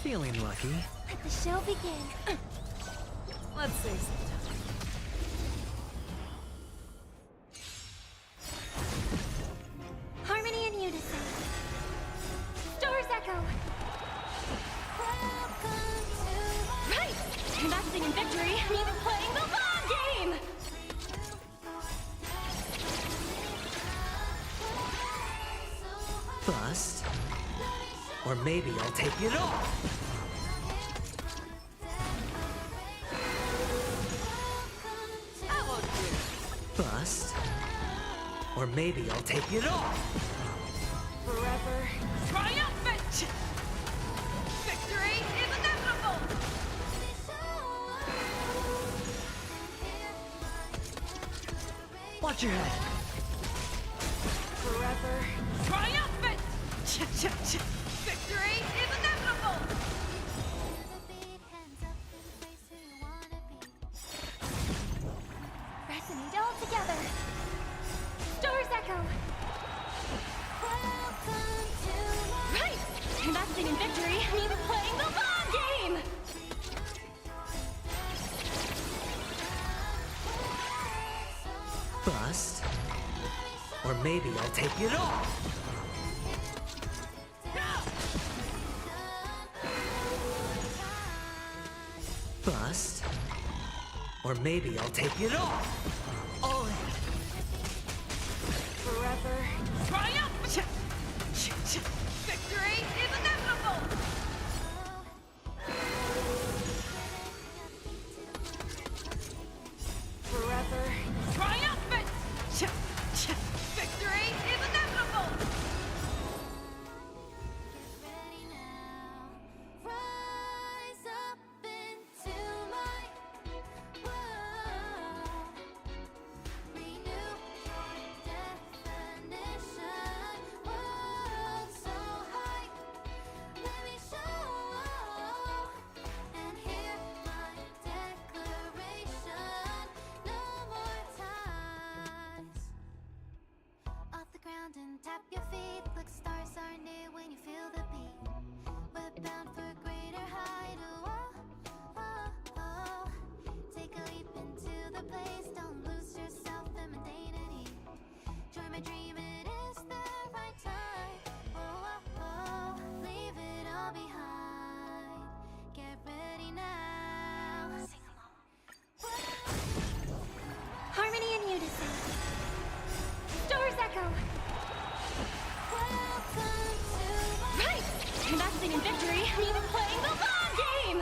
Feeling lucky. Let the show begin. Let's say something. Harmony and unison. Stars echo. Right! Investing in victory, even playing the long game! Bust. Or maybe I'll take it all. I won't do. Bust. Or maybe I'll take it all. Forever triumphant! Victory is inevitable! Watch your head. Forever triumphant! Victory is inevitable! Resonate all together. Stars echo. Right! Investing in victory, even playing the long game! Bust. Or maybe I'll take it all. Bust. Or maybe I'll take it all. All in. Forever triumphant! Victory is inevitable! Forever triumphant! Victory is inevitable! Rise up into my world. Renew your definition. World so high. Let me show and hear my declaration. No more ties. Off the ground and tap your feet. Look, stars are near when you feel the beat. We're bound for greater height. Oh, oh, oh. Take a leap into the place. Don't lose yourself in mundanity. Join my dream, it is the right time. Oh, oh, oh. Leave it all behind. Get ready now. Sing along. Harmony and unison. Stars echo. Welcome to Right! Investing in victory, even playing the long game!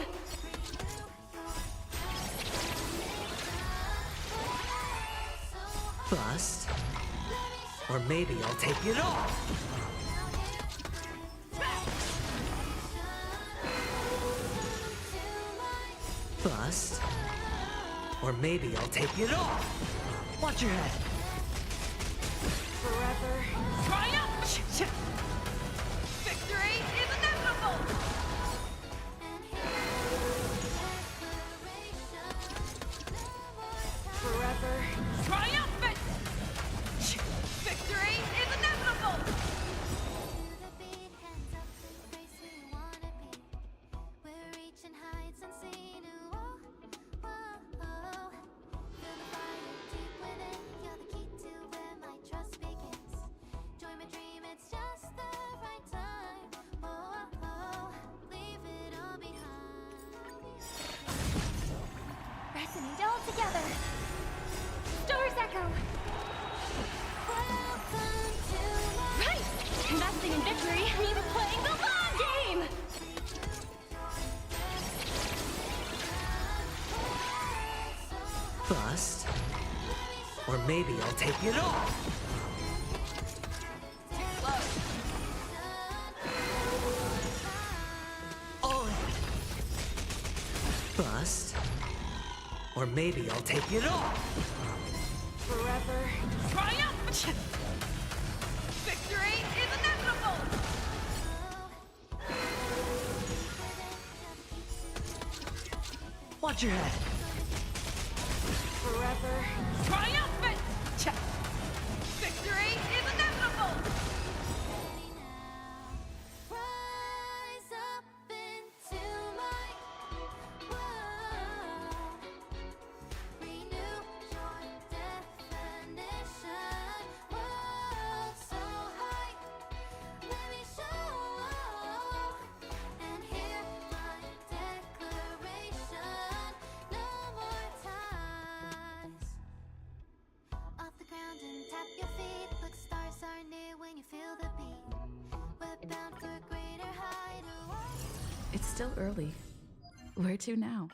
Bust. Or maybe I'll take it all. Bust. Or maybe I'll take it all. Watch your head. Forever triumphant! Victory is inevitable! Forever triumphant! Victory is inevitable! We're reaching heights unseen. Oh, oh, oh. Feel the fire deep within. You're the key to where my trust begins. Join my dream, it's just the right time. Oh, oh, oh. Leave it all behind. Resonate all together. Stars echo. Welcome to Right! Investing in victory, even playing the long game! Bust. Or maybe I'll take it all. All in. Bust. Or maybe I'll take it all. Forever triumphant! Victory is inevitable! Watch your head. Forever triumphant! Victory is inevitable! Rise up into still early. Where to now?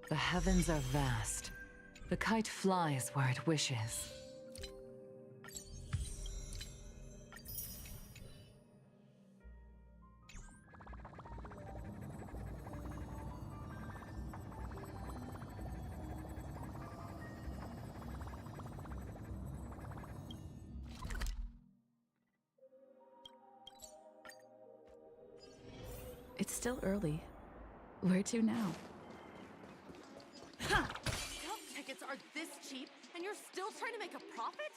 The heavens are vast. The kite flies where it wishes. It's still early. Where to now? Huh. Scout tickets are this cheap, and you're still trying to make a profit?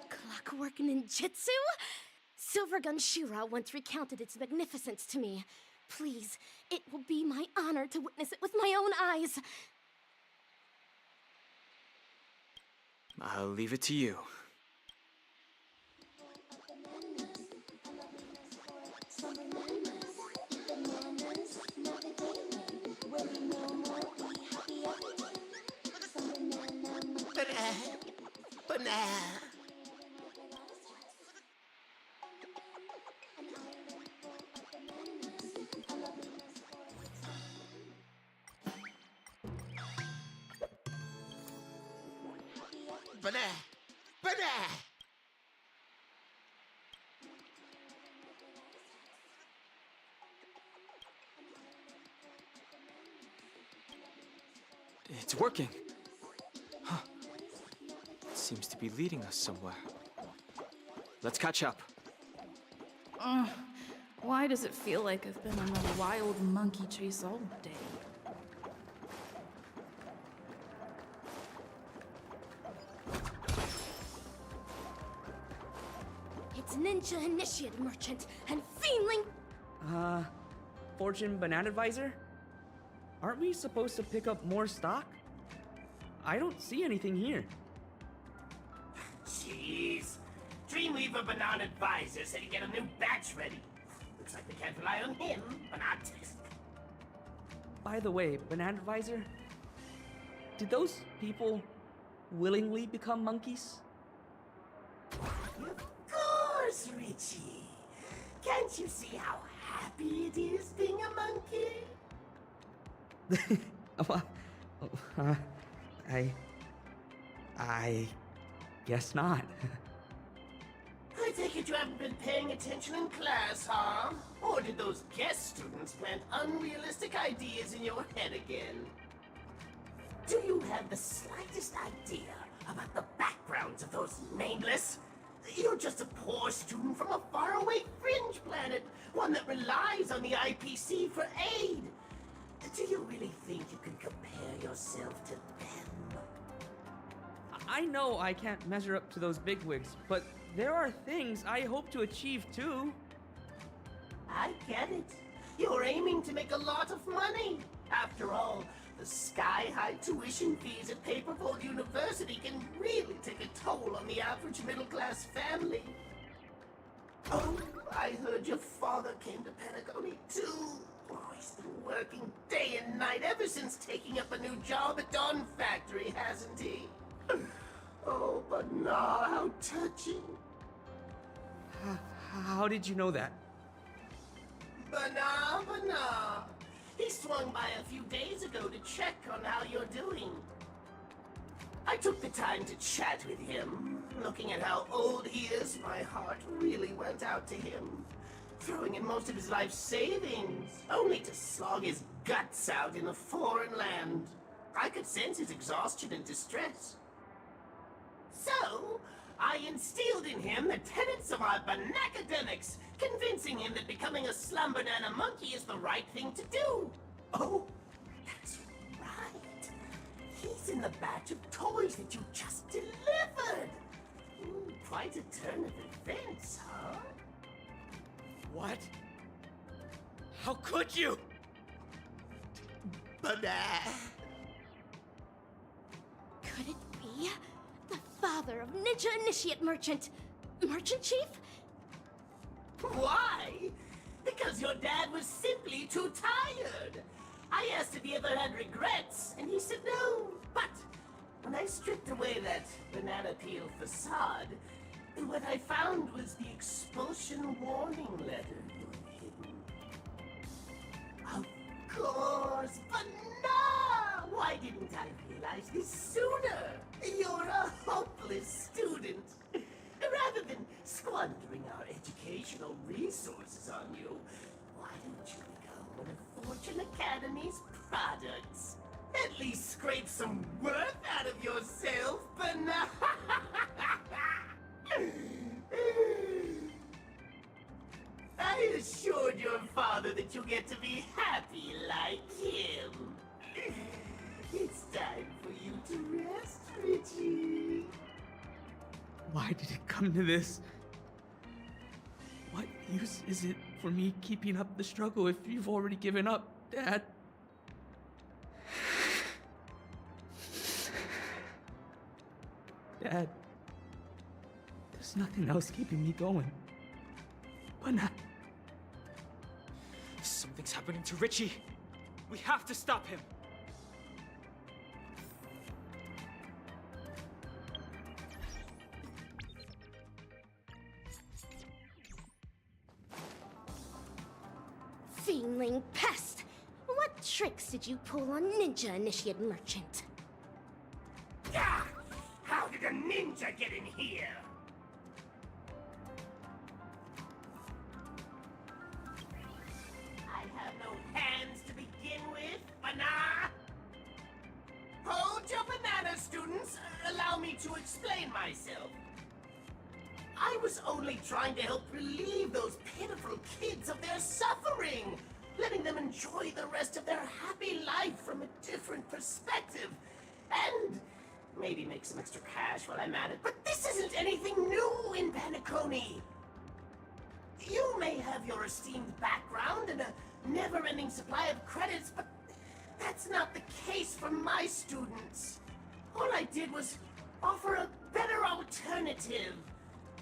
Clockwork ninjutsu? Silvergun Shira once recounted its magnificence to me. Please, it will be my honor to witness it with my own eyes. I'll leave it to you. It's working. Huh. It seems to be leading us somewhere. Let's catch up. Why does it feel like I've been on a wild monkey chase all day? It's Ninja Initiate Merchant and Fiendling. Fudgin Bananassss? Aren't we supposed to pick up more stock? I don't see anything here. Jeez. Dreamweaver Bananassss said he'd get a new batch ready. Looks like we can't rely on him, but not test. By the way, Bananassss, did those people willingly become monkeys? Of course, Richie. Can't you see how happy it is being a monkey? I guess not. I take it you haven't been paying attention in class, huh? Or did those guest students plant unrealistic ideas in your head again? Do you have the slightest idea about the backgrounds of those nameless? You're just a poor student from a faraway fringe planet, one that relies on the IPC for aid. Do you really think you can compare yourself to them? I know I can't measure up to those bigwigs, but there are things I hope to achieve too. I get it. You're aiming to make a lot of money. After all, the sky-high tuition fees at Paperfold University can really take a toll on the average middle-class family. Oh, I heard your father came to Patagonia too. Oh, he's been working day and night ever since taking up a new job at Dawn Factory, hasn't he? Oh, but nah, how touching. How did you know that? Bana. He swung by a few days ago to check on how you're doing. I took the time to chat with him. Looking at how old he is, my heart really went out to him. Throwing in most of his life savings, only to slog his guts out in a foreign land. I could sense his exhaustion and distress. So, I instilled in him the tenets of our banacademics, convincing him that becoming a slum banana monkey is the right thing to do. Oh, that's right. He's in the batch of toys that you just delivered. Ooh, quite a turn of events, huh? What? How could you? Could it be the father of Ninja Initiate Merchant Chief? Why? Because your dad was simply too tired. I asked if he ever had regrets, and he said no. But when I stripped away that banana peel facade, what I found was the expulsion warning letter you had hidden. Of course, but no! Why didn't I realize this sooner? You're a hopeless student. Rather than squandering our educational resources on you, why don't you become one of Fortune Academy's products? At least scrape some worth out of yourself, but not... I assured your father that you'll get to be happy like him. It's time for you to rest, Richie. Why did it come to this? What use is it for me keeping up the struggle if you've already given up, Dad? Dad, there's nothing else keeping me going. But not. Something's happening to Richie. We have to stop him. Fiendling pest! What tricks did you pull on Ninja Initiate Merchant? Ah! How did a ninja get in here? I have no hands to begin with, banana! Hold your banana, students! Allow me to explain myself. I was only trying to help relieve those pitiful kids of their suffering, letting them enjoy the rest of their happy life from a different perspective, and maybe make some extra cash while I'm at it. But this isn't anything new in Panaconi. You may have your esteemed background and a never-ending supply of credits, but that's not the case for my students. All I did was offer a better alternative.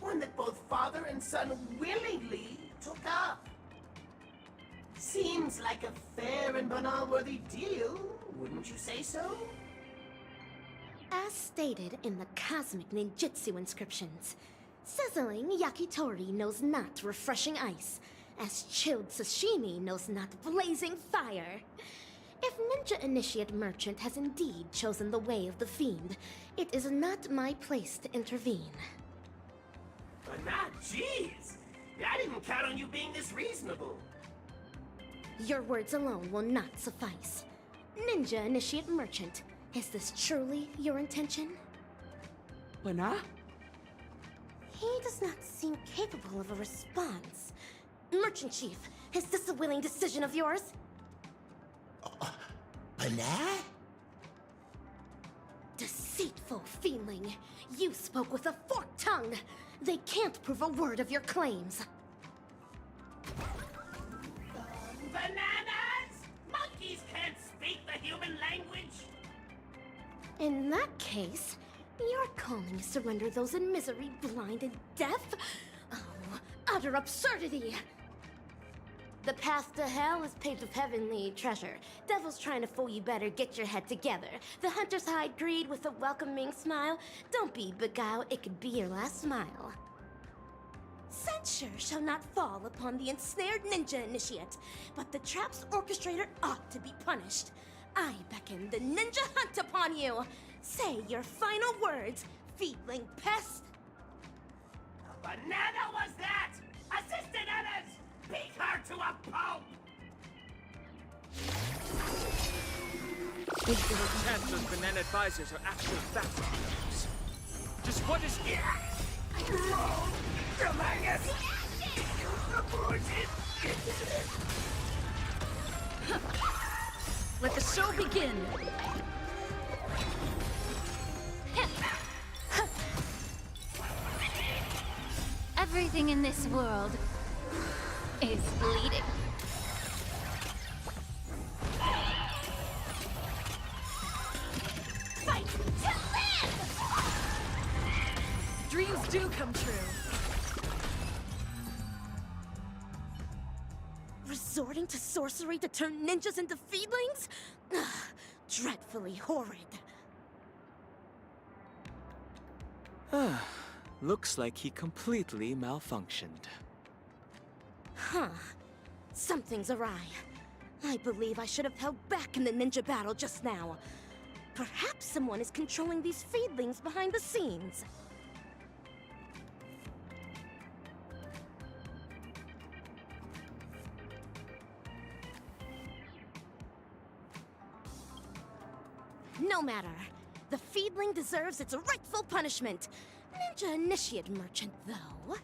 One that both father and son willingly took up. Seems like a fair and banal-worthy deal, wouldn't you say so? As stated in the cosmic ninjutsu inscriptions, sizzling yakitori knows not refreshing ice, as chilled sashimi knows not blazing fire. If Ninja Initiate Merchant has indeed chosen the way of the fiend, it is not my place to intervene. But not, jeez! I didn't count on you being this reasonable. Your words alone will not suffice. Ninja Initiate Merchant, is this truly your intention? Bana? He does not seem capable of a response. Merchant Chief, is this a willing decision of yours? Banana? Deceitful fiendling! You spoke with a forked tongue! They can't prove a word of your claims. Bananas? Monkeys can't In that case, your calling is to render those in misery blind and deaf? Oh, utter absurdity! The path to hell is paved with heavenly treasure. Devil's trying to fool you, better get your head together. The hunters hide greed with a welcoming smile. Don't be beguiled, it could be your last smile. Censure shall not fall upon the ensnared ninja initiate, but the trap's orchestrator ought to be punished. I beckon the ninja hunt upon you! Say your final words, feedling pest! Banana was that! Assistant Editors! Beat her to a pulp! There's no chance those banana advisors are actually fact checkers. Just what is... Wrong! Tremendous! Aborted! Let the show begin! Everything in this world is bleeding. Fight to live! Dreams do come true. Resorting to sorcery to turn ninjas into feedlings? Ugh, dreadfully horrid. Looks like he completely malfunctioned. Huh. Something's awry. I believe I should have held back in the ninja battle just now. Perhaps someone is controlling these feedlings behind the scenes. No matter. The feedling deserves its rightful punishment. Ninja initiate merchant, though.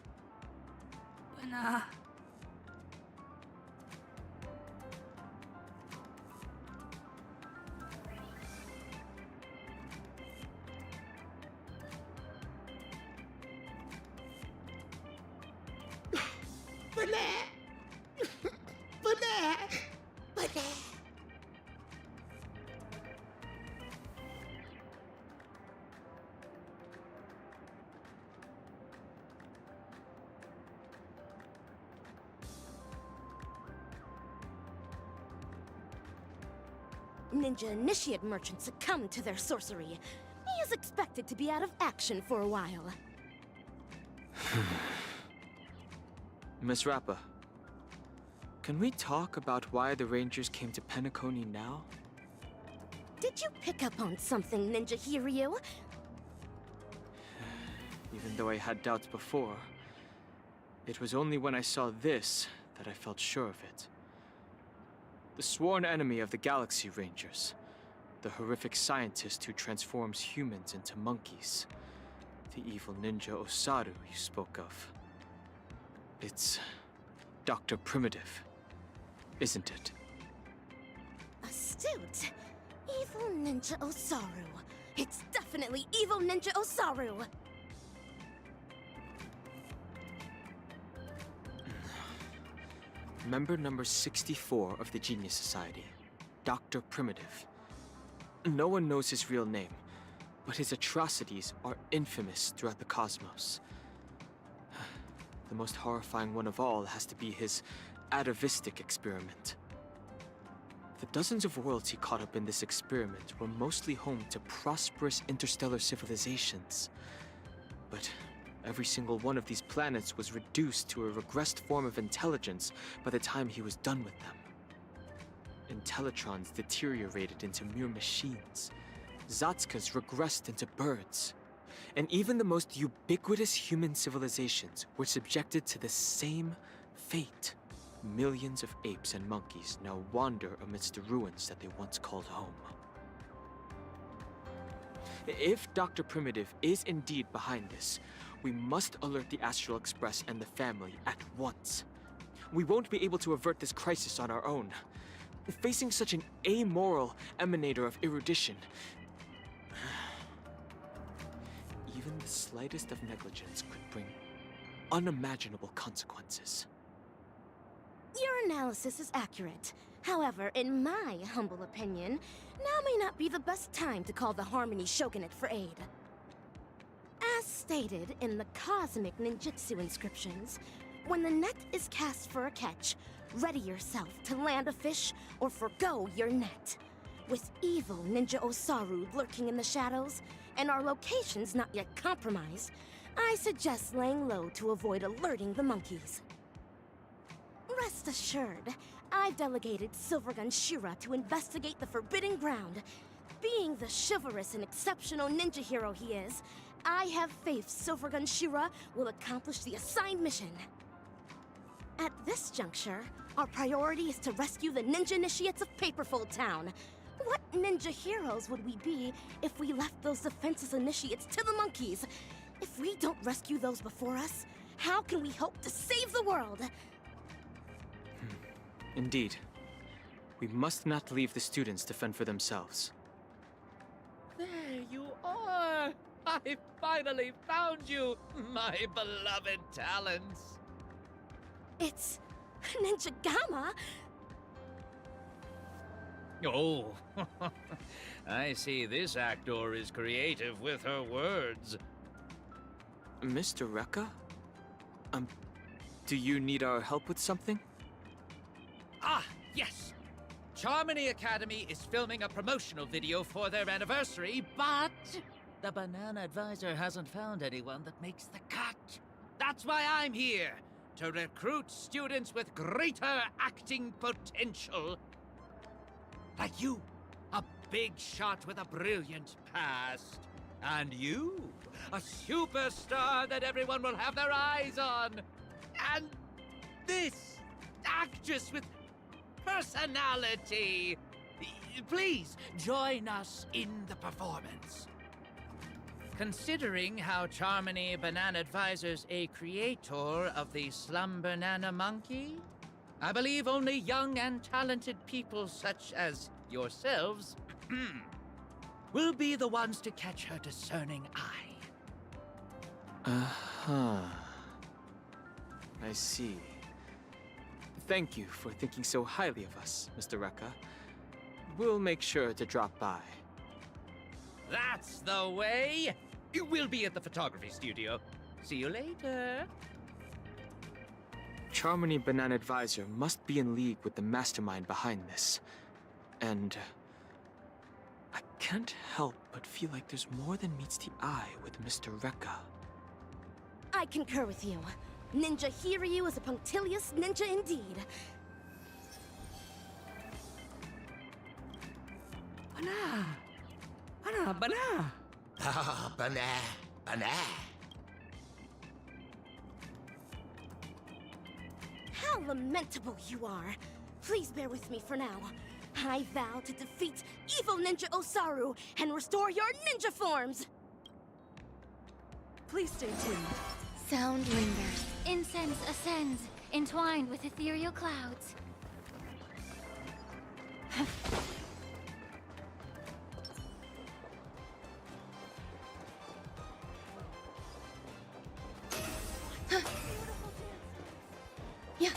But, Ninja initiate merchants succumb to their sorcery. He is expected to be out of action for a while. Miss Rappa, can we talk about why the Rangers came to Penacony now? Did you pick up on something, Ninja Hiryu? Even though I had doubts before, it was only when I saw this that I felt sure of it. The sworn enemy of the Galaxy Rangers. The horrific scientist who transforms humans into monkeys. The evil ninja Osaru you spoke of. It's Dr. Primitive, isn't it? Astute. Evil Ninja Osaru. It's definitely Evil Ninja Osaru. Member number 64 of the Genius Society, Dr. Primitive. No one knows his real name, but his atrocities are infamous throughout the cosmos. The most horrifying one of all has to be his atavistic experiment. The dozens of worlds he caught up in this experiment were mostly home to prosperous interstellar civilizations. But every single one of these planets was reduced to a regressed form of intelligence by the time he was done with them. Intellitrons deteriorated into mere machines. Zatskas regressed into birds. And even the most ubiquitous human civilizations were subjected to the same fate. Millions of apes and monkeys now wander amidst the ruins that they once called home. If Dr. Primitive is indeed behind this, we must alert the Astral Express and the family at once. We won't be able to avert this crisis on our own. Facing such an amoral emanator of erudition, even the slightest of negligence could bring unimaginable consequences. Your analysis is accurate. However, in my humble opinion, now may not be the best time to call the Harmony Shogunate for aid. As stated in the cosmic ninjutsu inscriptions, when the net is cast for a catch, ready yourself to land a fish or forgo your net. With evil Ninja Osaru lurking in the shadows, and our locations not yet compromised, I suggest laying low to avoid alerting the monkeys. Rest assured, I've delegated Silvergun Shira to investigate the Forbidden Ground. Being the chivalrous and exceptional ninja hero he is, I have faith Silvergun Shira will accomplish the assigned mission. At this juncture, our priority is to rescue the ninja initiates of Paperfold Town. What ninja heroes would we be if we left those defenseless initiates to the monkeys? If we don't rescue those before us, how can we hope to save the world? Indeed. We must not leave the students to fend for themselves. There you are! I finally found you, my beloved talents! It's Ninja Gamma. Oh, I see this actor is creative with her words. Mr. Rekka? Do you need our help with something? Ah, yes! Charmony Academy is filming a promotional video for their anniversary, but the Banana Advisor hasn't found anyone that makes the cut. That's why I'm here, to recruit students with greater acting potential. Like you, a big shot with a brilliant past. And you, a superstar that everyone will have their eyes on. And this actress with personality. Please, join us in the performance. Considering how Charmony Banana Advisor's a creator of the Slum Banana Monkey, I believe only young and talented people such as yourselves will be the ones to catch her discerning eye. Uh-huh. I see. Thank you for thinking so highly of us, Mr. Rekka. We'll make sure to drop by. That's the way! We'll be at the photography studio. See you later. Charmony Banana Advisor must be in league with the mastermind behind this. And I can't help but feel like there's more than meets the eye with Mr. Rekka. I concur with you. Ninja Hiryu is a punctilious ninja indeed. Bana! Ah, Bana. How lamentable you are. Please bear with me for now. I vow to defeat evil Ninja Osaru and restore your ninja forms! Please stay tuned. Sound lingers. Incense ascends, entwined with ethereal clouds. Yeah.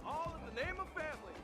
All in the name of family.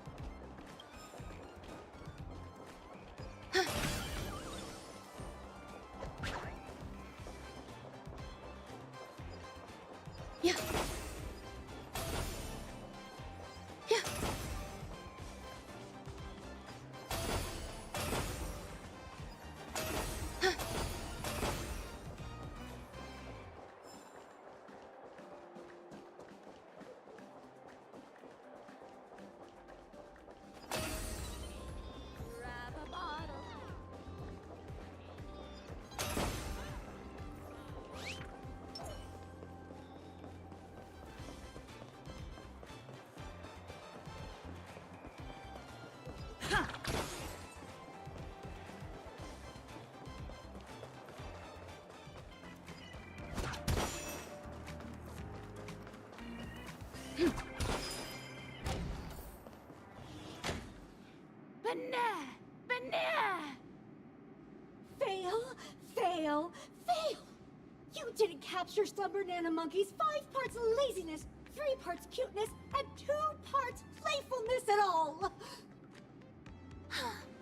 didn't capture Slumber Nana Monkey's 5 parts laziness, 3 parts cuteness, and 2 parts playfulness at all.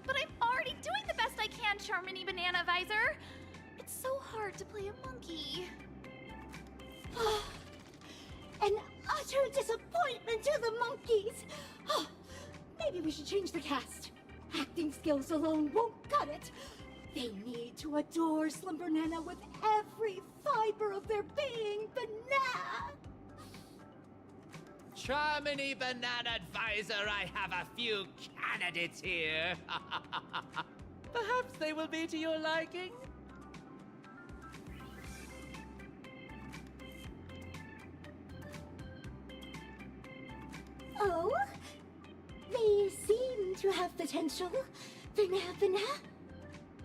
But I'm already doing the best I can, Charmony Banana Visor. It's so hard to play a monkey. An utter disappointment to the monkeys. Maybe we should change the cast. Acting skills alone won't cut it. They need to adore Slumber Nana with every fiber of their being, Banana. Charmony Banana Advisor, I have a few candidates here. Perhaps they will be to your liking? Oh? They seem to have potential. Banana.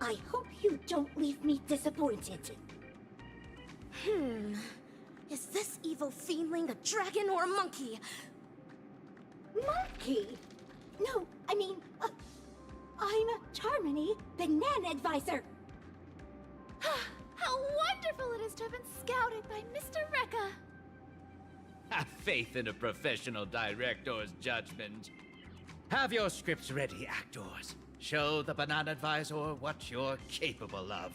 I hope you don't leave me disappointed. Is this evil fiendling a dragon or a monkey? Monkey? No, I mean, I'm Charmony, Banana Advisor. How wonderful it is to have been scouted by Mr. Rekka. Have faith in a professional director's judgment. Have your scripts ready, actors. Show the Banana Advisor what you're capable of.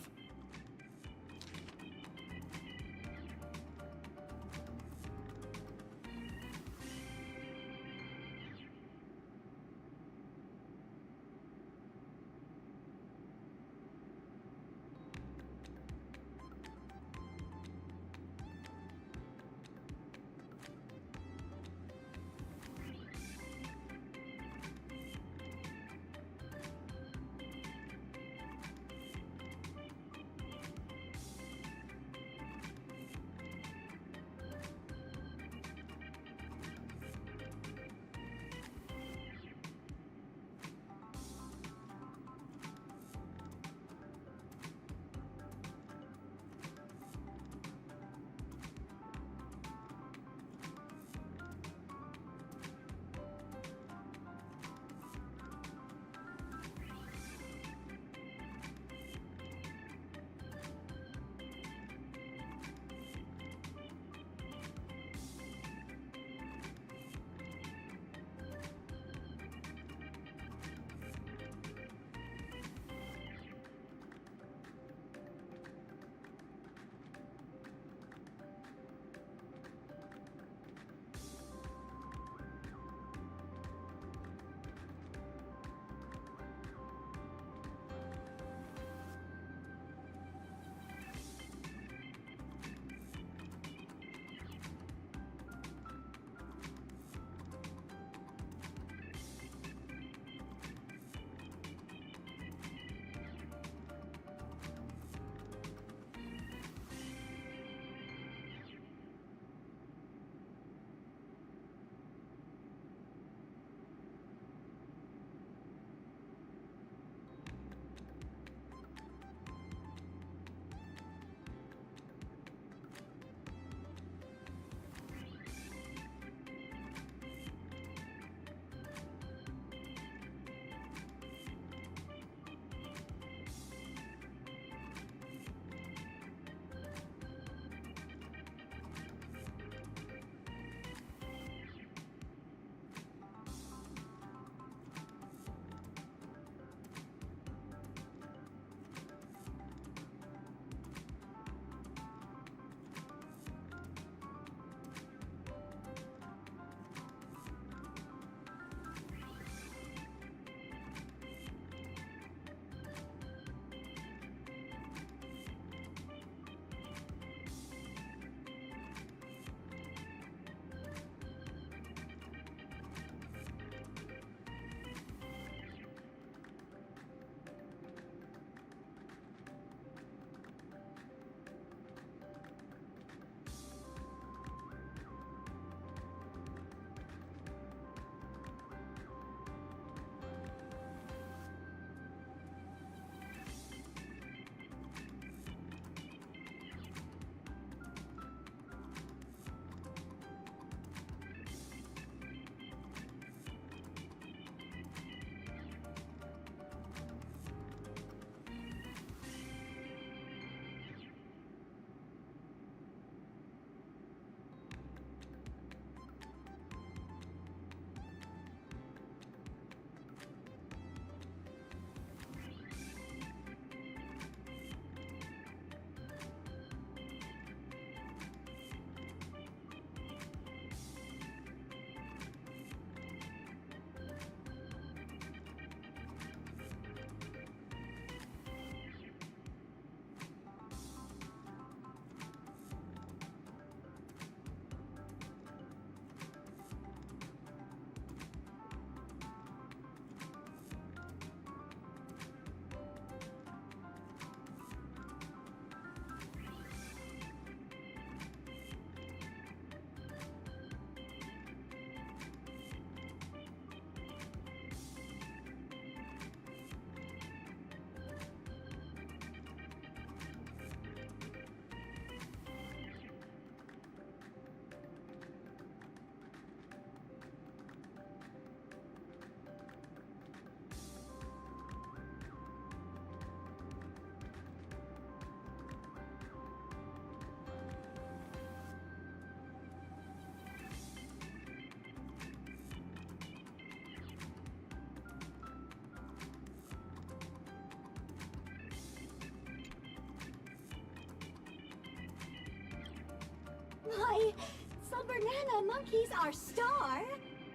Some banana monkeys are star.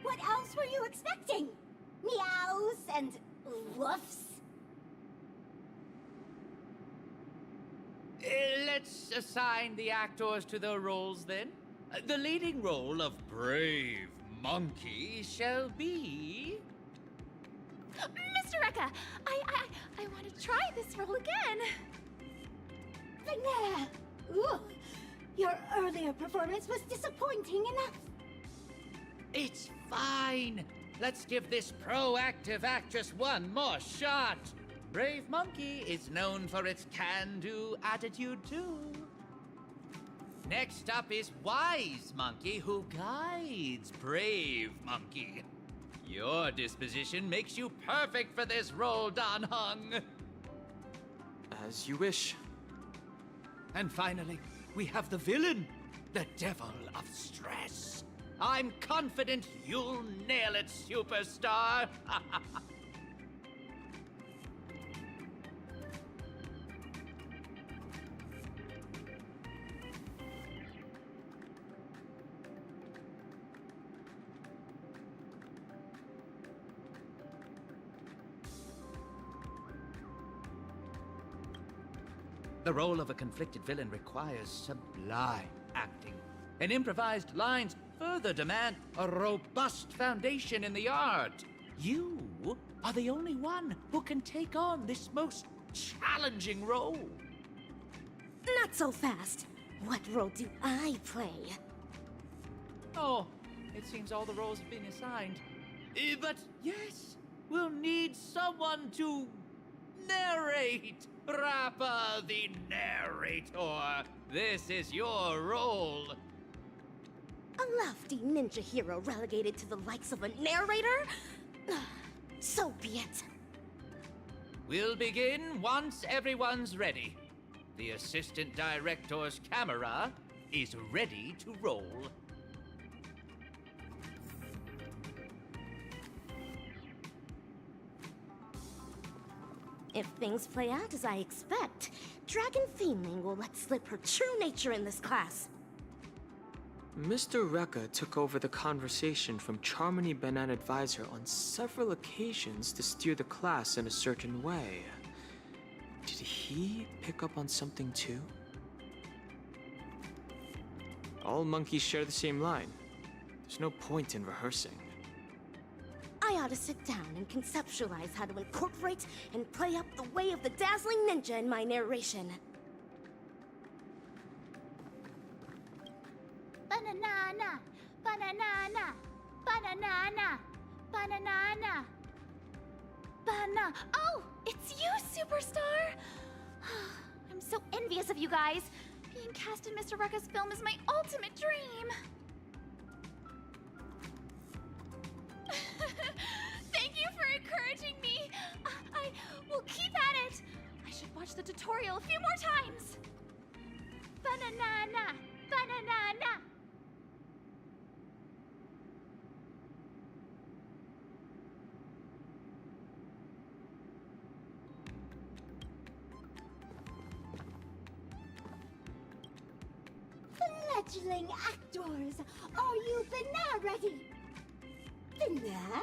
What else were you expecting? Meows and woofs? Let's assign the actors to their roles then. The leading role of brave monkey shall be... Mr. Rekka, I want to try this role again. Banana! Ooh, your earlier performance was disappointing enough. It's fine. Let's give this proactive actress one more shot. Brave Monkey is known for its can-do attitude, too. Next up is Wise Monkey, who guides Brave Monkey. Your disposition makes you perfect for this role, Dan Hung. As you wish. And finally, we have the villain, the Devil of Stress. I'm confident you'll nail it, superstar. The role of a conflicted villain requires sublime acting, and improvised lines further demand a robust foundation in the art. You are the only one who can take on this most challenging role. Not so fast. What role do I play? Oh, it seems all the roles have been assigned. But yes, we'll need someone to narrate. Rappa the narrator, this is your role. A lofty ninja hero relegated to the likes of a narrator? So be it. We'll begin once everyone's ready. The assistant director's camera is ready to roll. If things play out as I expect, Dragon Fiendling will let slip her true nature in this class. Mr. Rekka took over the conversation from Charmony Banana Advisor on several occasions to steer the class in a certain way. Did he pick up on something too? All monkeys share the same line. There's no point in rehearsing. I ought to sit down and conceptualize how to incorporate and play up the way of the dazzling ninja in my narration. Banana, banana, banana, banana, banana. Oh, it's you, superstar! I'm so envious of you guys. Being cast in Mr. Rekka's film is my ultimate dream. Thank you for encouraging me. I will keep at it. I should watch the tutorial a few more times. Banana, banana. Fledgling actors, are you banana ready? Banana?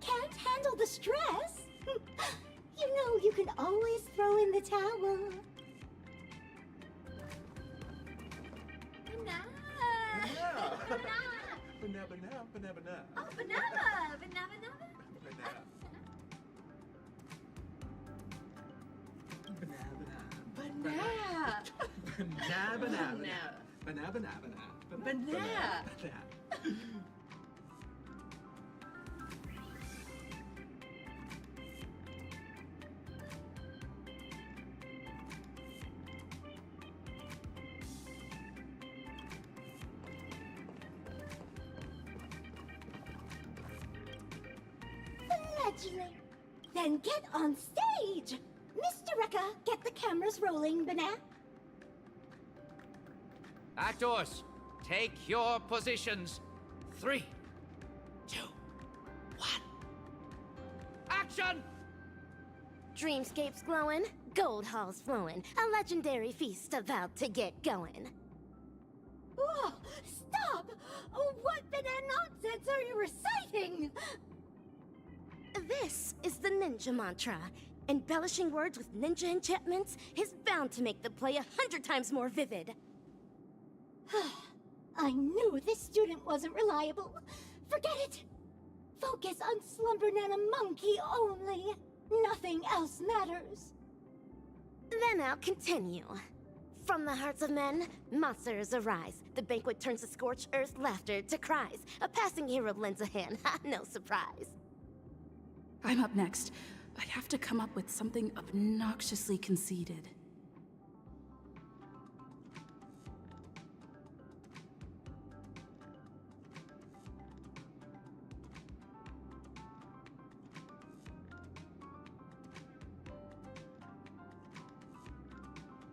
Can't handle the stress? You know you can always throw in the towel. Banana. Banana, banana, banana, banana. Oh, banana, banana. Banana. Banana, banana. Banana, banana, banana. Banana. Fledgling. Then get on stage. Mr. Rekka, get the cameras rolling, Banana. Actors, take your positions. 3, 2, 1. Action! Dreamscapes glowing, gold halls flowing, a legendary feast about to get going. Ooh, Oh, stop! Oh, what banana nonsense are you reciting? This is the ninja mantra. Embellishing words with ninja enchantments is bound to make the play 100 times more vivid. I knew this student wasn't reliable. Forget it. Focus on Slumber Nana Monkey only. Nothing else matters. Then I'll continue. From the hearts of men, monsters arise. The banquet turns to scorched earth, laughter to cries. A passing hero lends a hand, no surprise. I'm up next. I have to come up with something obnoxiously conceited.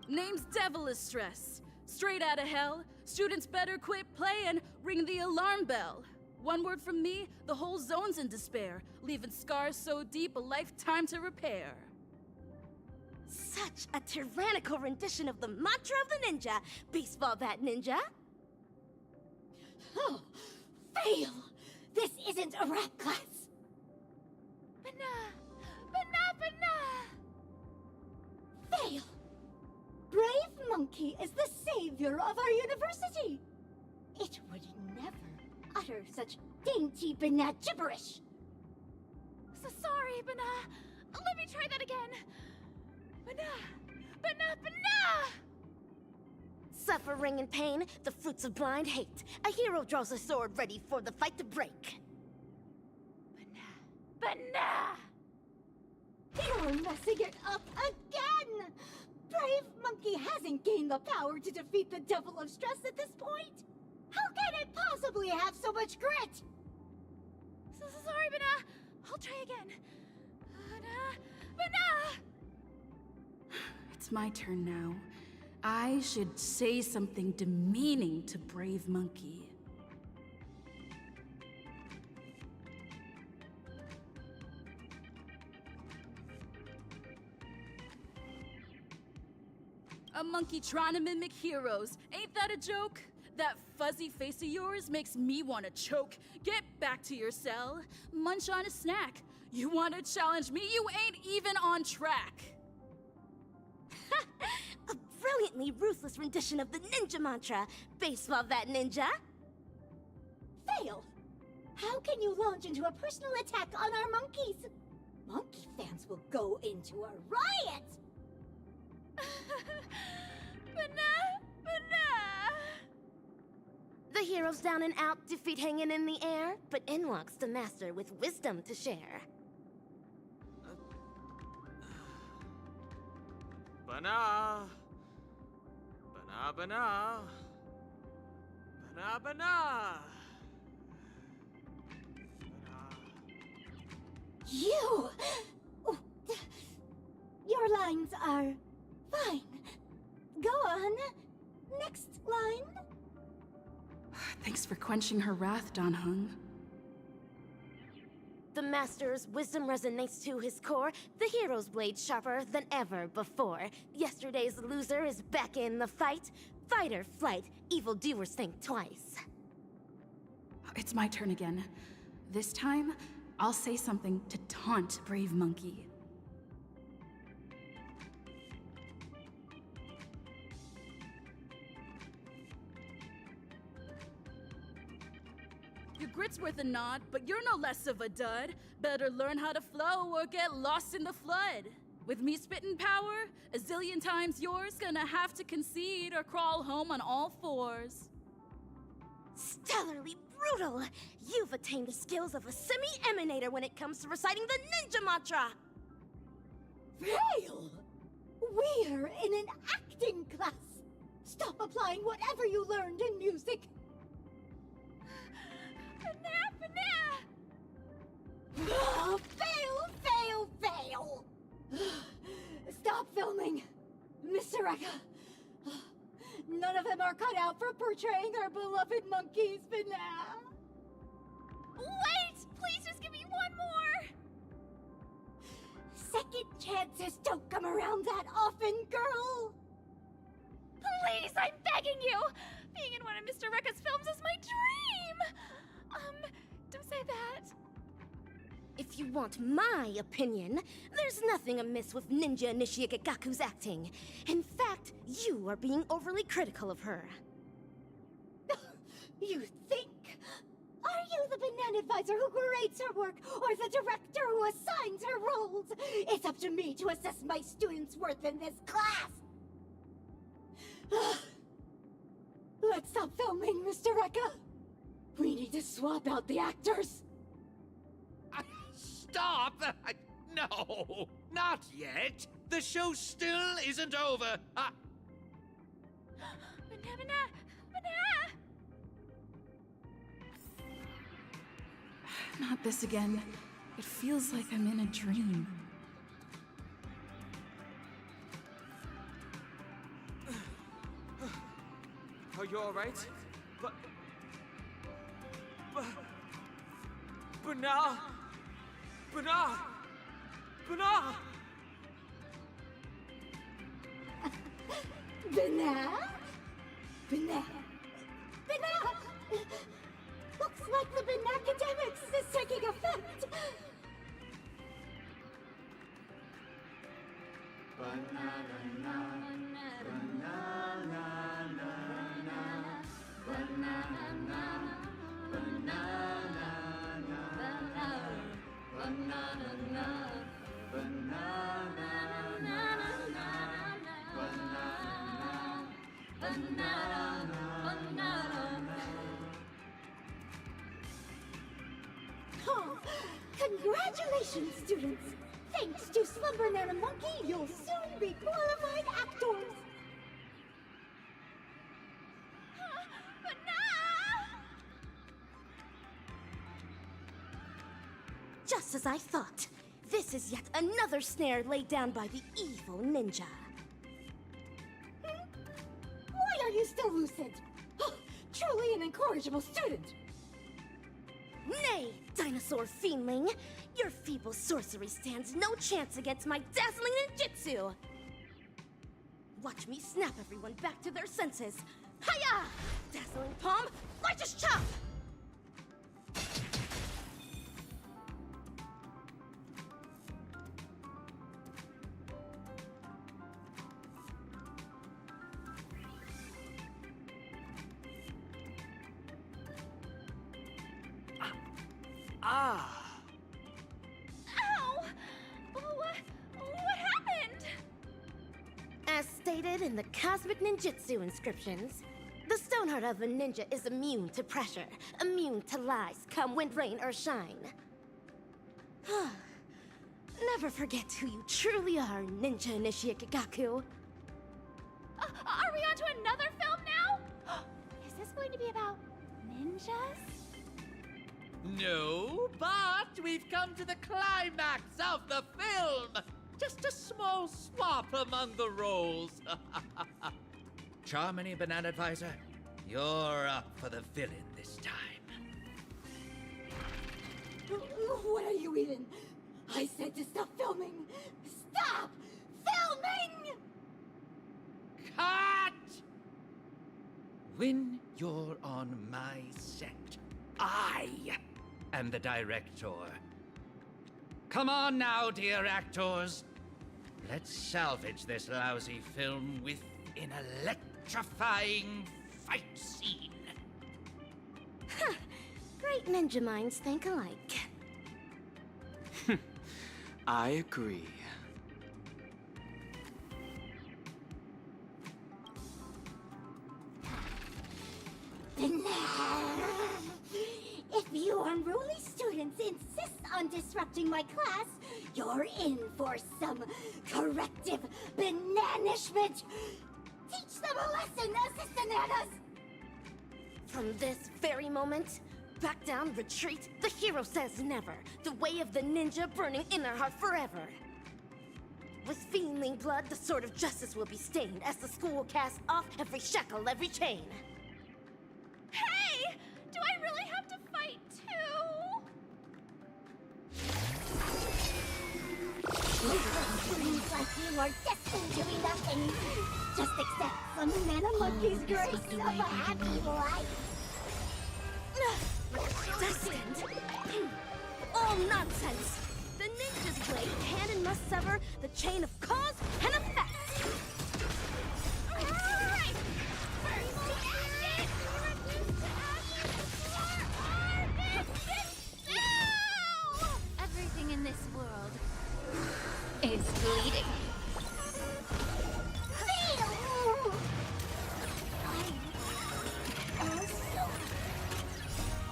Name's Devilistress. Straight out of hell, students better quit playing, ring the alarm bell. One word from me, the whole zone's in despair, leaving scars so deep a lifetime to repair. Such a tyrannical rendition of the mantra of the ninja. Baseball bat ninja. Oh, fail! This isn't a rap class. Fail! Brave Monkey is the savior of our university. It would never utter such dainty banana gibberish. So sorry, Bana. Let me try that again. Bana! Suffering and pain, the fruits of blind hate. A hero draws a sword ready for the fight to break. Bana! You're messing it up again! Brave Monkey hasn't gained the power to defeat the Devil of Stress at this point! How can it possibly have so much grit? So sorry, Bana. I'll try again. Bana! It's my turn now. I should say something demeaning to Brave Monkey. A monkey trying to mimic heroes. Ain't that a joke? That fuzzy face of yours makes me want to choke. Get back to your cell. Munch on a snack. You want to challenge me? You ain't even on track. A brilliantly ruthless rendition of the ninja mantra. Baseball bat ninja. Fail! How can you launch into a personal attack on our monkeys? Monkey fans will go into a riot! Bana! The hero's down and out, defeat hanging in the air, but in walks the master with wisdom to share. Bana. Bana, bana. Bana, bana. You! Oh, your lines are fine. Go on. Next line. Thanks for quenching her wrath, Dan Heng. The master's wisdom resonates to his core. The hero's blade sharper than ever before. Yesterday's loser is back in the fight. Fight or flight, evildoers think twice. It's my turn again. This time, I'll say something to taunt Brave Monkey. Your grit's worth a nod, but you're no less of a dud. Better learn how to flow or get lost in the flood. With me spitting power, a zillion times yours, gonna have to concede or crawl home on all fours. Stellarly brutal! You've attained the skills of a semi-emanator when it comes to reciting the ninja mantra! Fail! We're in an acting class! Stop applying whatever you learned in music! Oh, fail, fail, fail! Stop filming! Mr. Eka! None of them are cut out for portraying our beloved monkeys, Banana! Wait! Please just give me one more! Second chances don't come around that often, girl! Please, I'm begging you! Being in one of Mr. Rekka's films is my dream! Don't say that. If you want my opinion, there's nothing amiss with Ninja Initiate Gaku's acting. In fact, you are being overly critical of her. You think? Are you the banana advisor who grades her work, or the director who assigns her roles? It's up to me to assess my students' worth in this class! Let's stop filming, Mr. Rekka! We need to swap out the actors! Stop! No, not yet. The show still isn't over. Banana! Not this again. It feels like I'm in a dream. Are you alright? Banana! Banana! Banana! Banana? Banana? Banana! Looks like the Banacademics is taking effect! Oh, congratulations, students! Thanks to Slumber Nana Monkey, you'll soon be qualified actors! Just as I thought, this is yet another snare laid down by the evil ninja. Why are you still lucid? Truly an incorrigible student! Nay, dinosaur fiendling! Your feeble sorcery stands no chance against my dazzling ninjutsu! Watch me snap everyone back to their senses! Hiya! Dazzling palm, righteous chop! Ah! Ow! What happened? As stated in the Cosmic Ninjutsu inscriptions, the stone heart of a ninja is immune to pressure, immune to lies, come wind, rain, or shine. Never forget who you truly are, Ninja Initiate Gaku. Are we on to another film now? Is this going to be about ninjas? No, but we've come to the climax of the film! Just a small swap among the roles. Charmony, Banana Advisor, you're up for the villain this time. What are you even? I said to stop filming! Stop filming! Cut! When you're on my set, I am the director. Come on now, dear actors. Let's salvage this lousy film with an electrifying fight scene. Great ninja minds think alike. I agree. If you unruly students insist on disrupting my class, you're in for some corrective bananishment. Teach them a lesson, assistananas! From this very moment, back down, retreat, the hero says never. The way of the ninja burning in our heart forever. With fiendling blood, the sword of justice will be stained as the school casts off every shackle, every chain. Hey! Do I really have to fight too? Things like You are destined to be nothing. Just accept some nanomonkey's grace of a happy life. Destined? All nonsense! The ninja's blade can and must sever the chain of cause and effect! Everything in this world is bleeding.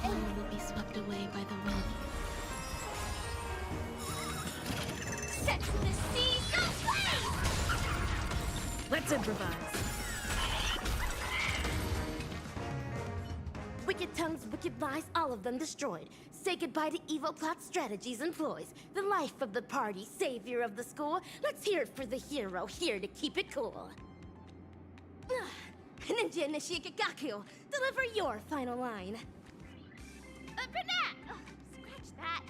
All will be swept away by the wind. Set the seas ablaze! Let's improvise. Wicked tongues, wicked lies, all of them destroyed. Say goodbye to evil plot strategies and ploys. The life of the party, savior of the school. Let's hear it for the hero, here to keep it cool. Ninja Initiate Gagaku, deliver your final line. Banat! Scratch that.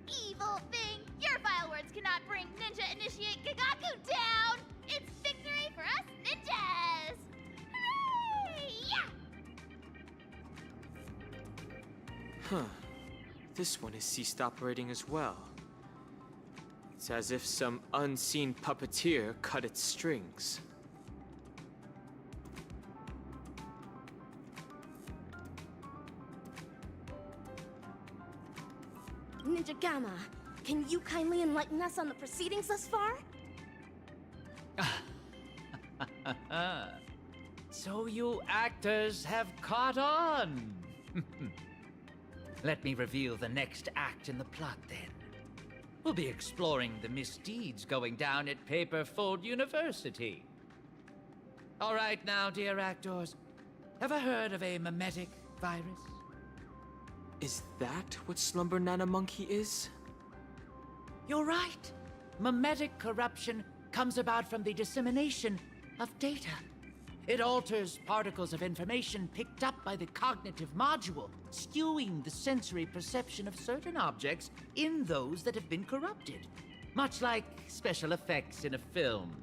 Evil thing! Your vile words cannot bring Ninja Initiate Gagaku down! It's victory for us ninjas! Hooray! Yeah! Huh. This one has ceased operating as well. It's as if some unseen puppeteer cut its strings. Ninja Gamma, can you kindly enlighten us on the proceedings thus far? So you actors have caught on! Let me reveal the next act in the plot, then. We'll be exploring the misdeeds going down at Paperfold University. All right now, dear actors. Ever heard of a mimetic virus? Is that what Slumber Nana Monkey is? You're right. Mimetic corruption comes about from the dissemination of data. It alters particles of information picked up by the cognitive module, skewing the sensory perception of certain objects in those that have been corrupted. Much like special effects in a film.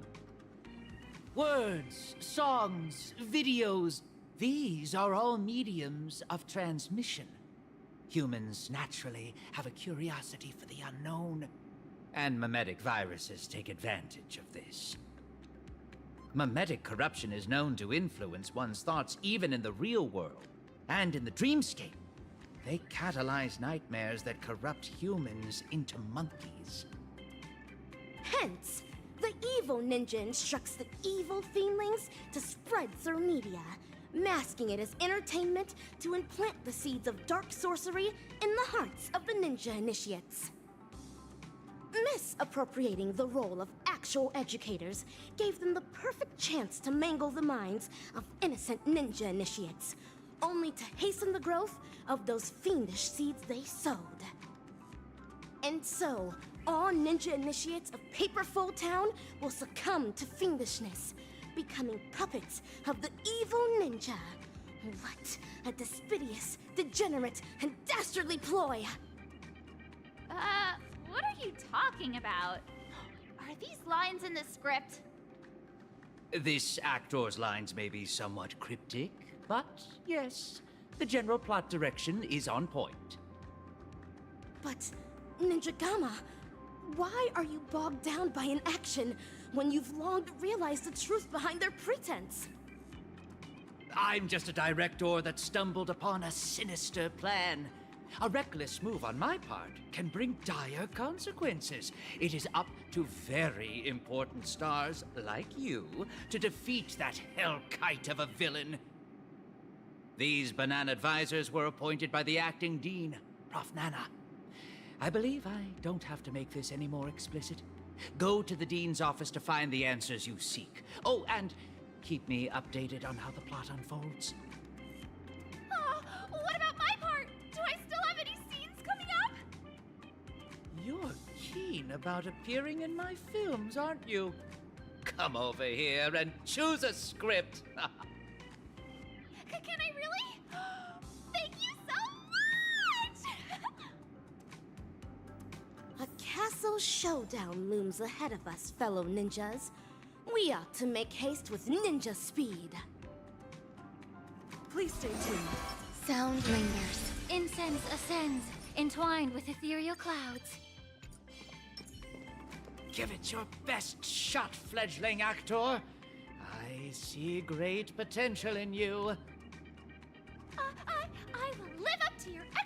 Words, songs, videos, these are all mediums of transmission. Humans naturally have a curiosity for the unknown, and mimetic viruses take advantage of this. Mimetic corruption is known to influence one's thoughts even in the real world, and in the dreamscape. They catalyze nightmares that corrupt humans into monkeys. Hence, the evil ninja instructs the evil fiendlings to spread through media, masking it as entertainment to implant the seeds of dark sorcery in the hearts of the ninja initiates. Misappropriating the role of actual educators gave them the perfect chance to mangle the minds of innocent ninja initiates, only to hasten the growth of those fiendish seeds they sowed. And so, all ninja initiates of Paperfold Town will succumb to fiendishness, becoming puppets of the evil ninja. What a despicable, degenerate, and dastardly ploy! What are you talking about? Are these lines in the script? This actor's lines may be somewhat cryptic, but yes, the general plot direction is on point. But, Ninja Gamma, why are you bogged down by an action when you've long realized the truth behind their pretense? I'm just a director that stumbled upon a sinister plan. A reckless move on my part can bring dire consequences. It is up to very important stars like you to defeat that hell-kite of a villain. These banana advisors were appointed by the acting dean, Prof. Nana. I believe I don't have to make this any more explicit. Go to the dean's office to find the answers you seek. Oh, and keep me updated on how the plot unfolds. What about my part? Do I still have any scenes coming up? You're keen about appearing in my films, aren't you? Come over here and choose a script. Can I really? Thank you so much! A castle showdown looms ahead of us, fellow ninjas. We ought to make haste with ninja speed. Please stay tuned. Sound lingers. Incense ascends, entwined with ethereal clouds. Give it your best shot, fledgling actor. I see great potential in you. I will live up to your expectations!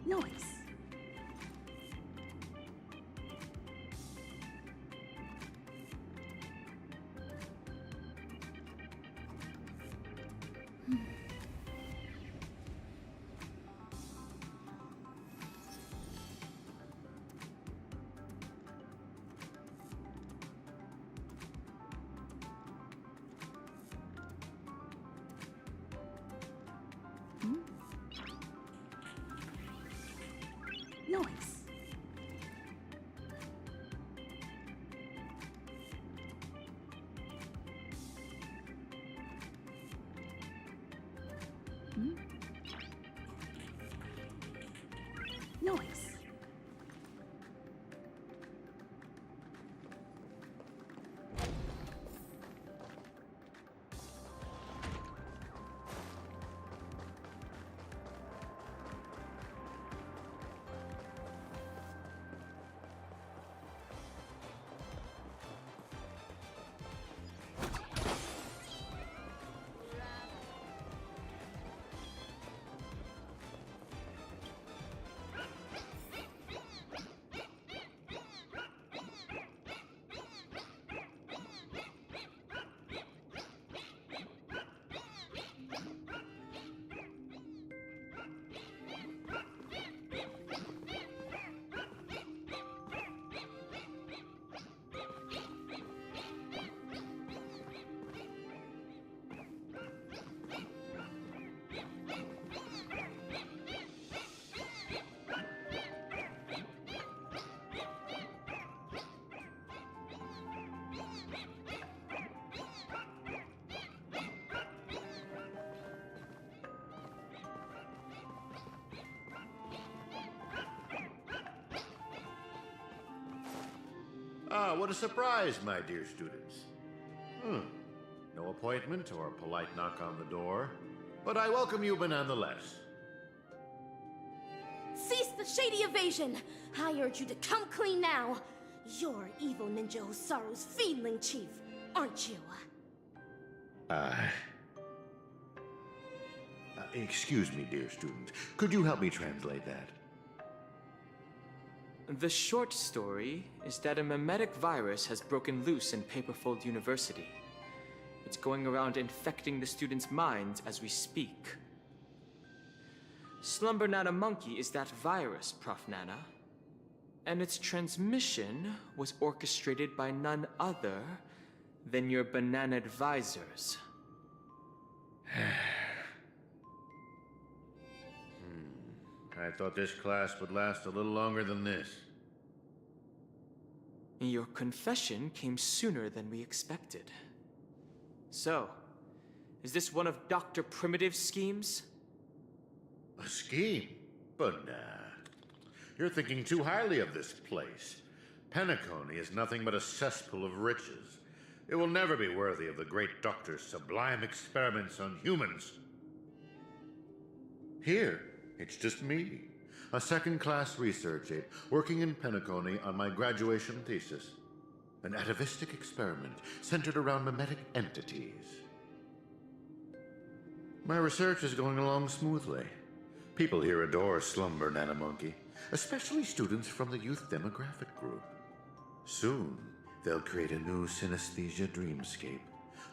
Noise. Noise. Noise. Ah, what a surprise, my dear students. No appointment or polite knock on the door, but I welcome you nonetheless. Cease the shady evasion! I urge you to come clean now. You're evil ninja Osaru's fiendling chief, aren't you? Excuse me, dear student. Could you help me translate that? The short story is that a mimetic virus has broken loose in Paperfold University. It's going around infecting the students' minds as we speak. Slumber Nana Monkey is that virus, Prof. Nana. And its transmission was orchestrated by none other than your banana advisors. I thought this class would last a little longer than this. Your confession came sooner than we expected. So, is this one of Dr. Primitive's schemes? A scheme? But nah. You're thinking too highly of this place. Penacony is nothing but a cesspool of riches. It will never be worthy of the great doctor's sublime experiments on humans. Here, it's just me, a second-class research aide, working in Penacony on my graduation thesis. An atavistic experiment centered around mimetic entities. My research is going along smoothly. People here adore Slumber Nanomonkey, especially students from the youth demographic group. Soon, they'll create a new synesthesia dreamscape,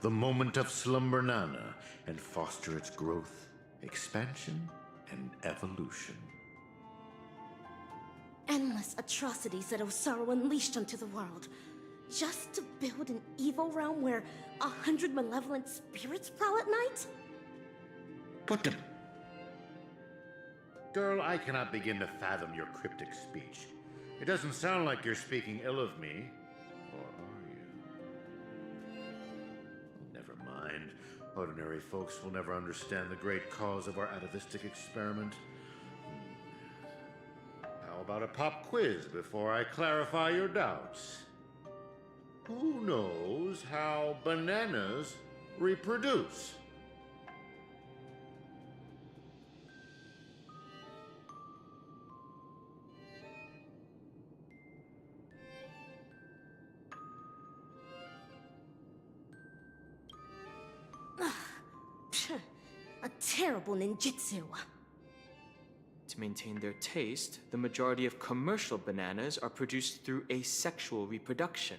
the moment of Slumber Nana, and foster its growth, expansion, and evolution. Endless atrocities that Osaru unleashed onto the world, just to build an evil realm where 100 malevolent spirits prowl at night? Put them. Girl, I cannot begin to fathom your cryptic speech. It doesn't sound like you're speaking ill of me. Or are you? Never mind. Ordinary folks will never understand the great cause of our atavistic experiment. How about a pop quiz before I clarify your doubts? Who knows how bananas reproduce? A terrible ninjutsu. To maintain their taste, the majority of commercial bananas are produced through asexual reproduction.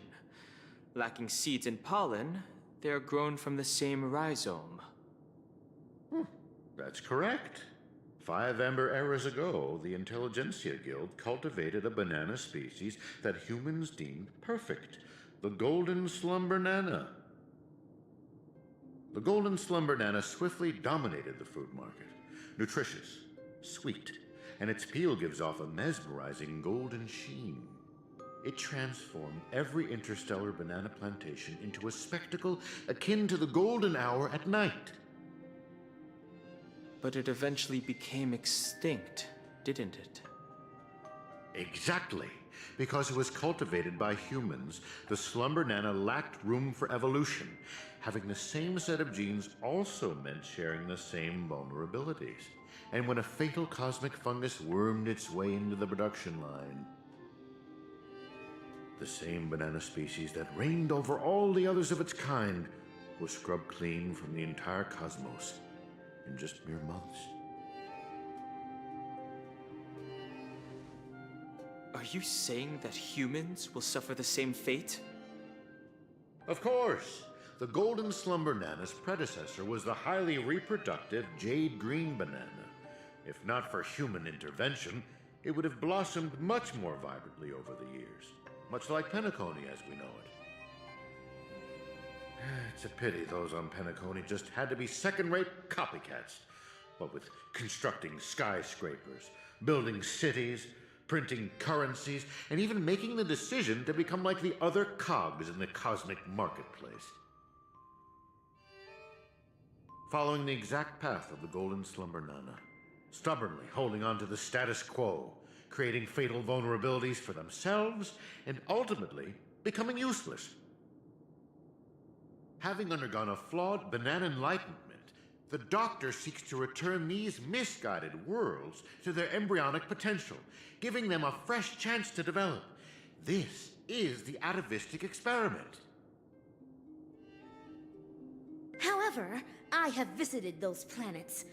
Lacking seeds and pollen, they are grown from the same rhizome. That's correct. 5 Amber Eras ago, the Intelligentsia Guild cultivated a banana species that humans deemed perfect, the Golden Slumber Nana. The Golden Slumber Nana swiftly dominated the food market. Nutritious, sweet, and its peel gives off a mesmerizing golden sheen. It transformed every interstellar banana plantation into a spectacle akin to the golden hour at night. But it eventually became extinct, didn't it? Exactly. Because it was cultivated by humans, the Slumber Nana lacked room for evolution. Having the same set of genes also meant sharing the same vulnerabilities. And when a fatal cosmic fungus wormed its way into the production line, the same banana species that reigned over all the others of its kind was scrubbed clean from the entire cosmos in just mere months. Are you saying that humans will suffer the same fate? Of course! The Golden Slumber Nana's predecessor was the highly reproductive Jade Green Banana. If not for human intervention, it would have blossomed much more vibrantly over the years, much like Penacony as we know it. It's a pity those on Penacony just had to be second-rate copycats. What with constructing skyscrapers, building cities, printing currencies, and even making the decision to become like the other cogs in the cosmic marketplace. Following the exact path of the Golden Slumber Nana, stubbornly holding on to the status quo, creating fatal vulnerabilities for themselves, and ultimately becoming useless. Having undergone a flawed banana enlightenment, the Doctor seeks to return these misguided worlds to their embryonic potential, giving them a fresh chance to develop. This is the atavistic experiment. However, I have visited those planets.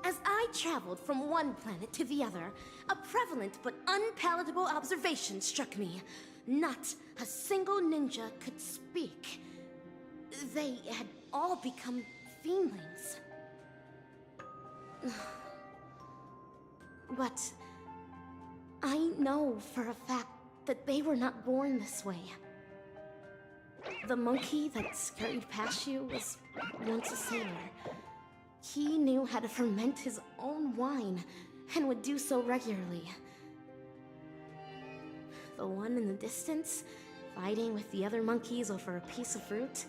As I traveled from one planet to the other, a prevalent but unpalatable observation struck me. Not a single ninja could speak. They had all become fiendlings. But I know for a fact that they were not born this way. The monkey that scurried past you was once a sailor. He knew how to ferment his own wine and would do so regularly. The one in the distance, fighting with the other monkeys over a piece of fruit,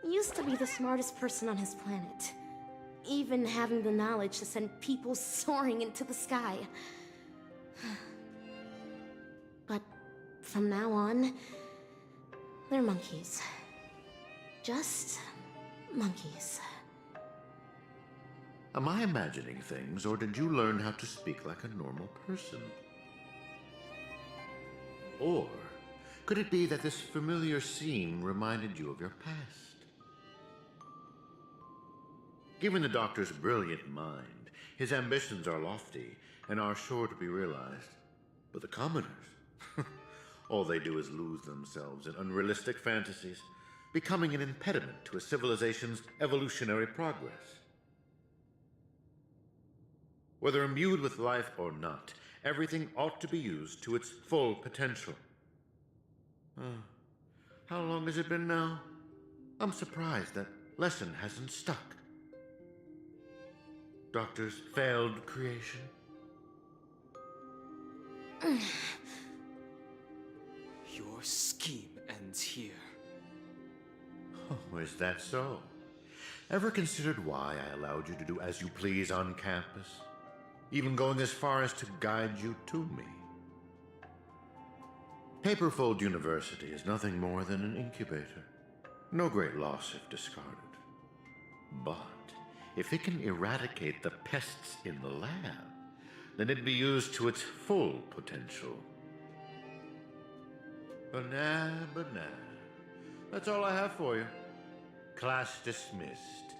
used to be the smartest person on his planet, even having the knowledge to send people soaring into the sky. But from now on, they're monkeys. Just monkeys. Am I imagining things, or did you learn how to speak like a normal person? Or Could it be that this familiar scene reminded you of your past? Given the Doctor's brilliant mind, his ambitions are lofty and are sure to be realized. But the commoners, all they do is lose themselves in unrealistic fantasies, becoming an impediment to a civilization's evolutionary progress. Whether imbued with life or not, everything ought to be used to its full potential. How long has it been now? I'm surprised that lesson hasn't stuck. Doctor's failed creation? Your scheme ends here. Oh, is that so? Ever considered why I allowed you to do as you please on campus? Even going as far as to guide you to me? Paperfold University is nothing more than an incubator. No great loss if discarded. But if it can eradicate the pests in the lab, then it'd be used to its full potential. Banana. That's all I have for you. Class dismissed.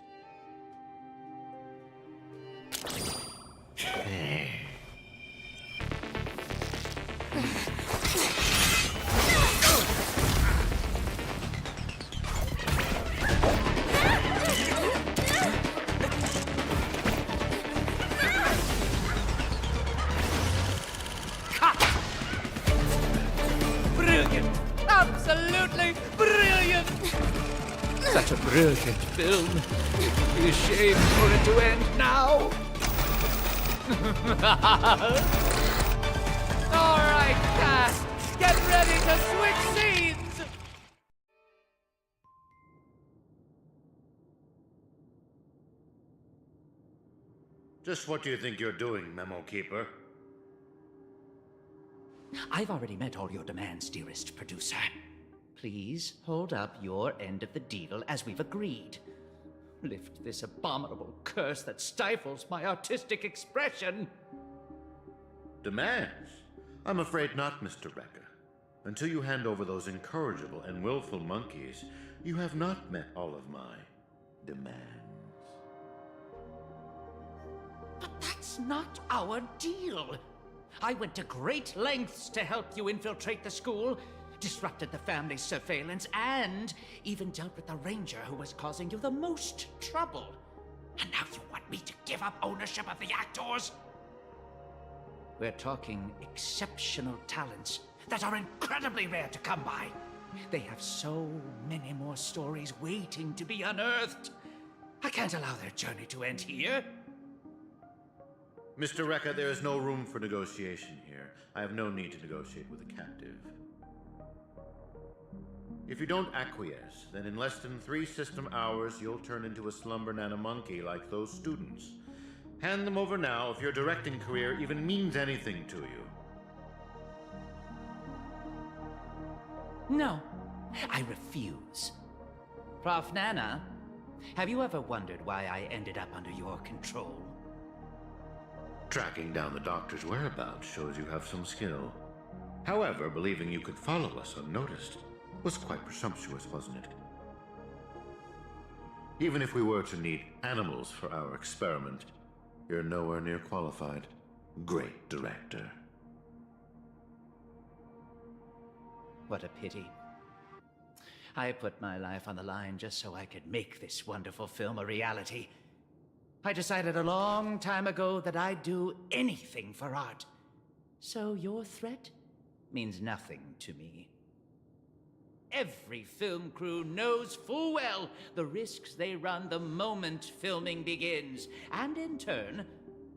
Brilliant! Absolutely brilliant! Such a brilliant film. It'd be a shame for it to end now. All right, cast, get ready to switch scenes. Just what do you think you're doing, Memo Keeper? I've already met all your demands, dearest producer. Please hold up your end of the deal as we've agreed. Lift this abominable curse that stifles my artistic expression. Demands? I'm afraid not, Mr. Becker. Until you hand over those incorrigible and willful monkeys, you have not met all of my demands. But that's not our deal. I went to great lengths to help you infiltrate the school, disrupted the family's surveillance, and even dealt with the ranger who was causing you the most trouble. And now you want me to give up ownership of the actors? We're talking exceptional talents that are incredibly rare to come by. They have so many more stories waiting to be unearthed. I can't allow their journey to end here. Mr. Rekka, there is no room for negotiation here. I have no need to negotiate with a captive. If you don't acquiesce, then in less than 3 system hours, you'll turn into a slumber nana monkey like those students. Hand them over now if your directing career even means anything to you. No, I refuse. Prof. Nana, have you ever wondered why I ended up under your control? Tracking down the Doctor's whereabouts shows you have some skill. However, believing you could follow us unnoticed was quite presumptuous, wasn't it? Even if we were to need animals for our experiment, you're nowhere near qualified. Great director. What a pity. I put my life on the line just so I could make this wonderful film a reality. I decided a long time ago that I'd do anything for art. So your threat means nothing to me. Every film crew knows full well the risks they run the moment filming begins. And in turn,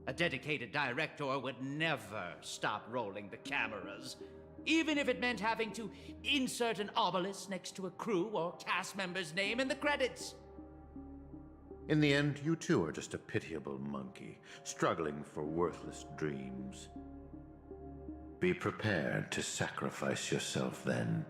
a dedicated director would never stop rolling the cameras, even if it meant having to insert an obelisk next to a crew or cast member's name in the credits. In the end, you too are just a pitiable monkey, struggling for worthless dreams. Be prepared to sacrifice yourself then.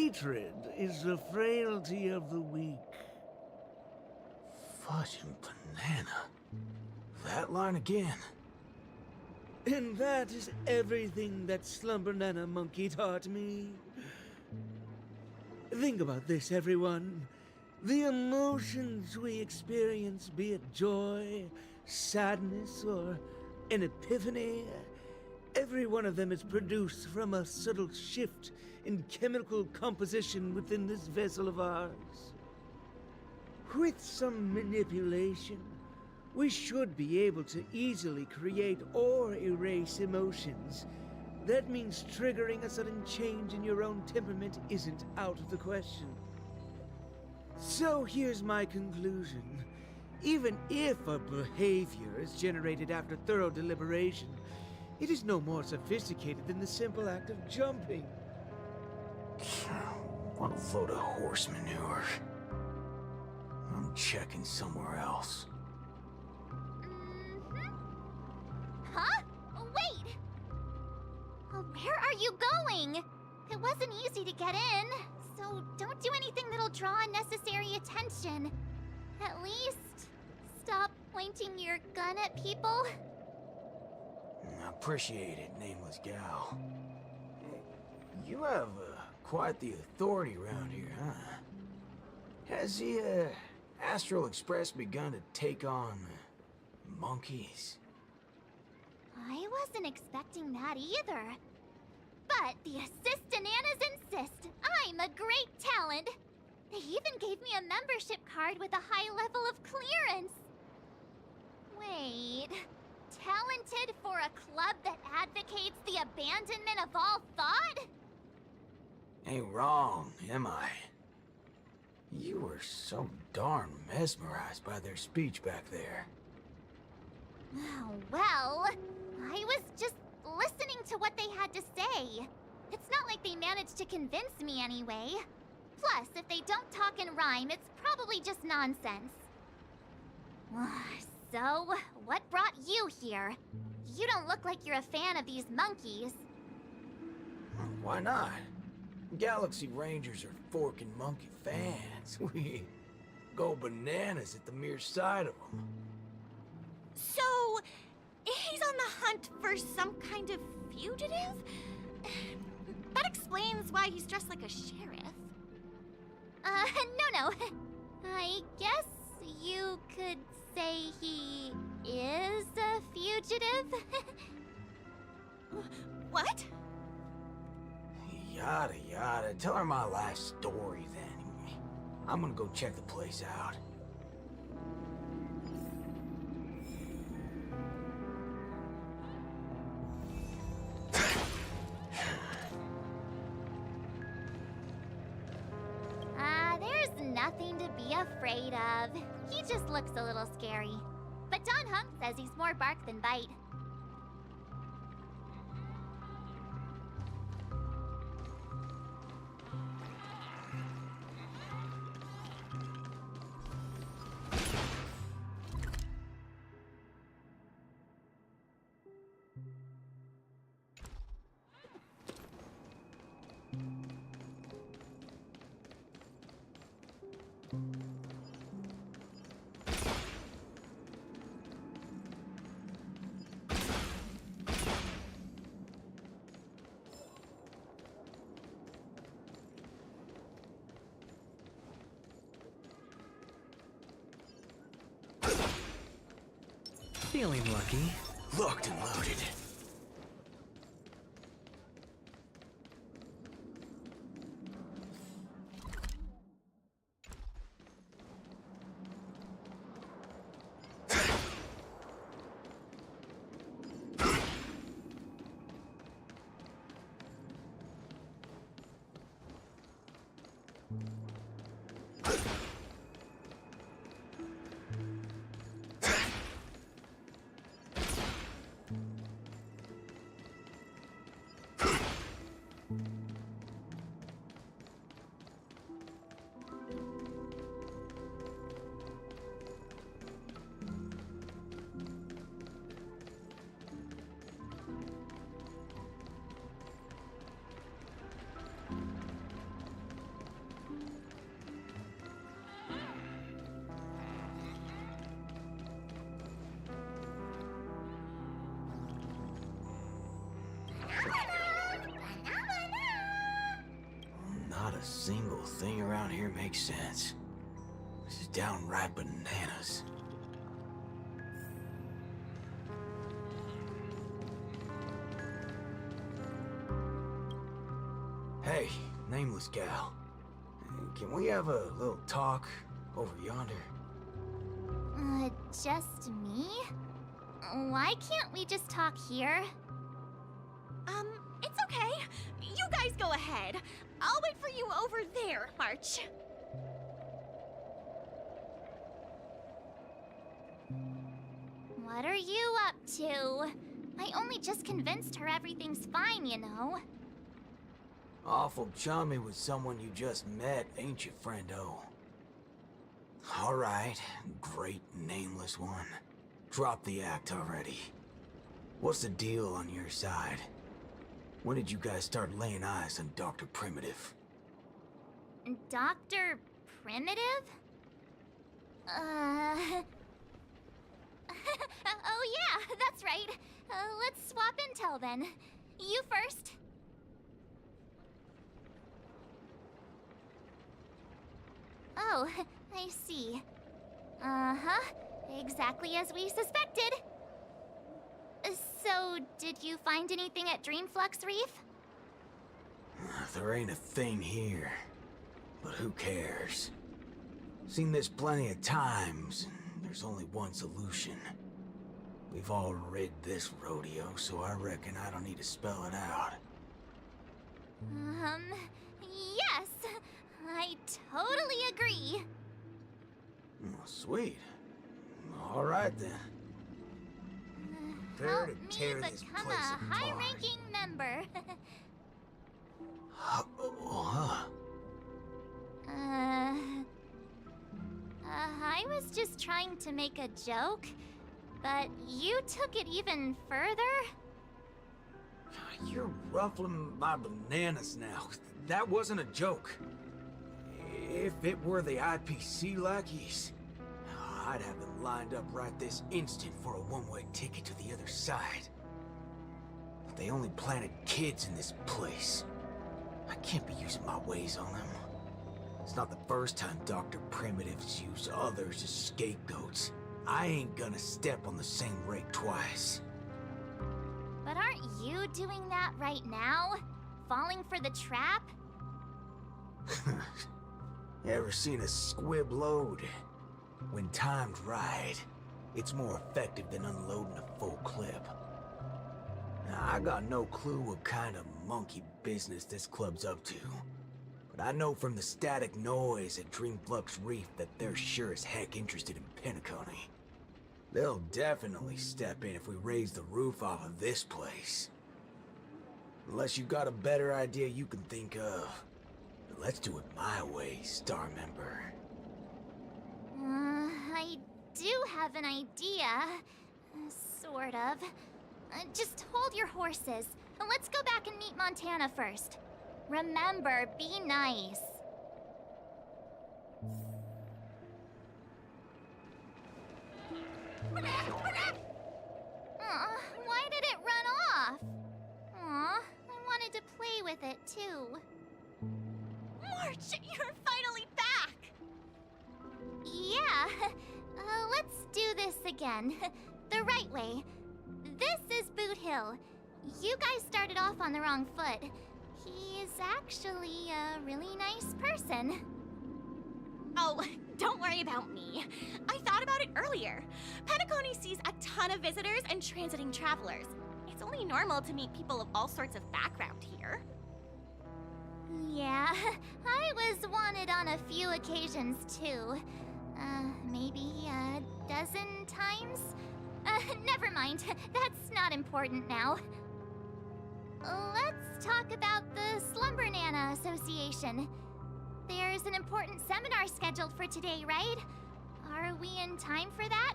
hatred is the frailty of the weak. Fudgin Banana. That line again. And that is everything that Slumbanana Monkey taught me. Think about this, everyone. The emotions we experience, be it joy, sadness, or an epiphany, every one of them is produced from a subtle shift in chemical composition within this vessel of ours. With some manipulation, we should be able to easily create or erase emotions. That means triggering a sudden change in your own temperament isn't out of the question. So here's my conclusion. Even if a behavior is generated after thorough deliberation, it is no more sophisticated than the simple act of jumping. What a load of horse manure. I'm checking somewhere else. Huh? Wait! Where are you going? It wasn't easy to get in, so don't do anything that'll draw unnecessary attention. At least, stop pointing your gun at people. I appreciate it, nameless gal. You have quite the authority around here, huh? Has the Astral Express begun to take on monkeys? I wasn't expecting that either. But the Assistananas insist I'm a great talent. They even gave me a membership card with a high level of clearance. Wait, talented for a club that advocates the abandonment of all thought? Ain't wrong, am I? You were so darn mesmerized by their speech back there. Oh, well, I was just listening to what they had to say. It's not like they managed to convince me anyway. Plus, if they don't talk and rhyme, it's probably just nonsense. So, what brought you here? You don't look like you're a fan of these monkeys. Why not? Galaxy Rangers are forking monkey fans. We go bananas at the mere sight of them. So, he's on the hunt for some kind of fugitive? That explains why he's dressed like a sheriff. No. I guess you could say he is a fugitive? What? Yada yada. Tell her my life story then. I'm gonna go check the place out. There's nothing to be afraid of. He just looks a little scary. But Don Hunk says he's more bark than bite. Feeling lucky. Locked and loaded. little thing around here makes sense. This is downright bananas. Hey, nameless gal. Can we have a little talk over yonder? Just me? Why can't we just talk here? It's okay. You guys go ahead. I'll wait for you over there, March. What are you up to? I only just convinced her everything's fine, you know. Awful chummy with someone you just met, ain't you, friendo? Alright, great nameless one. Drop the act already. What's the deal on your side? When did you guys start laying eyes on Dr. Primitive? Dr. Primitive? Oh yeah, that's right. Let's swap intel then. You first. Oh, I see. Uh-huh. Exactly as we suspected. So, did you find anything at Dreamflux Reef? There ain't a thing here. But who cares? Seen this plenty of times, and there's only one solution. We've all rid this rodeo, so I reckon I don't need to spell it out. Yes. I totally agree. Oh, sweet. All right then. Prepare to tear this Become place a apart. high-ranking member. I was just trying to make a joke, but you took it even further? You're ruffling my bananas now. That wasn't a joke. If it were the IPC lackeys, I'd have them lined up right this instant for a one-way ticket to the other side. But they only planted kids in this place. I can't be using my ways on them. It's not the first time Dr. Primitive's used others as scapegoats. I ain't gonna step on the same rake twice. But aren't you doing that right now? Falling for the trap? Ever seen a squib load? When timed right, it's more effective than unloading a full clip. Now, I got no clue what kind of monkey business this club's up to. But I know from the static noise at Dreamflux Reef that they're sure as heck interested in Penacony. They'll definitely step in if we raise the roof off of this place. Unless you've got a better idea you can think of. But let's do it my way, Star Member. I do have an idea. Sort of. Just hold your horses. Let's go back and meet Montana first. Remember, be nice. Aw, why did it run off? Aw, I wanted to play with it too. March, you're finally back! Yeah, let's do this again. The right way. This is Boot Hill. You guys started off on the wrong foot. He's actually a really nice person. Oh, don't worry about me. I thought about it earlier. Penacony sees a ton of visitors and transiting travelers. It's only normal to meet people of all sorts of background here. Yeah, I was wanted on a few occasions too. Maybe a dozen times? Never mind. That's not important now. Let's talk about the Slumbanana Association. There's an important seminar scheduled for today, right? Are we in time for that?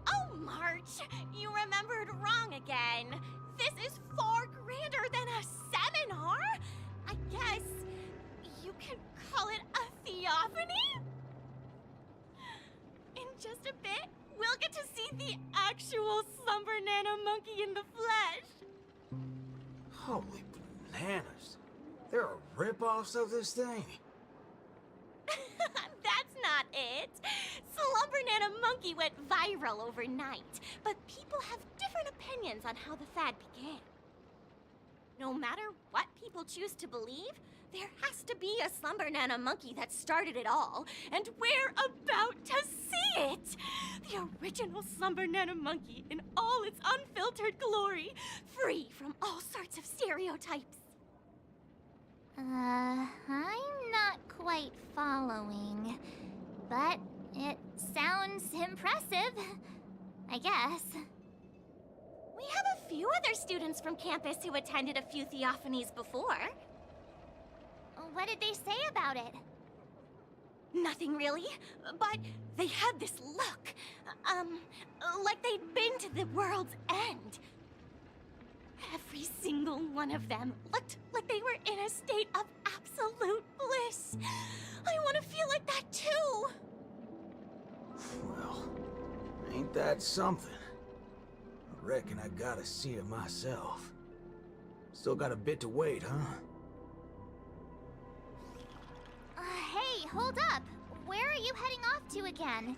Oh, March! You remembered wrong again. This is far grander than a seminar. I guess you can call it a theophany? In just a bit, we'll get to see the actual Slumbanana monkey in the flesh. Holy bananas. There are rip-offs of this thing? That's not it. Slumber Nana Monkey went viral overnight, but people have different opinions on how the fad began. No matter what people choose to believe, there has to be a Slumber Nana Monkey that started it all, and we're about to see it! The original Slumber Nana Monkey in all its unfiltered glory, free from all sorts of stereotypes. I'm not quite following, but it sounds impressive, I guess. We have a few other students from campus who attended a few theophanies before. What did they say about it? Nothing really, but they had this look. Like they'd been to the world's end. Every single one of them looked like they were in a state of absolute bliss. I want to feel like that too. Well, ain't that something? I reckon I gotta see it myself. Still got a bit to wait, huh? Hey, hold up! Where are you heading off to again?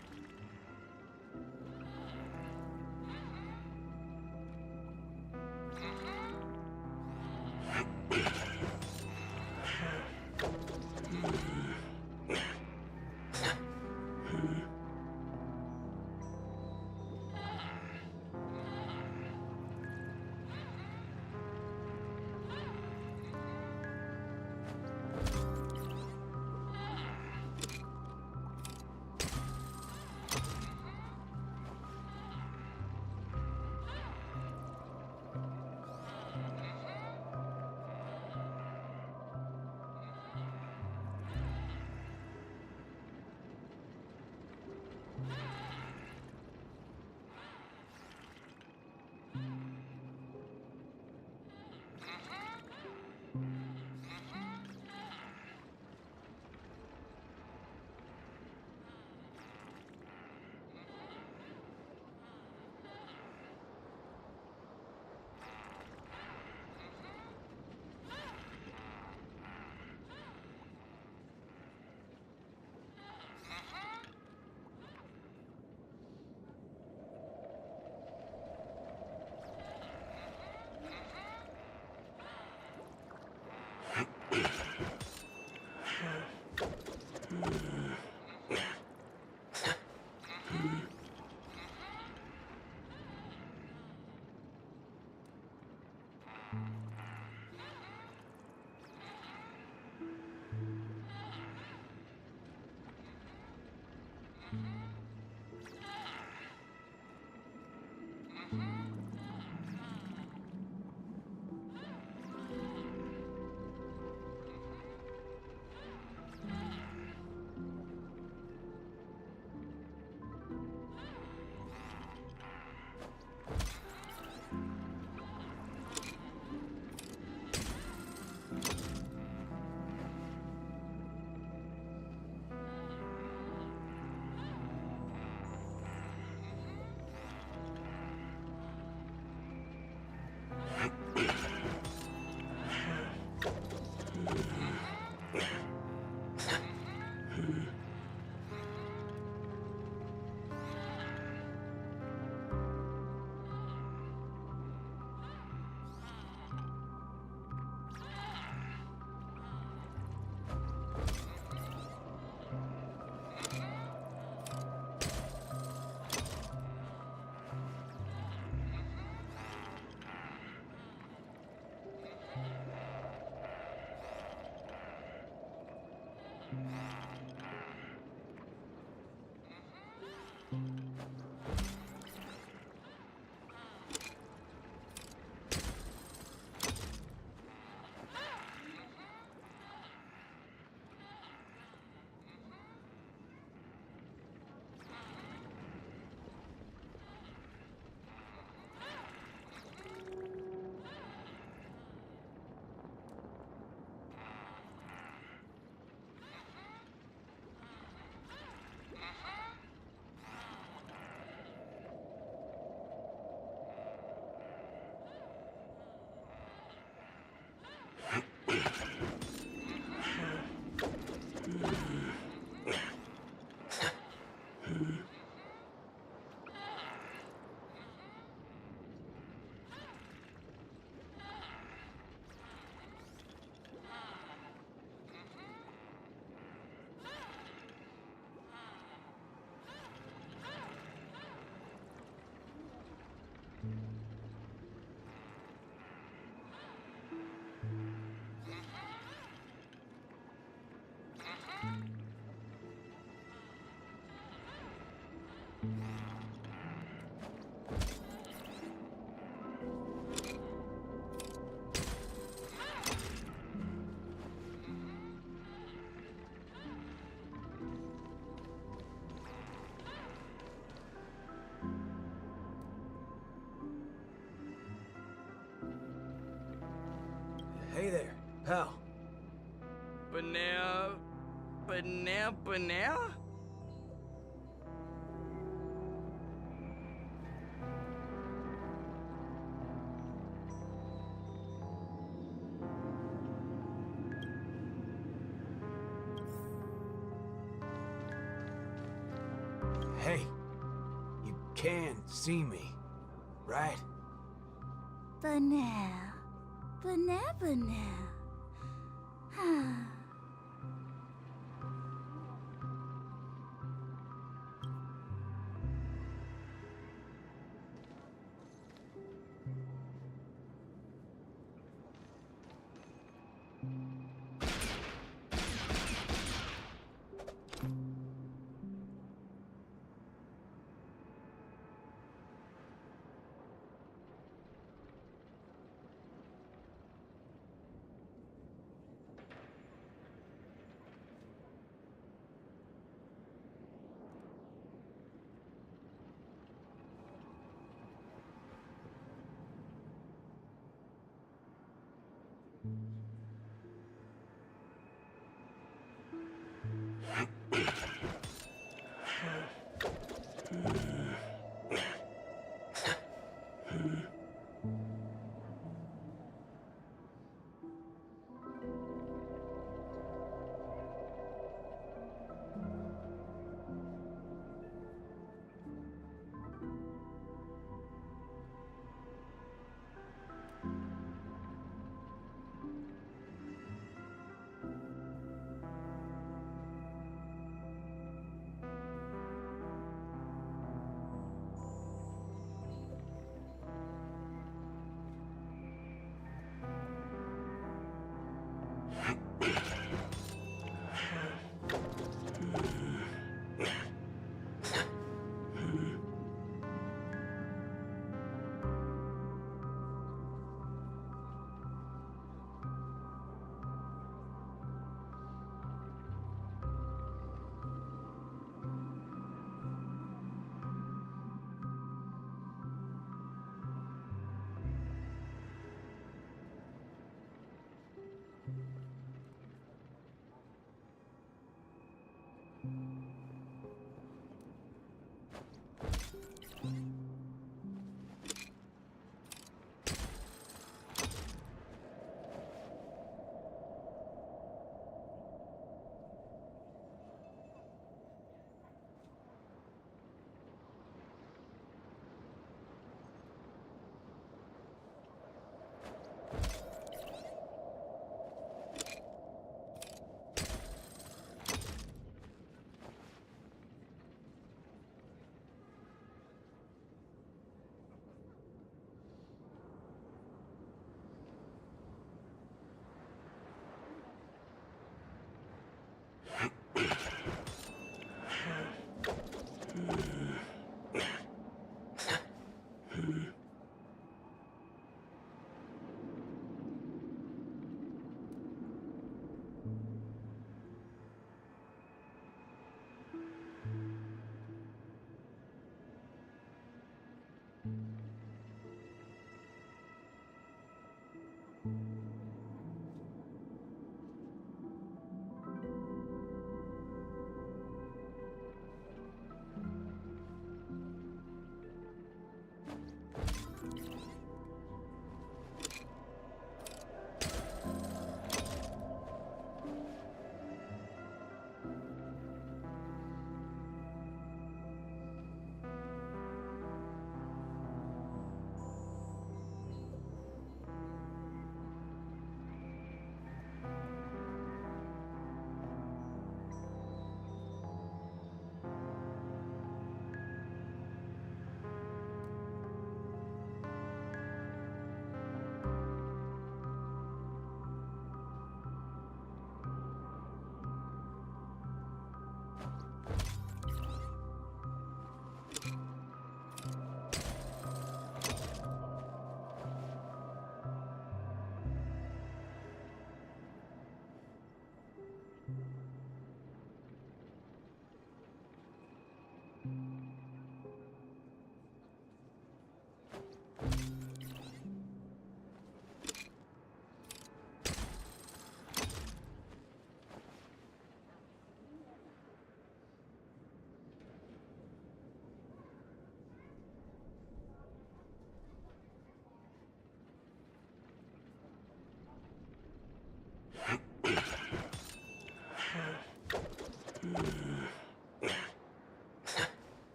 Hey there, pal. Banana... Hey, you can see me, right? Banana. Banana.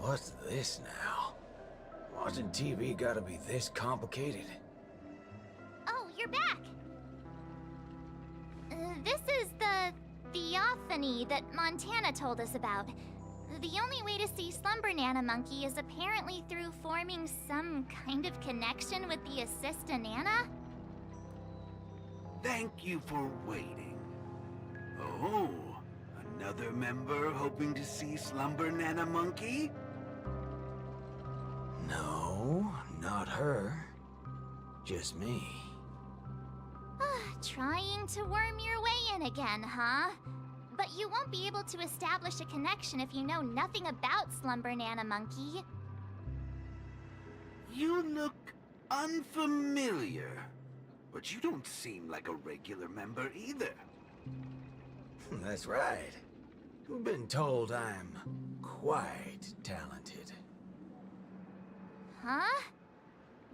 What's this now? Watching TV gotta be this complicated? Oh, you're back! This is the theophany that Montana told us about. The only way to see Slumber Nana Monkey is apparently through forming some kind of connection with the Assista Nana? Thank you for waiting. Oh, another member hoping to see Slumber Nana Monkey? No, not her. Just me. Trying to worm your way in again, huh? But you won't be able to establish a connection if you know nothing about Slumber Nana Monkey. You look unfamiliar, but you don't seem like a regular member either. That's right. Been told I'm quite talented. Huh?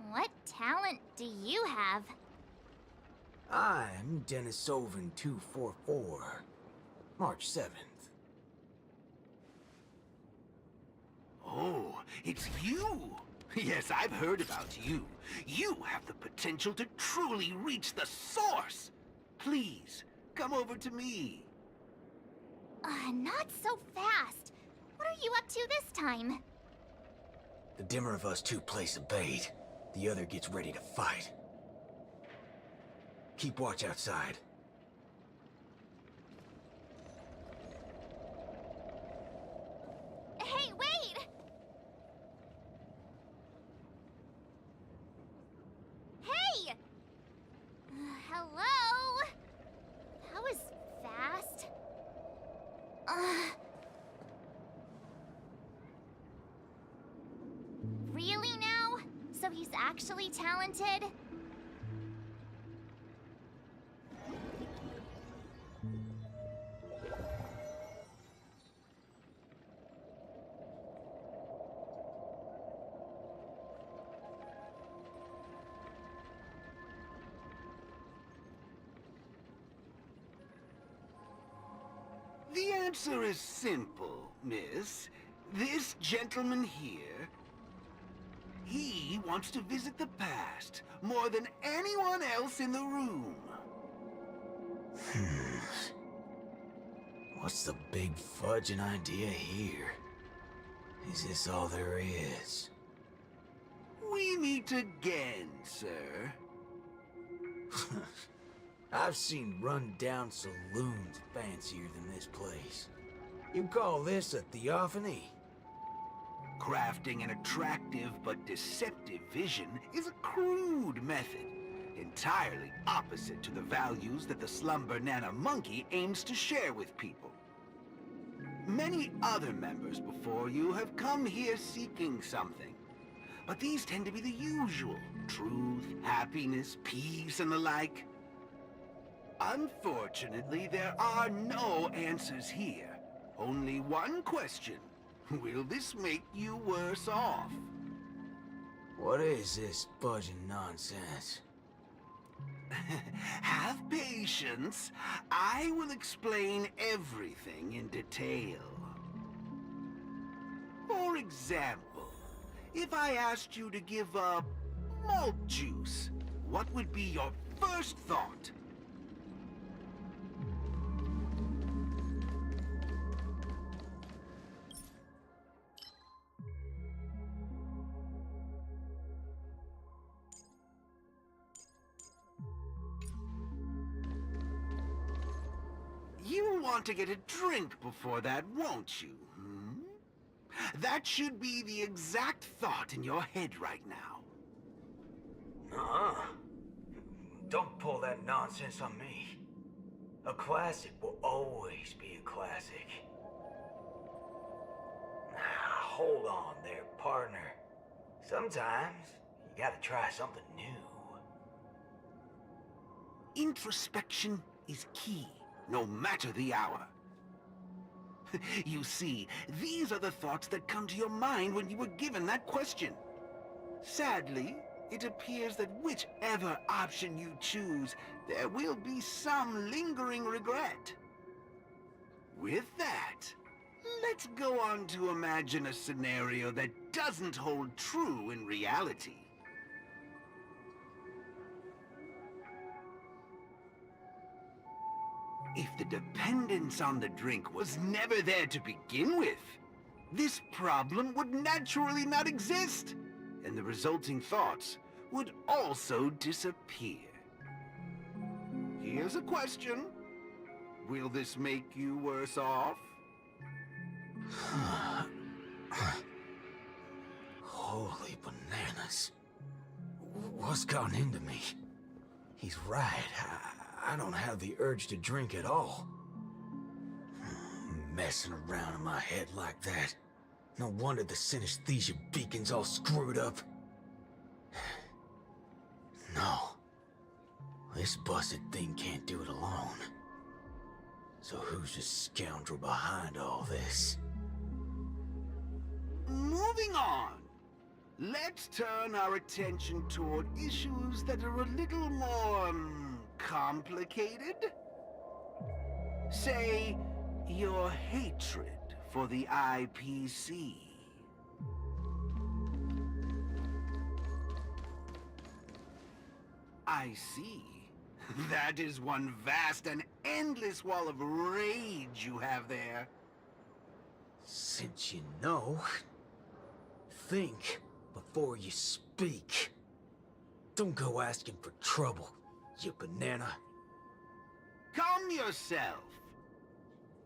What talent do you have? I'm Denisovan 244, March 7th. Oh, it's you! Yes, I've heard about you. You have the potential to truly reach the source! Please, come over to me. Not so fast. What are you up to this time? The dimmer of us two plays a bait. The other gets ready to fight. Keep watch outside. Hey, wait! Hey! Hello? That was fast. Really now? So he's actually talented? The answer is simple, miss. This gentleman here, he wants to visit the past more than anyone else in the room. What's the big fudging idea here? Is this all there is? We meet again, sir. I've seen run-down saloons fancier than this place. You call this a theophany? Crafting an attractive but deceptive vision is a crude method, entirely opposite to the values that the Slumber Nana Monkey aims to share with people. Many other members before you have come here seeking something, but these tend to be the usual: truth, happiness, peace, and the like. Unfortunately, there are no answers here. Only one question. Will this make you worse off? What is this fudging nonsense? Have patience. I will explain everything in detail. For example, if I asked you to give up malt juice, what would be your first thought? You want to get a drink before that, won't you? That should be the exact thought in your head right now. Nuh-uh. Don't pull that nonsense on me. A classic will always be a classic. Hold on there, partner. Sometimes, You gotta try something new. Introspection is key, no matter the hour. You see, these are the thoughts that come to your mind when you were given that question. Sadly, it appears that whichever option you choose, there will be some lingering regret. With that, let's go on to imagine a scenario that doesn't hold true in reality. If the dependence on the drink was never there to begin with, this problem would naturally not exist, and the resulting thoughts would also disappear. Here's a question. Will this make you worse off? Holy bananas. What's gotten into me? He's right. I don't have the urge to drink at all. Messing around in my head like that. No wonder the synesthesia beacon's all screwed up. No. This busted thing can't do it alone. So who's the scoundrel behind all this? Moving on. Let's turn our attention toward issues that are a little more complicated. Say, your hatred for the IPC. I see. That is one vast and endless wall of rage you have there. Since you know, think before you speak. Don't go asking for trouble, you banana. Calm yourself.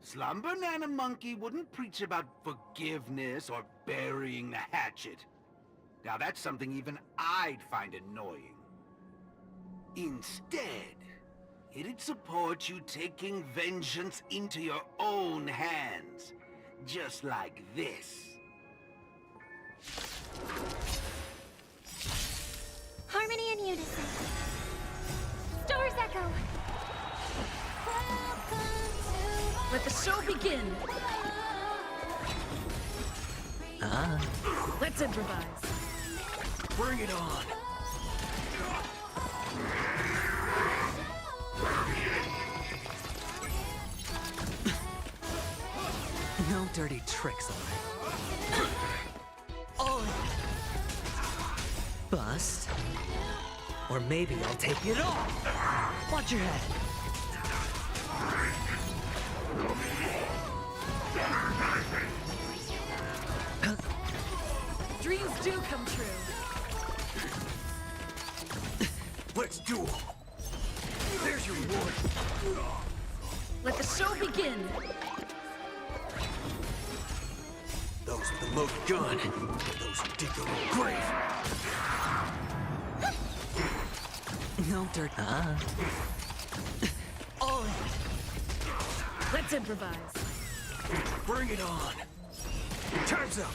Slum Banana Monkey wouldn't preach about forgiveness or burying the hatchet. Now that's something even I'd find annoying. Instead, it'd support you taking vengeance into your own hands. Just like this. Harmony and unison. Stars echo. Let the show begin. Let's improvise. Bring it on. No dirty tricks, alright? Oh! Bust. Or maybe I'll take it all! Watch your head! Dreams do come true. Let's do it. There's your reward. Let the show begin. Those with the loaded gun. Those who dig their own grave. No dirt. Oh. Let's improvise. Bring it on. Time's up.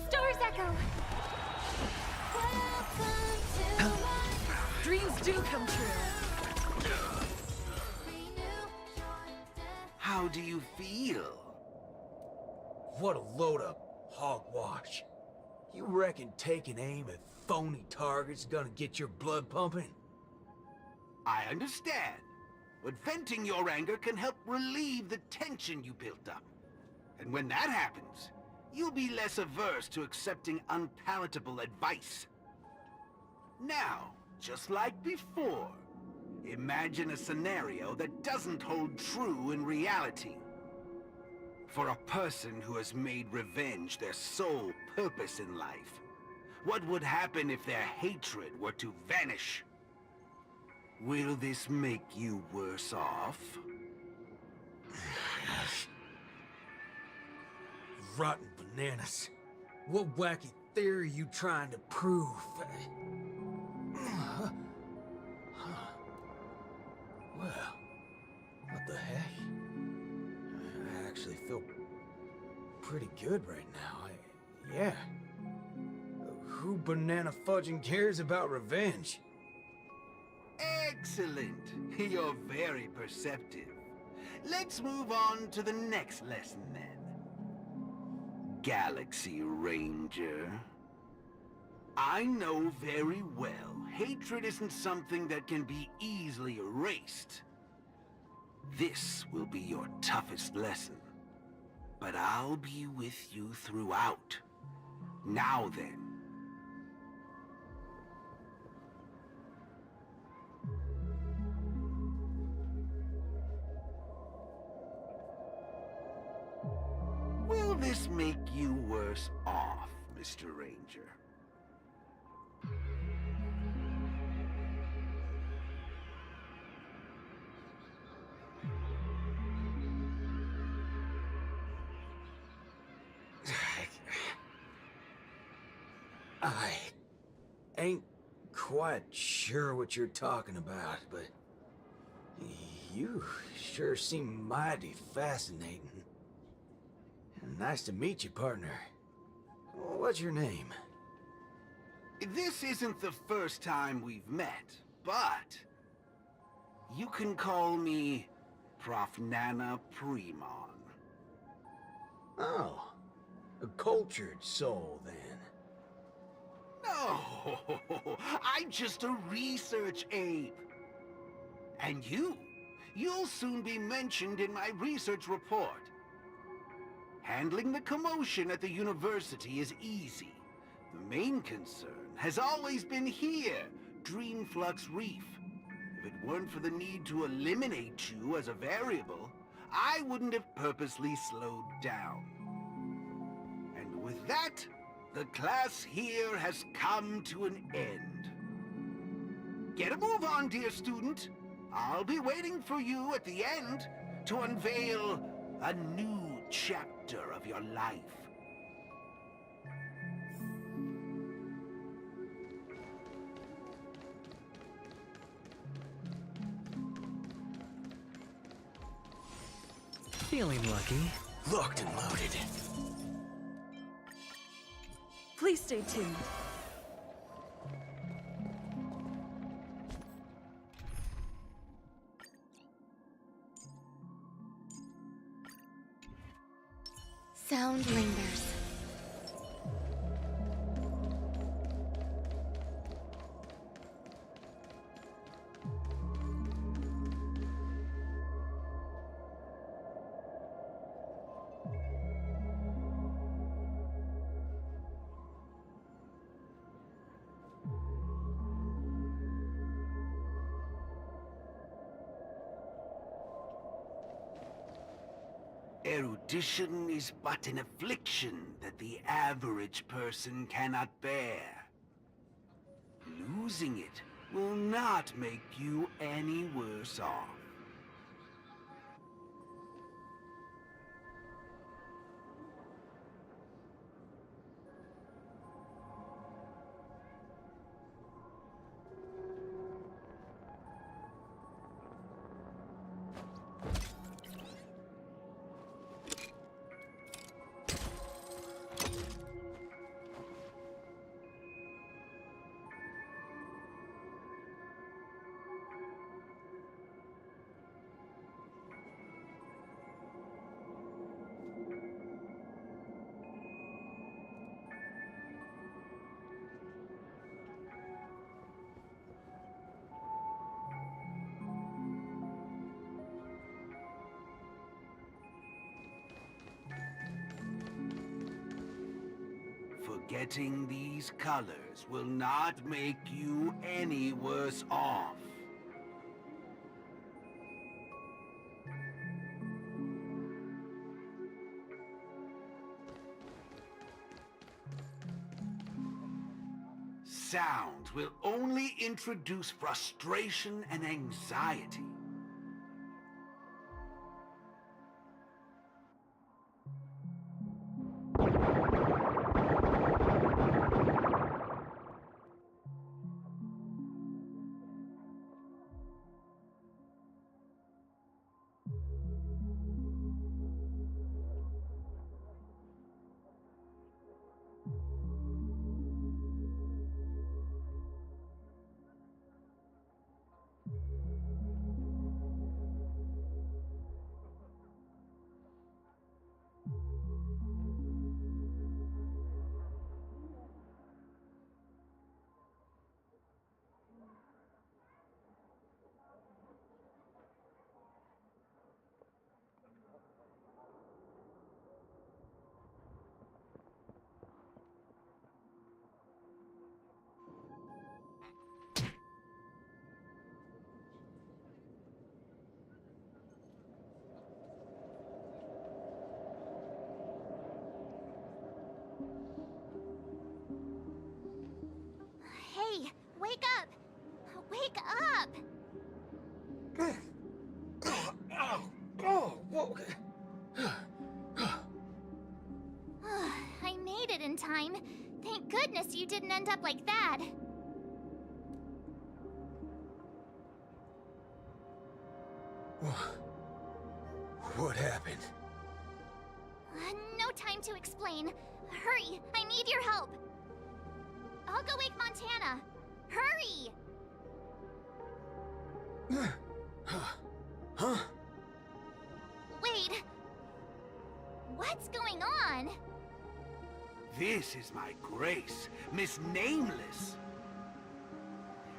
Stars echo. Dreams do come true. How do you feel? What a load of hogwash. You reckon taking aim at phony targets gonna get your blood pumping? I understand, but venting your anger can help relieve the tension you built up. And when that happens, you'll be less averse to accepting unpalatable advice. Now, just like before, imagine a scenario that doesn't hold true in reality. For a person who has made revenge their sole purpose in life, what would happen if their hatred were to vanish? Will this make you worse off? Rotten bananas. What wacky theory are you trying to prove? Well, what the heck? I actually feel pretty good right now. Yeah. Who banana fudging cares about revenge? Excellent. You're very perceptive. Let's move on to the next lesson then. Galaxy Ranger. I know very well hatred isn't something that can be easily erased. This will be your toughest lesson. But I'll be with you throughout. Now then. Will this make you worse off, Mr. Ranger? I ain't quite sure what you're talking about, but you sure seem mighty fascinating. Nice to meet you, partner. What's your name? This isn't the first time we've met, but you can call me Prof. Nana Premon. Oh, a cultured soul, then. No, I'm just a research ape. And you'll soon be mentioned in my research report. Handling the commotion at the university is easy. The main concern has always been here, Dreamflux Reef. If it weren't for the need to eliminate you as a variable, I wouldn't have purposely slowed down. And with that, the class here has come to an end. Get a move on, dear student. I'll be waiting for you at the end to unveil a new chapter of your life. Feeling lucky. Locked and loaded. Please stay tuned. Sound lingers. Erudition is but an affliction that the average person cannot bear. Losing it will not make you any worse off. Forgetting these colors will not make you any worse off. Sound will only introduce frustration and anxiety. Wake up! Wake up! Whoa. I made it in time. Thank goodness you didn't end up like that. What happened? No time to explain. Hurry, I need your help. I'll go wake Montana. Hurry! Huh? Wait. What's going on? This is my grace, Miss Nameless.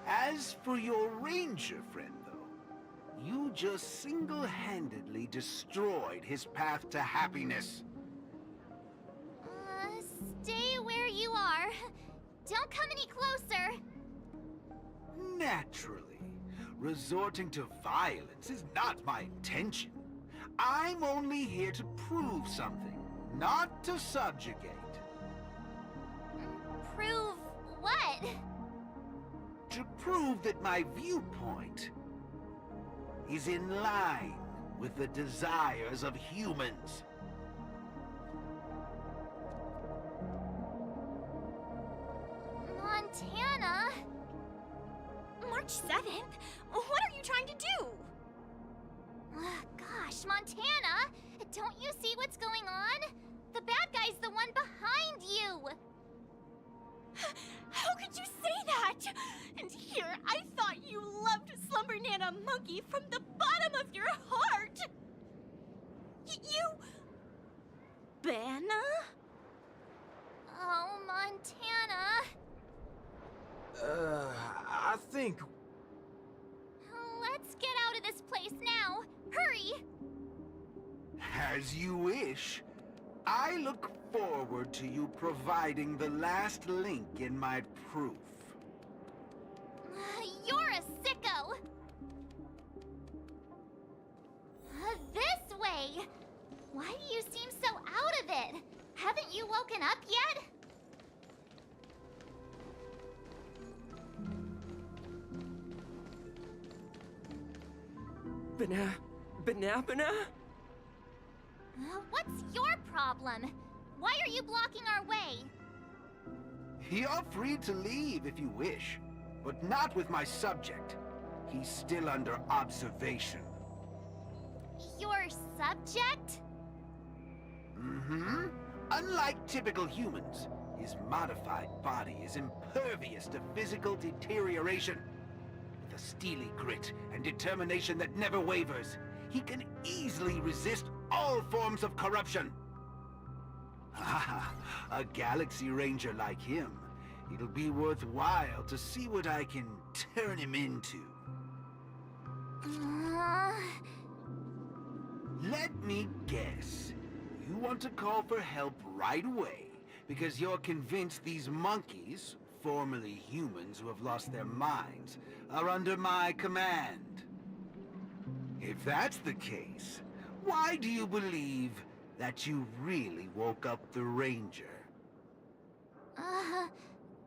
As for your ranger friend, though, you just single-handedly destroyed his path to happiness. Stay where you are. Don't come any closer. Naturally. Resorting to violence is not my intention. I'm only here to prove something, not to subjugate. Prove what? To prove that my viewpoint is in line with the desires of humans. Montana? March 7th? What are you trying to do? Gosh, Montana! Don't you see what's going on? The bad guy's the one behind you! How could you say that? And here, I thought you loved Slumber Nana Monkey from the bottom of your heart! You... Banna? Oh, Montana! I think... Let's get out of this place now! Hurry! As you wish. I look forward to you providing the last link in my proof. You're a sicko! This way! Why do you seem so out of it? Haven't you woken up yet? Banana? What's your problem? Why are you blocking our way? You're free to leave if you wish, but not with my subject. He's still under observation. Your subject? Mm-hmm. Unlike typical humans, his modified body is impervious to physical deterioration. With a steely grit and determination that never wavers, he can easily resist all forms of corruption. A Galaxy Ranger like him, it'll be worthwhile to see what I can turn him into. Let me guess. You want to call for help right away because you're convinced these monkeys, formerly humans who have lost their minds, are under my command. If that's the case, why do you believe that you really woke up the Ranger?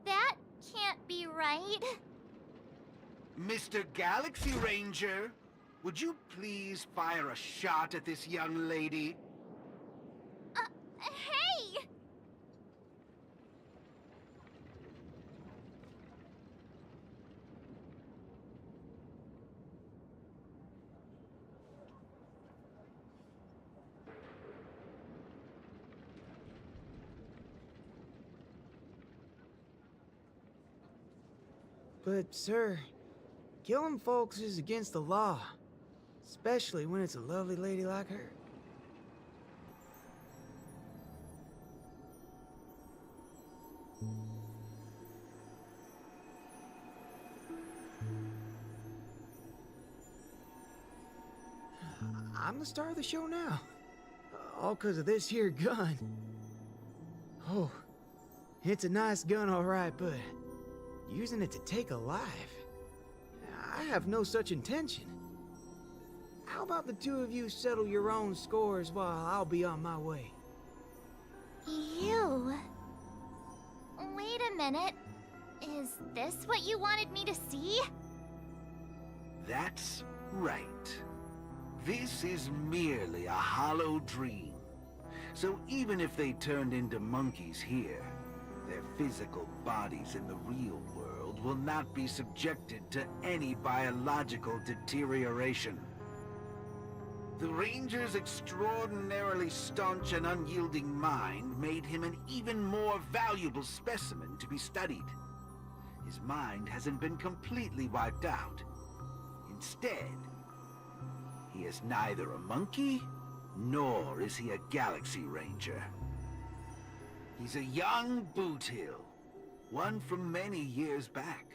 That can't be right. Mr. Galaxy Ranger, would you please fire a shot at this young lady? Hey! But, sir, killing folks is against the law. Especially when it's a lovely lady like her. I'm the star of the show now. All 'cause of this here gun. Oh, it's a nice gun, all right, but using it to take a life? I have no such intention. How about the two of you settle your own scores while I'll be on my way? You? Wait a minute. Is Is this what you wanted me to see? That's right. This is merely a hollow dream. So even if they turned into monkeys here, their physical bodies in the real world will not be subjected to any biological deterioration. The Ranger's extraordinarily staunch and unyielding mind made him an even more valuable specimen to be studied. His mind hasn't been completely wiped out. Instead, he is neither a monkey, nor is he a Galaxy Ranger. He's a young Boothill, one from many years back.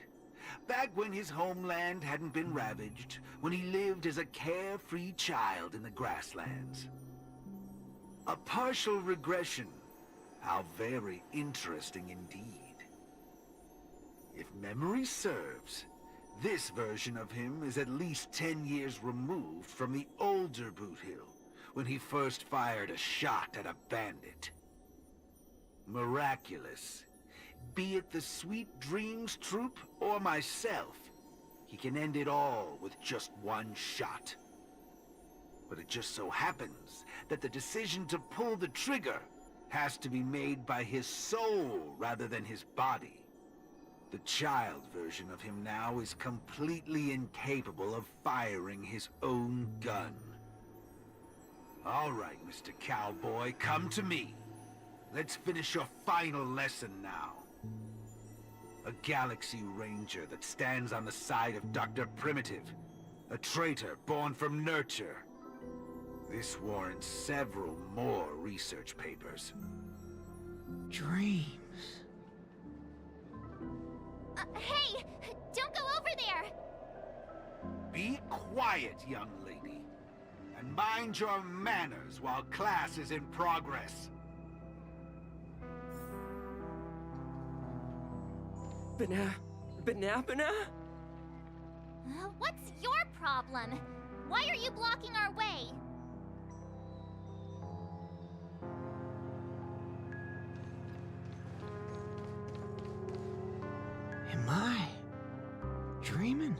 Back when his homeland hadn't been ravaged, when he lived as a carefree child in the grasslands. A partial regression. How very interesting indeed. If memory serves, this version of him is at least 10 years removed from the older Boothill, when he first fired a shot at a bandit. Miraculous. Be it the Sweet Dreams Troop or myself, he can end it all with just one shot. But it just so happens that the decision to pull the trigger has to be made by his soul rather than his body. The child version of him now is completely incapable of firing his own gun. All right, Mr. Cowboy, come to me. Let's finish your final lesson now. A Galaxy Ranger that stands on the side of Dr. Primitive. A traitor born from nurture. This warrants several more research papers. Dreams. Hey! Don't go over there! Be quiet, young lady. And mind your manners while class is in progress. Banana? What's your problem? Why are you blocking our way? Am I dreaming?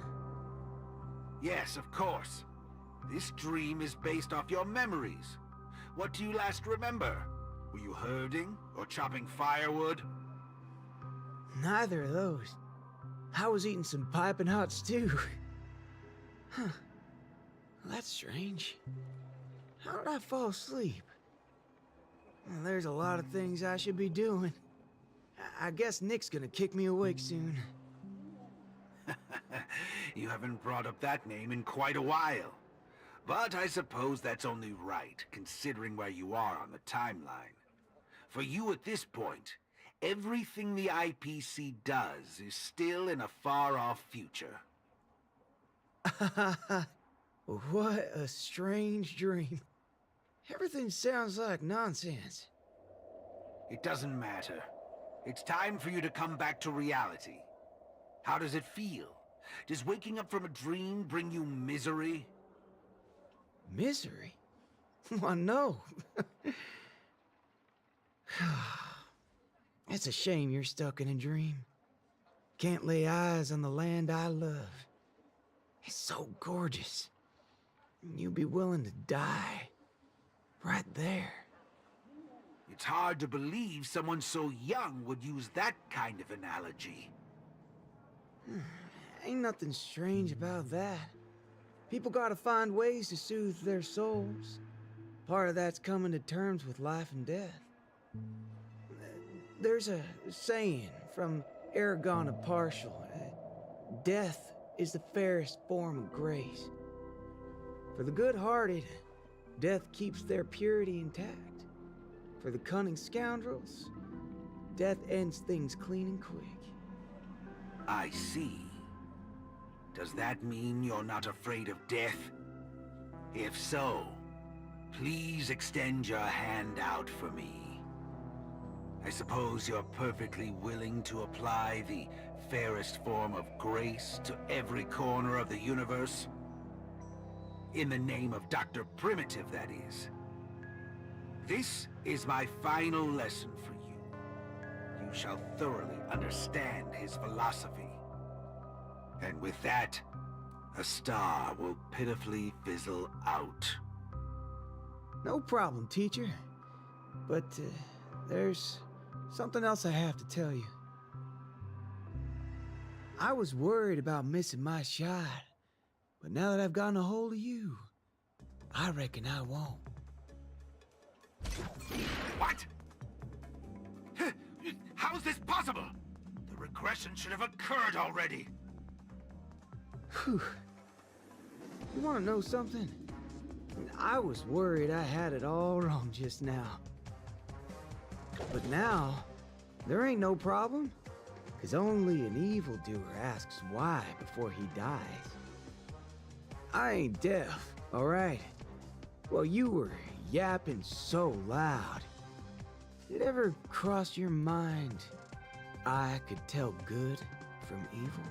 Yes, of course. This dream is based off your memories. What do you last remember? Were you herding or chopping firewood? Neither of those. I was eating some piping hot stew. Huh. That's strange. How did I fall asleep? Well, there's a lot of things I should be doing. I guess Nick's gonna kick me awake soon. You haven't brought up that name in quite a while. But I suppose that's only right, considering where you are on the timeline. For you at this point, everything the IPC does is still in a far-off future. What a strange dream. Everything sounds like nonsense. It doesn't matter. It's time for you to come back to reality. How does it feel? Does waking up from a dream bring you misery? Misery? Why, no. It's a shame you're stuck in a dream. Can't lay eyes on the land I love. It's so gorgeous. You'd be willing to die. Right there. It's hard to believe someone so young would use that kind of analogy. Ain't nothing strange about that. People gotta find ways to soothe their souls. Part of that's coming to terms with life and death. There's a saying from Aragon of Partial. Death is the fairest form of grace. For the good-hearted, death keeps their purity intact. For the cunning scoundrels, death ends things clean and quick. I see. Does that mean you're not afraid of death? If so, please extend your hand out for me. I suppose you're perfectly willing to apply the fairest form of grace to every corner of the universe? In the name of Dr. Primitive, that is. This is my final lesson for you. you shall thoroughly understand his philosophy. And with that, a star will pitifully fizzle out. No problem, teacher. But there's something else I have to tell you. I was worried about missing my shot, but now that I've gotten a hold of you, I reckon I won't. What? How's this possible? The regression should have occurred already. Whew. You want to know something? I was worried I had it all wrong just now. But now, there ain't no problem. Because only an evildoer asks why before he dies. I ain't deaf, alright? Well, you were yapping so loud. Did it ever cross your mind I could tell good from evil?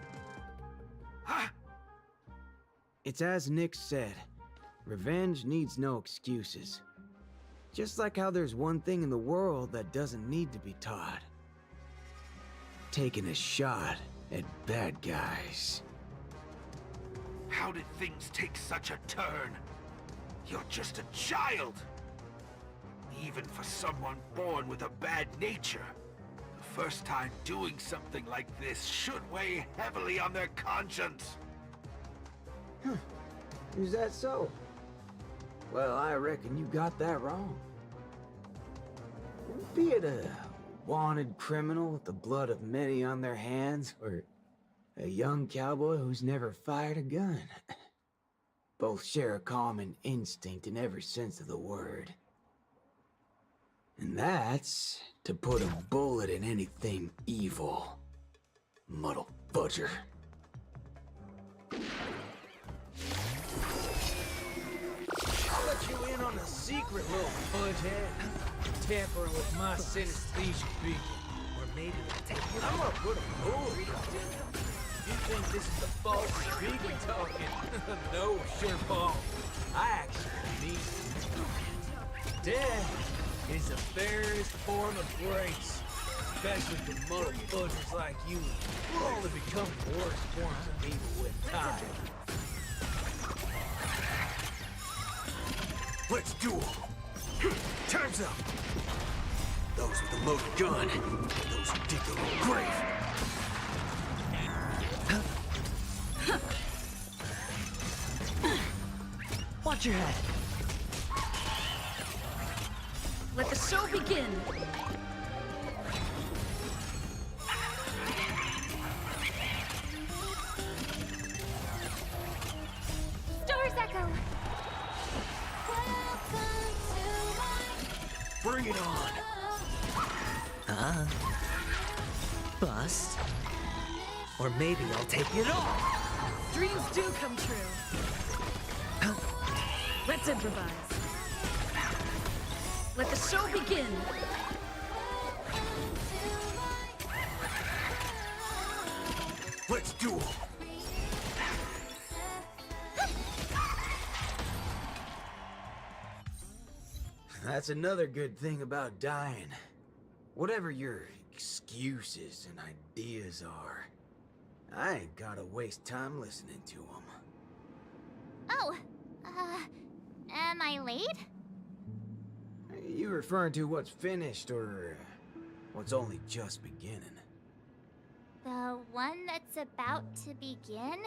Huh? It's as Nick said, revenge needs no excuses. Just like how there's one thing in the world that doesn't need to be taught. Taking a shot at bad guys. How did things take such a turn? You're just a child. Even for someone born with a bad nature, the first time doing something like this should weigh heavily on their conscience. Is that so? Well, I reckon you got that wrong. Be it a wanted criminal with the blood of many on their hands, or a young cowboy who's never fired a gun. Both share a common instinct in every sense of the word. And that's to put a bullet in anything evil. Muddle Fudger. I'll let you in on a secret, little fudgehead. Tampering with my synesthesia beacon. Or maybe I'll take it I'm off. gonna put a bullet. You think this is the false beacon talking? No, sure, Paul. I actually need it. Death is the fairest form of grace. Especially for muddle fudgers like you. We'll only become worse forms of evil with time. Let's duel. Time's up. Those with the loaded gun. Those who dig their own grave. Watch your head. Let the show begin. Stars echo. Bring it on. Bust. Or maybe I'll take it off. Dreams do come true. Let's improvise. Let the show begin. Let's duel. That's another good thing about dying. Whatever your excuses and ideas are, I ain't gotta waste time listening to them. Oh, am I late? You referring to what's finished or what's only just beginning? The one that's about to begin?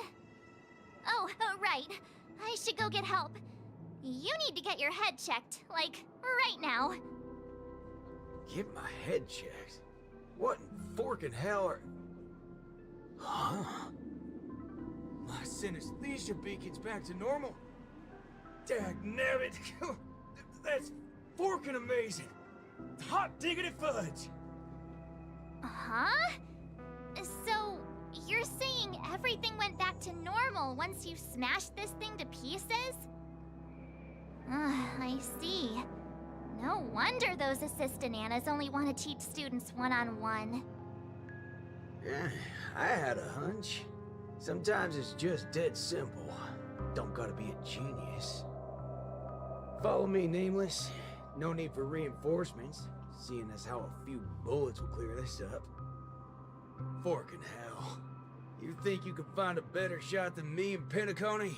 Oh, right. I should go get help. You need to get your head checked, like, right now. Get my head checked? What in forking hell are... Huh? My synesthesia beacon's back to normal? Dagnabbit! That's forking amazing! Hot diggity fudge! Huh? So, you're saying everything went back to normal once you smashed this thing to pieces? I see. No wonder those assistant Annas only want to teach students one-on-one. Yeah, I had a hunch. Sometimes it's just dead simple. Don't gotta be a genius. Follow me, Nameless. No need for reinforcements. seeing as how a few bullets will clear this up. Forking hell. You think you can find a better shot than me and Penacony?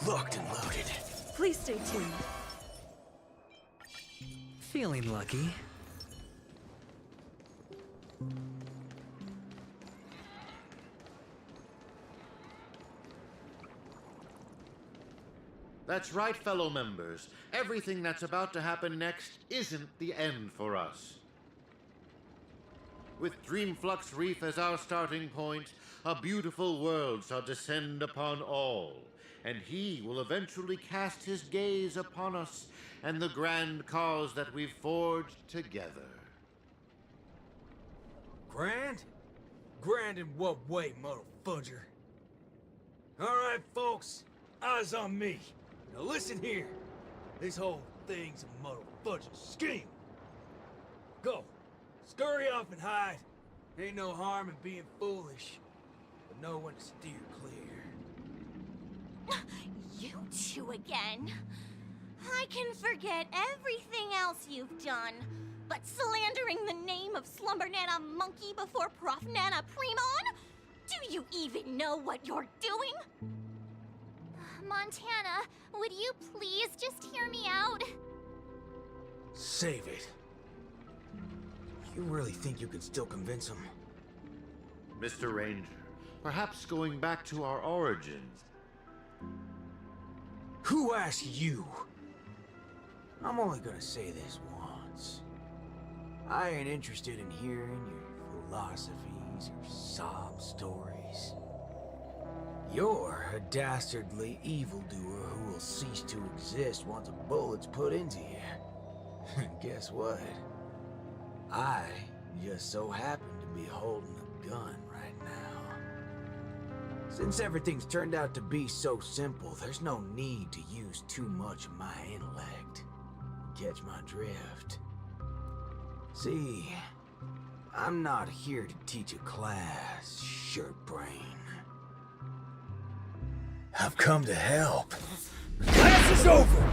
Locked and loaded. Please stay tuned. Feeling lucky. That's right, fellow members. Everything that's about to happen next isn't the end for us. With Dreamflux Reef as our starting point, a beautiful world shall descend upon all, and he will eventually cast his gaze upon us and the grand cause that we've forged together. Grand? Grand in what way, motherfudger? Alright, folks. Eyes on me. Now listen here. This whole thing's a motherfudging scheme. Go. Scurry off and hide. Ain't no harm in being foolish. But know when to steer clear. You two again. I can forget everything else you've done, but slandering the name of Slumber Nana Monkey before Prof Nana Premon? Do you even know what you're doing? Montana, would you please just hear me out? Save it. You really think you can still convince him? Mr. Ranger, perhaps going back to our origins. Who asked you? I'm only gonna say this once. I ain't interested in hearing your philosophies or sob stories. You're a dastardly evildoer who will cease to exist once a bullet's put into you. And guess what? I just so happen to be holding a gun right now. Since everything's turned out to be so simple, there's no need to use too much of my intellect. Catch my drift? See, I'm not here to teach a class, shirt brain. I've come to help. Class is over!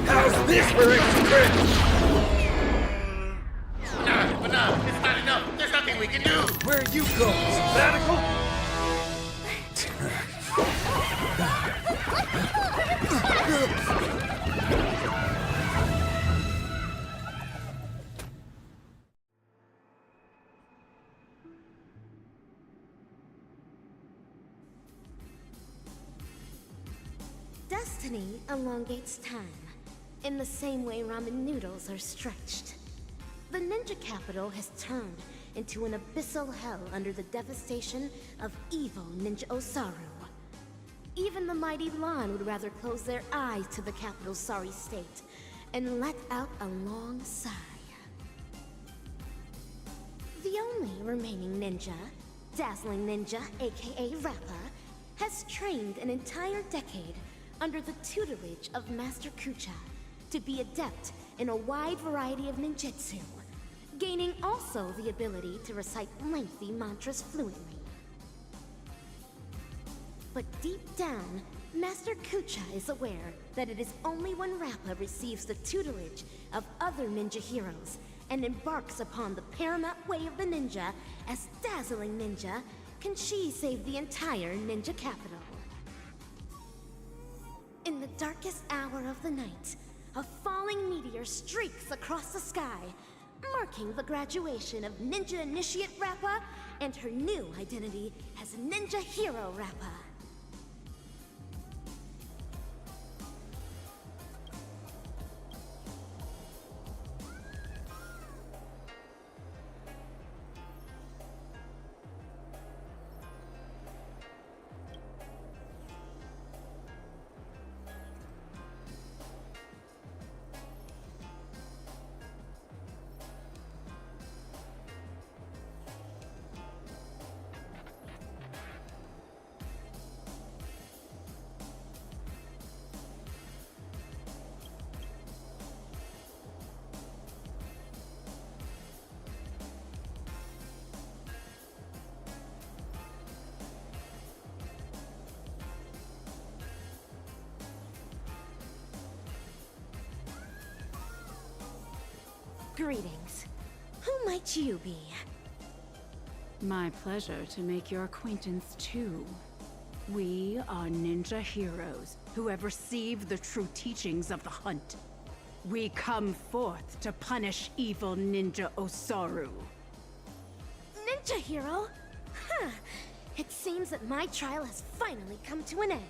How's this for extra credit? But no, it's not enough. There's nothing we can do. Where are you going? Sabbatical? Destiny elongates time, in the same way ramen noodles are stretched. The ninja capital has turned into an abyssal hell under the devastation of evil Ninja Osaru. Even the mighty Lan would rather close their eyes to the capital's sorry state and let out a long sigh. The only remaining ninja, Dazzling Ninja, aka Rappa, has trained an entire decade under the tutelage of Master Kucha to be adept in a wide variety of ninjutsu, gaining also the ability to recite lengthy mantras fluently. But deep down, Master Kucha is aware that it is only when Rappa receives the tutelage of other ninja heroes and embarks upon the paramount way of the ninja as Dazzling Ninja can she save the entire ninja capital. In the darkest hour of the night, a falling meteor streaks across the sky, marking the graduation of Ninja Initiate Rappa and her new identity as Ninja Hero Rappa. Greetings. Who might you be? My pleasure to make your acquaintance too. We are ninja heroes who have received the true teachings of the hunt. We come forth to punish evil ninja Osaru. Ninja hero? Huh. It seems that my trial has finally come to an end.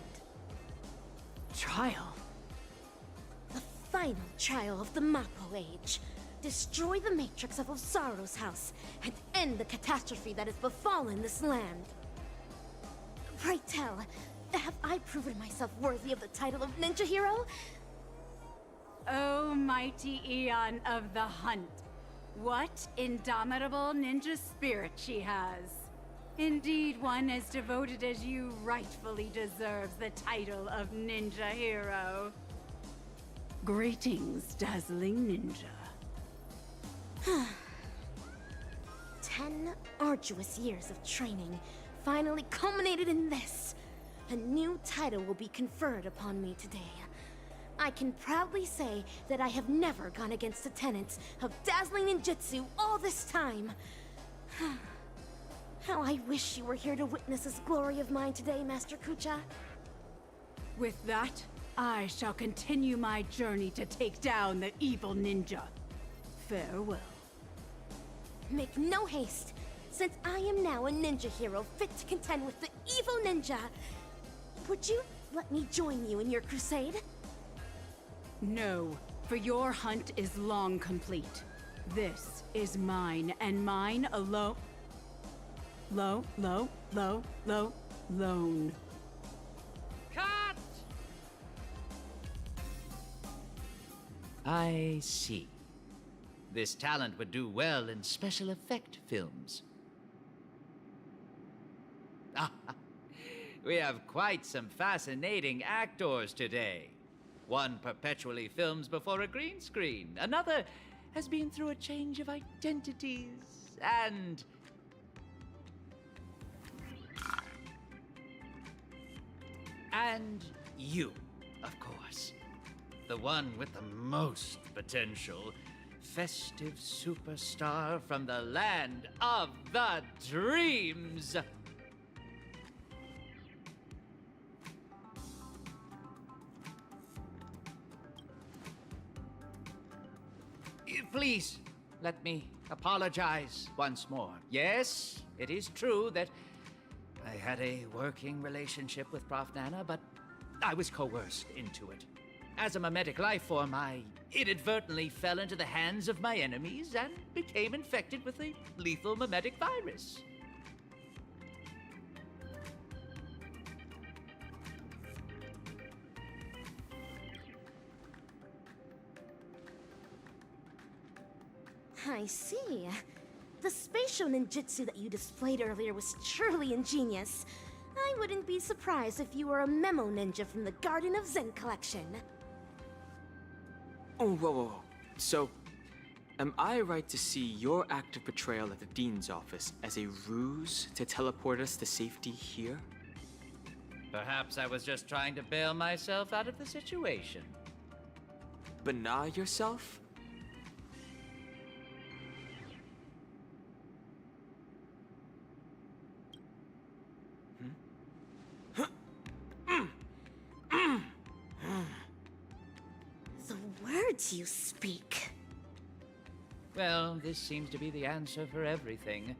Trial? The final trial of the Mappo Age. Destroy the matrix of Osaru's house and end the catastrophe that has befallen this land. Pray tell, have I proven myself worthy of the title of ninja hero? O mighty Eon of the Hunt, what indomitable ninja spirit she has. Indeed, one as devoted as you rightfully deserves the title of ninja hero. Greetings, dazzling ninja. 10 arduous years of training finally culminated in this. A new title will be conferred upon me today. I can proudly say that I have never gone against the tenets of dazzling ninjutsu all this time. How I wish you were here to witness this glory of mine today, Master Kucha. With that, I shall continue my journey to take down the evil ninja. Farewell. Make no haste, since I am now a ninja hero fit to contend with the evil ninja. Would you let me join you in your crusade? No, for your hunt is long complete. This is mine, and mine alone. Lone. Cut! I see. This talent would do well in special effect films. We have quite some fascinating actors today. One perpetually films before a green screen. Another has been through a change of identities. And you, of course. The one with the most potential. Festive superstar from the land of the dreams. Please, let me apologize once more. Yes, it is true that I had a working relationship with Prof. Nana, but I was coerced into it. As a mimetic life form, I inadvertently fell into the hands of my enemies and became infected with a lethal mimetic virus. I see. The spatial ninjutsu that you displayed earlier was truly ingenious. I wouldn't be surprised if you were a memo ninja from the Garden of Zen collection. Oh, whoa. So, am I right to see your act of betrayal at the Dean's office as a ruse to teleport us to safety here? Perhaps I was just trying to bail myself out of the situation. Bana yourself? The words you speak. Well, this seems to be the answer for everything.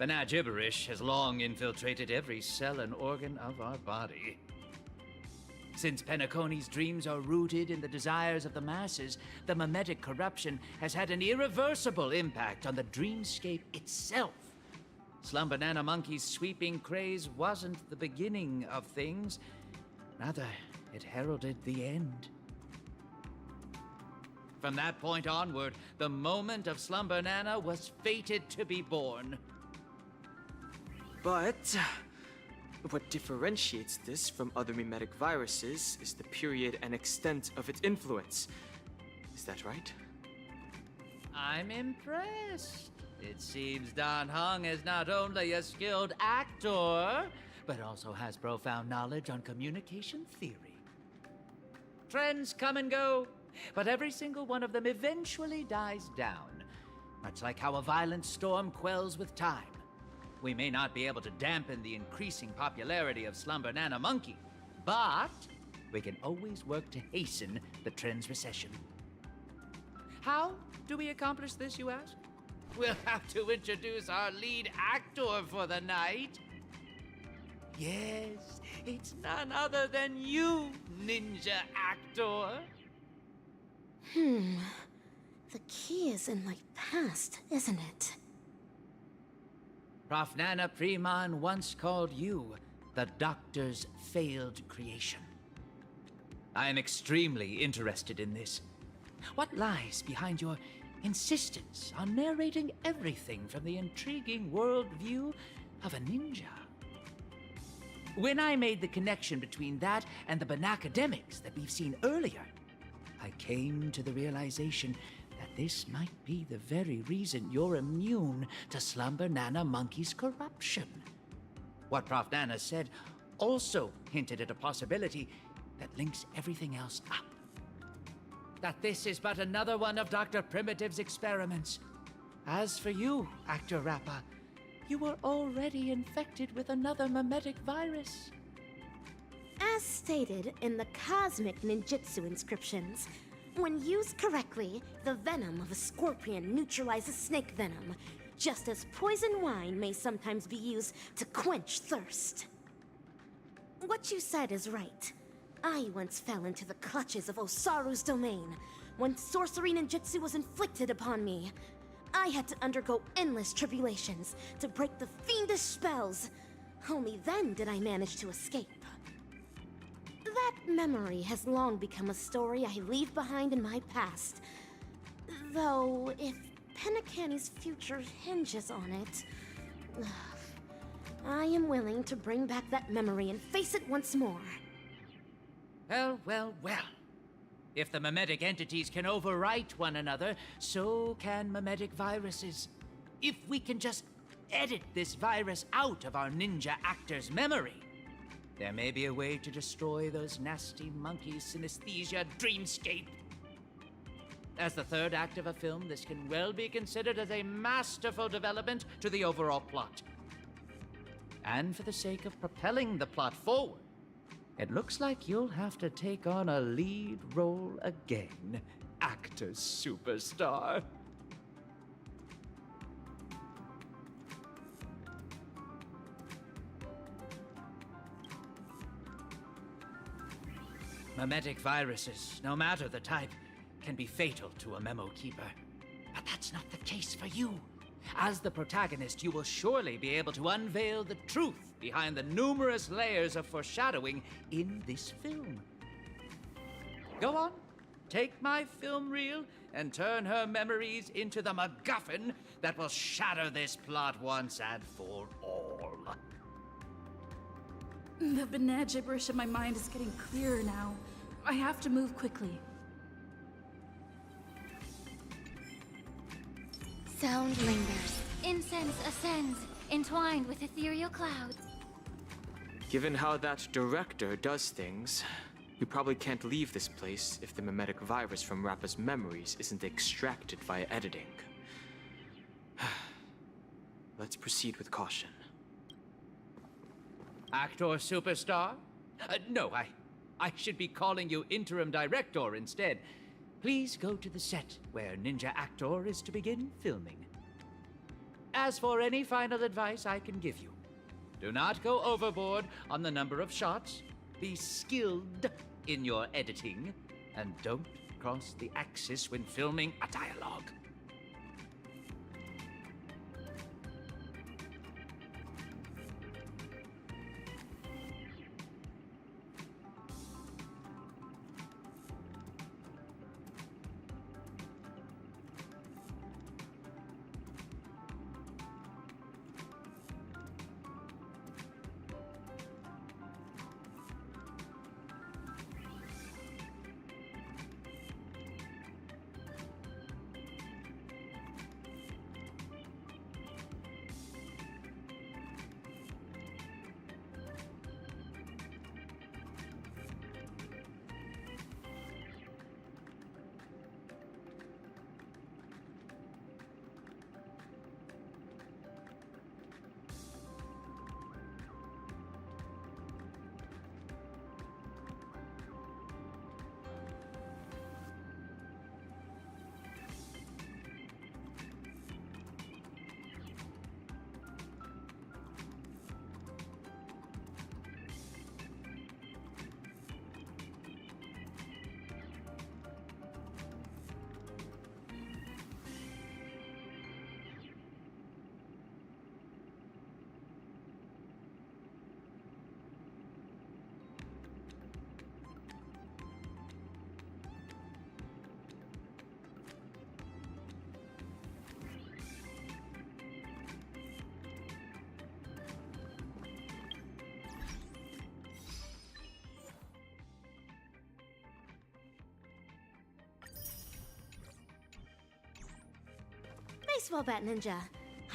Bana gibberish has long infiltrated every cell and organ of our body. Since Penacony's dreams are rooted in the desires of the masses, the mimetic corruption has had an irreversible impact on the dreamscape itself. Slum Banana Monkey's sweeping craze wasn't the beginning of things. Rather, it heralded the end. From that point onward, the moment of Slum Banana was fated to be born. But what differentiates this from other mimetic viruses is the period and extent of its influence. Is that right? I'm impressed. It seems Dan Heng is not only a skilled actor, but also has profound knowledge on communication theory. Trends come and go, but every single one of them eventually dies down. Much like how a violent storm quells with time. We may not be able to dampen the increasing popularity of Slumber Nana Monkey, but we can always work to hasten the trend's recession. How do we accomplish this, you ask? We'll have to introduce our lead actor for the night. Yes, it's none other than you, ninja actor. The key is in my past, isn't it? Prof. Nana Preman once called you the Doctor's failed creation. I am extremely interested in this. What lies behind your insistence on narrating everything from the intriguing worldview of a ninja? When I made the connection between that and the Banacademics that we've seen earlier, I came to the realization that this might be the very reason you're immune to Slumber Nana Monkey's corruption. What Prof. Nana said also hinted at a possibility that links everything else up. That this is but another one of Dr. Primitive's experiments. As for you, Actor Rappa, you were already infected with another mimetic virus. As stated in the cosmic ninjutsu inscriptions, when used correctly, the venom of a scorpion neutralizes snake venom, just as poison wine may sometimes be used to quench thirst. What you said is right. I once fell into the clutches of Osaru's domain. When sorcery ninjutsu was inflicted upon me, I had to undergo endless tribulations to break the fiendish spells. Only then did I manage to escape. That memory has long become a story I leave behind in my past. Though, if Penacani's future hinges on it, I am willing to bring back that memory and face it once more. Well, well, well. If the mimetic entities can overwrite one another, so can mimetic viruses. If we can just edit this virus out of our ninja actor's memory, there may be a way to destroy those nasty monkeys' synesthesia dreamscape. As the third act of a film, this can well be considered as a masterful development to the overall plot. And for the sake of propelling the plot forward, it looks like you'll have to take on a lead role again, actor superstar. Mimetic viruses, no matter the type, can be fatal to a memo keeper. But that's not the case for you. As the protagonist, you will surely be able to unveil the truth behind the numerous layers of foreshadowing in this film. Go on, take my film reel and turn her memories into the MacGuffin that will shatter this plot once and for all. The banana gibberish in my mind is getting clearer now. I have to move quickly. Sound lingers. Incense ascends, entwined with ethereal cloud. Given how that director does things, we probably can't leave this place if the mimetic virus from Rappa's memories isn't extracted via editing. Let's proceed with caution. Actor superstar? No, I should be calling you interim director instead. Please go to the set where Ninja Actor is to begin filming. As for any final advice I can give you, do not go overboard on the number of shots, be skilled in your editing, and don't cross the axis when filming a dialogue. Baseball bat ninja,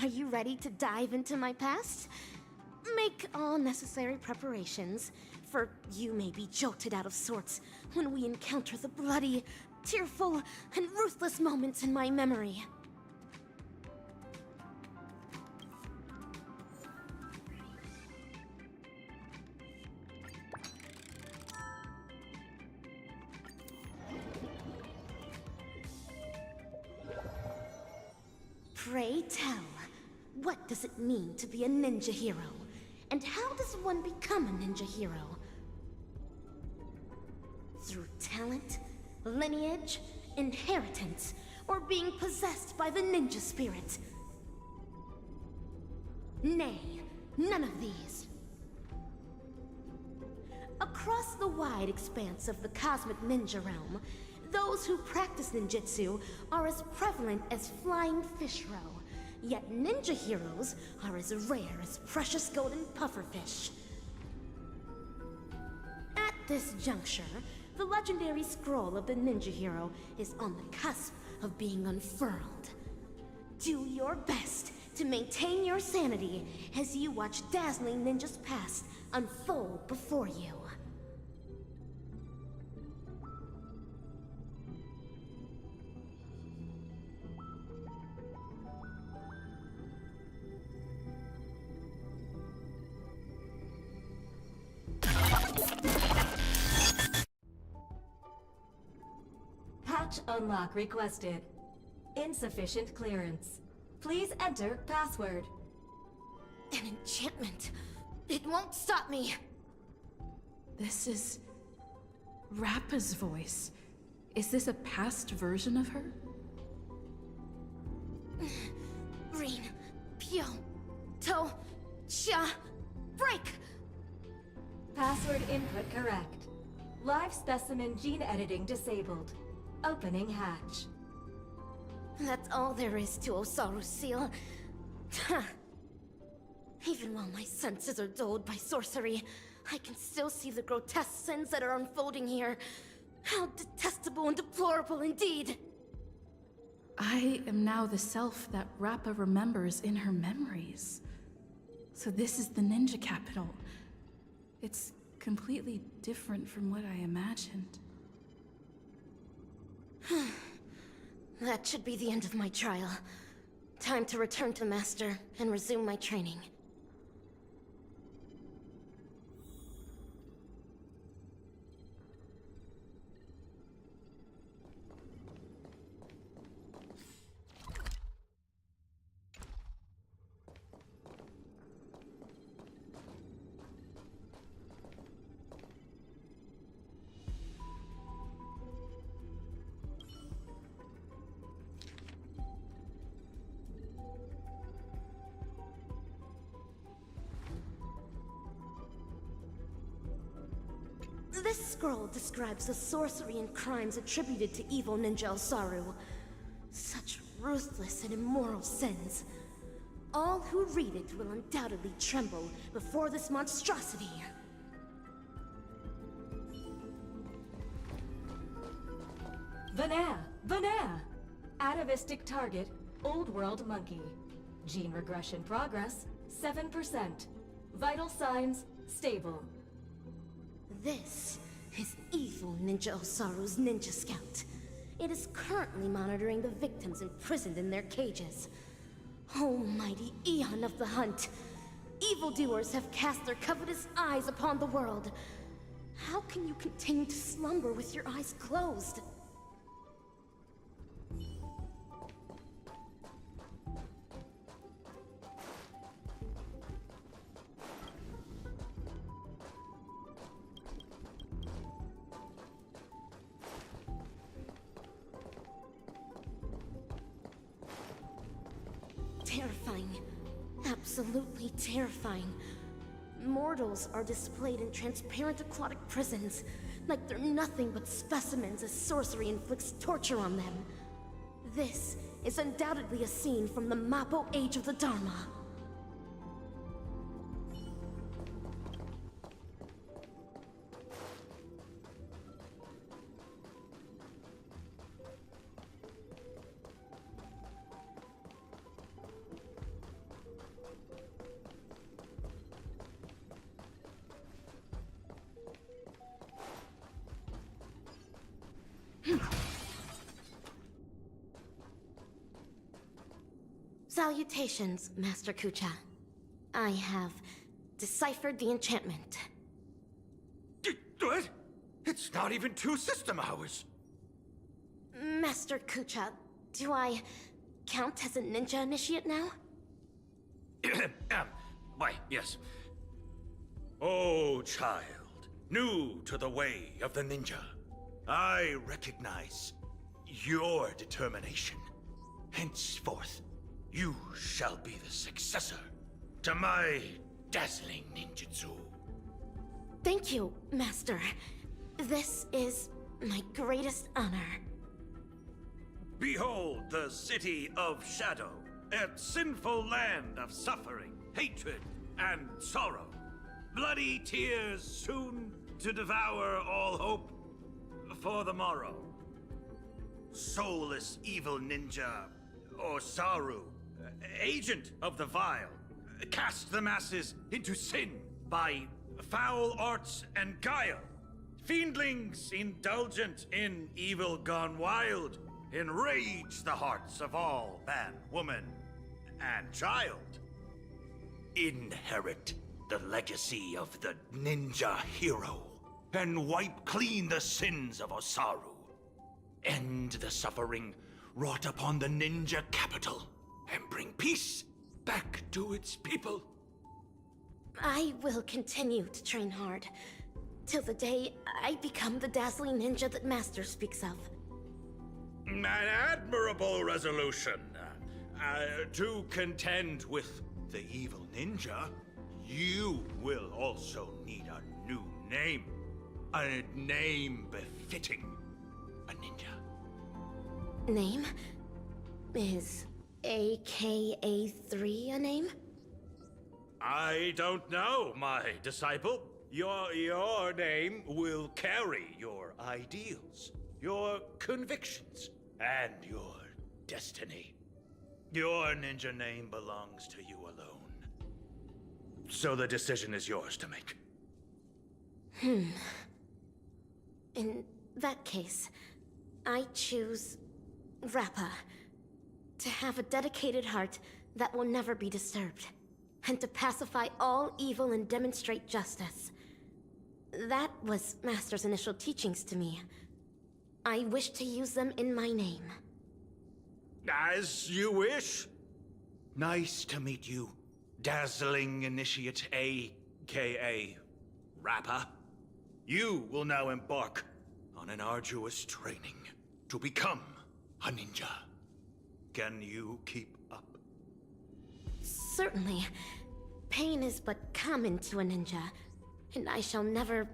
are you ready to dive into my past? Make all necessary preparations, for you may be jolted out of sorts when we encounter the bloody, tearful, and ruthless moments in my memory. Pray tell, what does it mean to be a ninja hero? And how does one become a ninja hero? Through talent, lineage, inheritance, or being possessed by the ninja spirit? Nay, none of these. Across the wide expanse of the cosmic ninja realm, those who practice ninjutsu are as prevalent as flying fish roe, yet ninja heroes are as rare as precious golden pufferfish. At this juncture, the legendary scroll of the ninja hero is on the cusp of being unfurled. Do your best to maintain your sanity as you watch dazzling ninjas past unfold before you. Patch unlock requested. Insufficient clearance. Please enter password. An enchantment. It won't stop me. This is Rappa's voice. Is this a past version of her? Rin, Pyo, To, Cha, break! Password input correct. Live specimen gene editing disabled. Opening hatch. That's all there is to Osaru's seal. Even while my senses are dulled by sorcery, I can still see the grotesque sins that are unfolding here. How detestable and deplorable indeed! I am now the self that Rappa remembers in her memories. So this is the ninja capital. It's completely different from what I imagined. That should be the end of my trial. Time to return to Master and resume my training. This scroll describes the sorcery and crimes attributed to evil ninja Osaru. Such ruthless and immoral sins. All who read it will undoubtedly tremble before this monstrosity. Banana! Atavistic target, Old World Monkey. Gene regression progress, 7%. Vital signs, stable. This is evil Ninja Osaru's Ninja Scout. It is currently monitoring the victims imprisoned in their cages. Almighty Eon of the Hunt! Evildoers have cast their covetous eyes upon the world. How can you continue to slumber with your eyes closed? Terrifying. Absolutely terrifying. Mortals are displayed in transparent aquatic prisons, like they're nothing but specimens as sorcery inflicts torture on them. This is undoubtedly a scene from the Mappo Age of the Dharma. Salutations, Master Kucha. I have deciphered the enchantment. What? It's not even 2 system hours. Master Kucha, do I count as a ninja initiate now? Why, yes. Oh, child, new to the way of the ninja, I recognize your determination. Henceforth, you shall be the successor to my dazzling ninjutsu. Thank you, Master. This is my greatest honor. Behold the city of shadow, a sinful land of suffering, hatred, and sorrow. Bloody tears soon to devour all hope for the morrow. Soulless evil ninja, Osaru, agent of the vile, cast the masses into sin by foul arts and guile. Fiendlings indulgent in evil gone wild, enrage the hearts of all man, woman, and child. Inherit the legacy of the ninja hero, and wipe clean the sins of Osaru. End the suffering wrought upon the ninja capital, and bring peace back to its people. I will continue to train hard, till the day I become the dazzling ninja that Master speaks of. An admirable resolution. To contend with the evil ninja, you will also need a new name. A name befitting a ninja. Name? Is AKA3 a name? I don't know, my disciple. Your name will carry your ideals, your convictions, and your destiny. Your ninja name belongs to you alone. So the decision is yours to make. In that case, I choose Rappa. To have a dedicated heart that will never be disturbed, and to pacify all evil and demonstrate justice. That was Master's initial teachings to me. I wish to use them in my name. As you wish. Nice to meet you, dazzling initiate AKA Rappa. You will now embark on an arduous training to become a ninja. Can you keep up? Certainly. Pain is but common to a ninja, and I shall never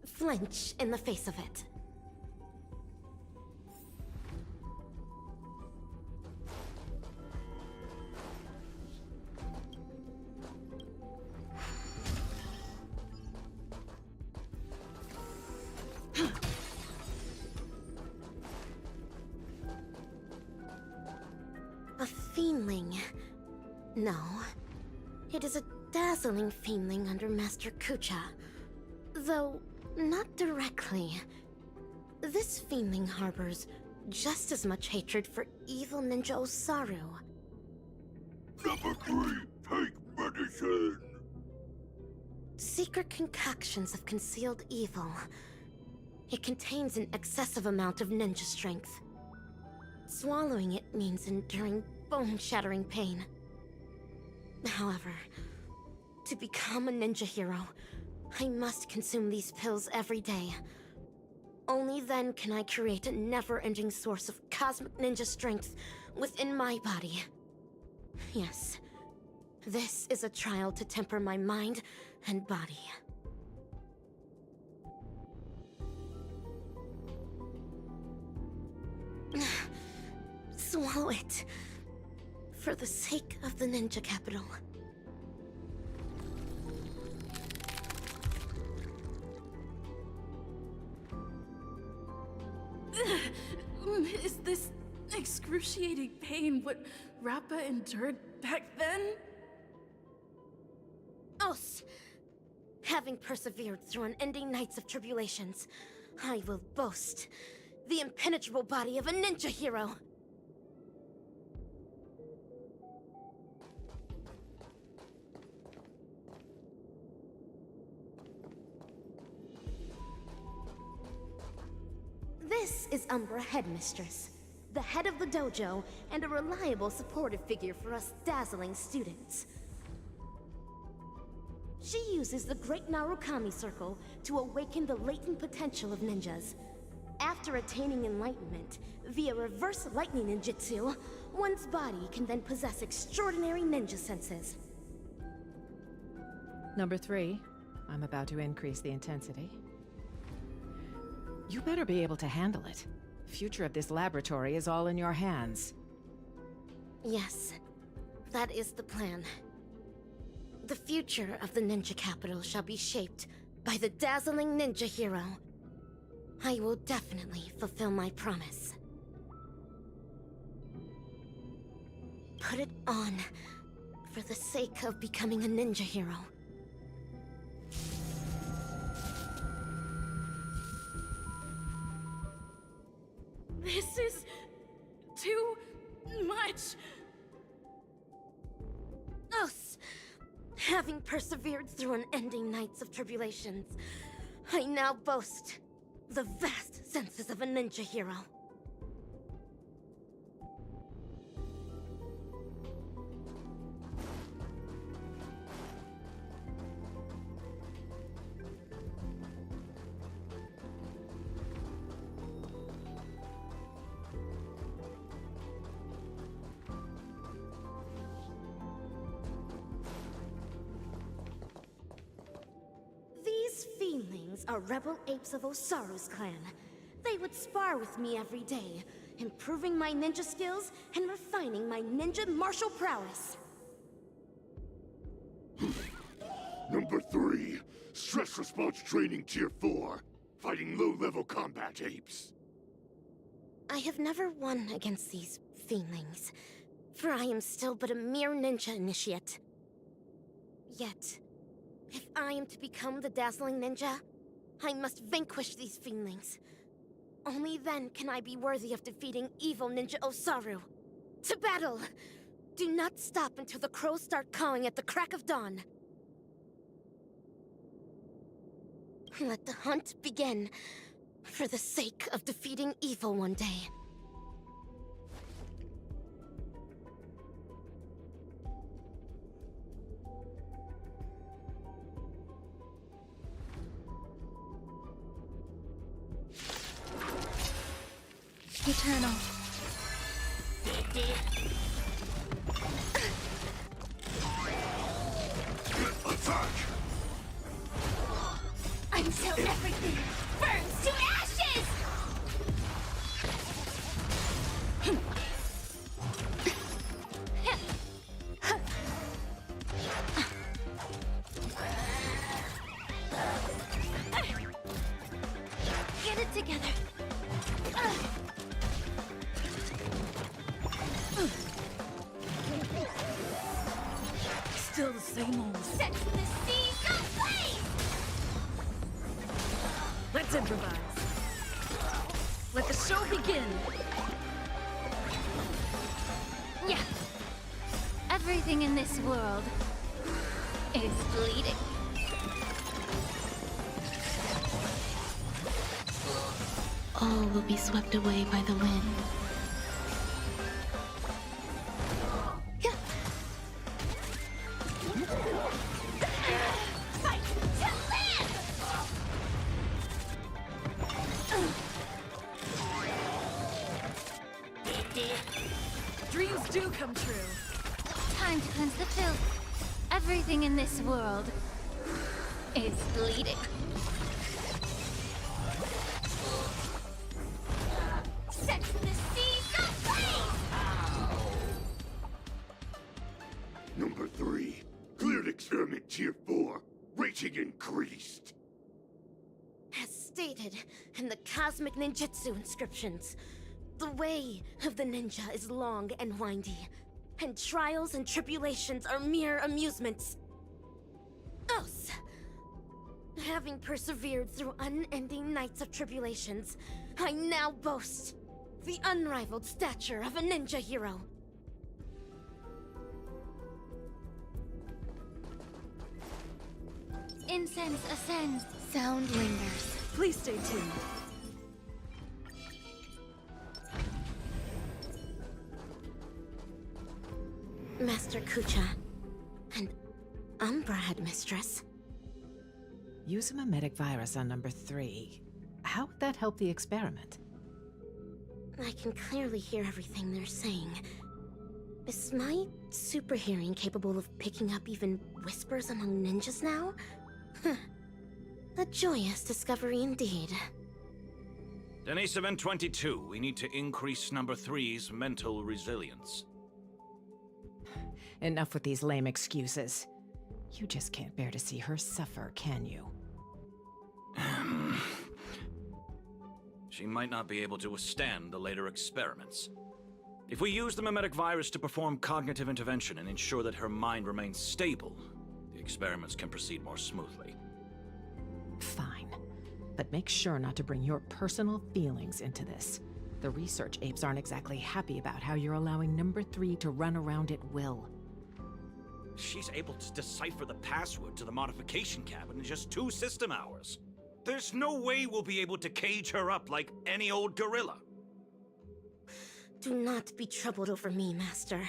flinch in the face of it. A fiendling. No. It is a dazzling fiendling under Master Kucha. Though, not directly. This fiendling harbors just as much hatred for evil ninja Osaru. Number 3, take medicine! Secret concoctions of concealed evil. It contains an excessive amount of ninja strength. Swallowing it means enduring bone-shattering pain. However, to become a ninja hero, I must consume these pills every day. Only then can I create a never-ending source of cosmic ninja strength within my body. Yes, this is a trial to temper my mind and body. Swallow it. For the sake of the ninja capital. Is this excruciating pain what Rappa endured back then? Os! Having persevered through unending nights of tribulations, I will boast the impenetrable body of a ninja hero. This is Umbra Headmistress, the head of the dojo and a reliable supportive figure for us dazzling students. She uses the Great Narukami Circle to awaken the latent potential of ninjas. After attaining enlightenment via reverse lightning ninjutsu, one's body can then possess extraordinary ninja senses. Number 3, I'm about to increase the intensity. You better be able to handle it. Future of this laboratory is all in your hands. Yes, that is the plan. The future of the ninja capital shall be shaped by the dazzling ninja hero. I will definitely fulfill my promise. Put it on for the sake of becoming a ninja hero. This is too much. Us, having persevered through unending nights of tribulations, I now boast the vast senses of a ninja hero. These fiendlings are rebel apes of Osaru's clan. They would spar with me every day, improving my ninja skills and refining my ninja martial prowess. Number 3, stress response training tier 4, fighting low-level combat apes. I have never won against these fiendlings, for I am still but a mere ninja initiate. Yet, if I am to become the dazzling ninja, I must vanquish these fiendlings. Only then can I be worthy of defeating evil ninja Osaru. To battle! Do not stop until the crows start cawing at the crack of dawn. Let the hunt begin, for the sake of defeating evil one day. Eternal. Attack! Until everything burns to ashes! Get it together. Still the same old. Set the seas ablaze! Let's improvise. Let the show begin. Yeah. Everything in this world is bleeding. All will be swept away by the wind. Fight to live! Dreams do come true. Time to cleanse the filth. Everything in this world is bleeding. Set the seas ablaze! Number 3, cleared experiment tier 4, rating increased. As stated in the cosmic ninjutsu inscriptions, the way of the ninja is long and windy, and trials and tribulations are mere amusements. Us! Having persevered through unending nights of tribulations, I now boast the unrivaled stature of a ninja hero. Incense ascends, sound lingers. Please stay tuned. Master Kucha, an Umbra headmistress. Use a mimetic virus on number 3. How would that help the experiment? I can clearly hear everything they're saying. Is my super hearing capable of picking up even whispers among ninjas now? A joyous discovery indeed. Denisovin 22, we need to increase number 3's mental resilience. Enough with these lame excuses. You just can't bear to see her suffer, can you? She might not be able to withstand the later experiments. If we use the mimetic virus to perform cognitive intervention and ensure that her mind remains stable, the experiments can proceed more smoothly. Fine. But make sure not to bring your personal feelings into this. The research apes aren't exactly happy about how you're allowing number 3 to run around at will. She's able to decipher the password to the modification cabin in just 2 system hours. There's no way we'll be able to cage her up like any old gorilla. Do not be troubled over me, Master.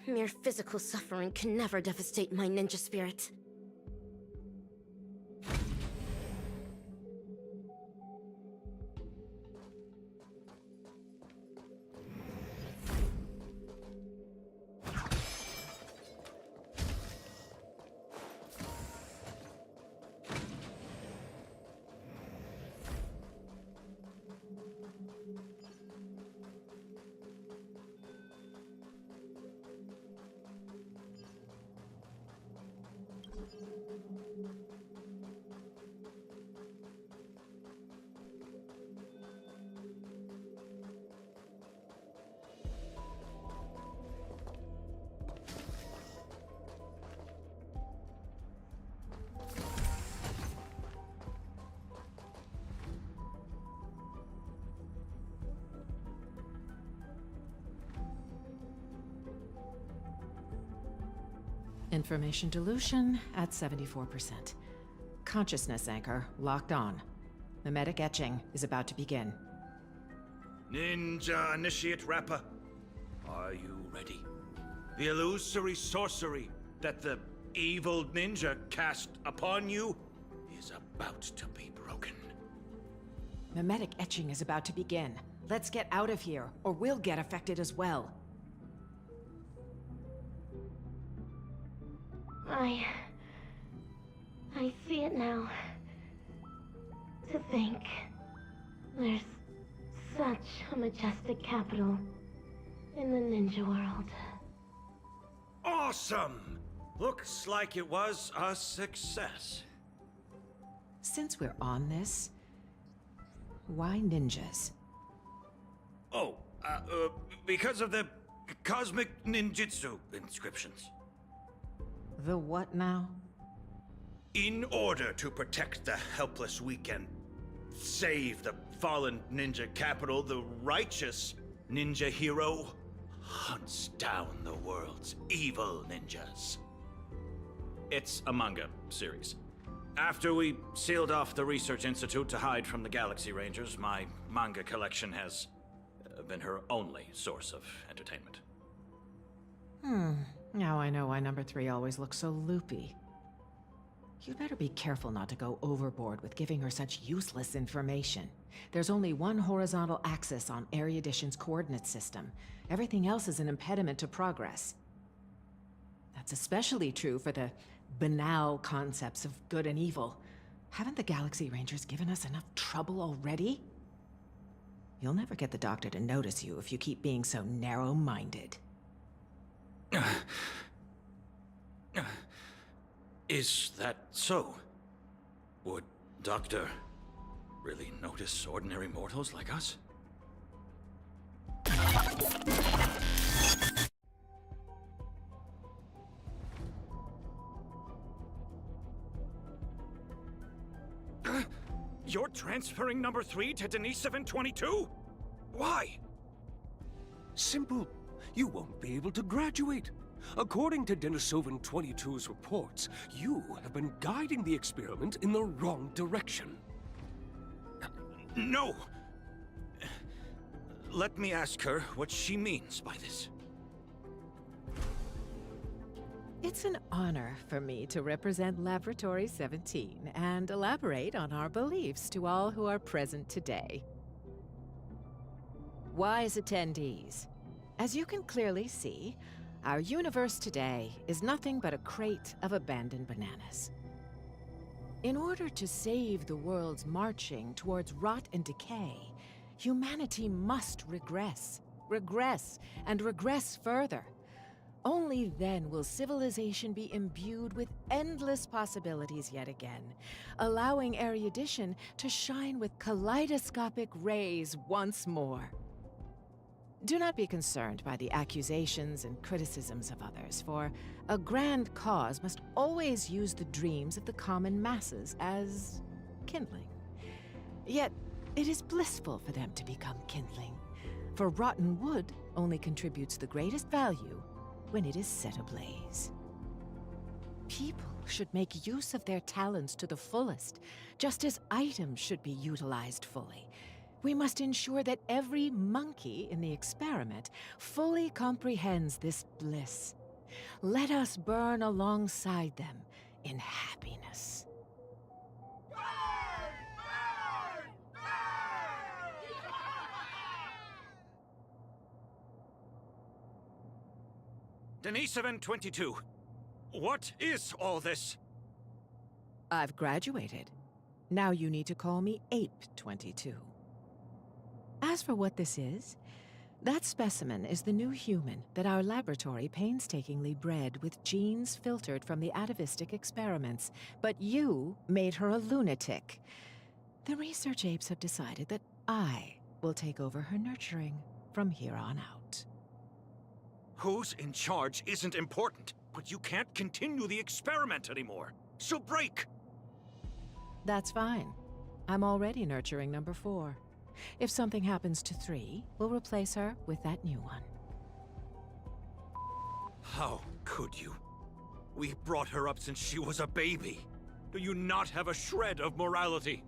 Mere physical suffering can never devastate my ninja spirit. Information dilution at 74%. Consciousness anchor locked on. Mimetic etching is about to begin. Ninja Initiate Rapper, are you ready? The illusory sorcery that the evil ninja cast upon you is about to be broken. Mimetic etching is about to begin. Let's get out of here, or we'll get affected as well. I see it now. To think, there's such a majestic capital in the ninja world. Awesome! Looks like it was a success. Since we're on this, why ninjas? Oh, because of the cosmic ninjutsu inscriptions. The what now? In order to protect the helpless weak and save the fallen ninja capital, the righteous ninja hero hunts down the world's evil ninjas. It's a manga series. After we sealed off the research institute to hide from the Galaxy Rangers, my manga collection has been her only source of entertainment. Now I know why number 3 always looks so loopy. You'd better be careful not to go overboard with giving her such useless information. There's only one horizontal axis on Erudition's coordinate system. Everything else is an impediment to progress. That's especially true for the banal concepts of good and evil. Haven't the Galaxy Rangers given us enough trouble already? You'll never get the Doctor to notice you if you keep being so narrow-minded. Is that so? Would Doctor really notice ordinary mortals like us? transferring number 3 to Denisovin 22? Why? Simple. You won't be able to graduate. According to Denisovin 22's reports, you have been guiding the experiment in the wrong direction. No! Let me ask her what she means by this. It's an honor for me to represent Laboratory 17 and elaborate on our beliefs to all who are present today. Wise attendees, as you can clearly see, our universe today is nothing but a crate of abandoned bananas. In order to save the world's marching towards rot and decay, humanity must regress, and regress further. Only then will civilization be imbued with endless possibilities yet again, allowing erudition to shine with kaleidoscopic rays once more. Do not be concerned by the accusations and criticisms of others, for a grand cause must always use the dreams of the common masses as kindling. Yet, it is blissful for them to become kindling, for rotten wood only contributes the greatest value when it is set ablaze. People should make use of their talents to the fullest, just as items should be utilized fully. We must ensure that every monkey in the experiment fully comprehends this bliss. Let us burn alongside them in happiness. Denisovin 22, what is all this? I've graduated. Now you need to call me Ape 22. As for what this is, that specimen is the new human that our laboratory painstakingly bred with genes filtered from the atavistic experiments, but you made her a lunatic. The research apes have decided that I will take over her nurturing from here on out. Who's in charge isn't important, but you can't continue the experiment anymore. So break! That's fine. I'm already nurturing number 4. If something happens to 3, we'll replace her with that new one. How could you? We brought her up since she was a baby. Do you not have a shred of morality?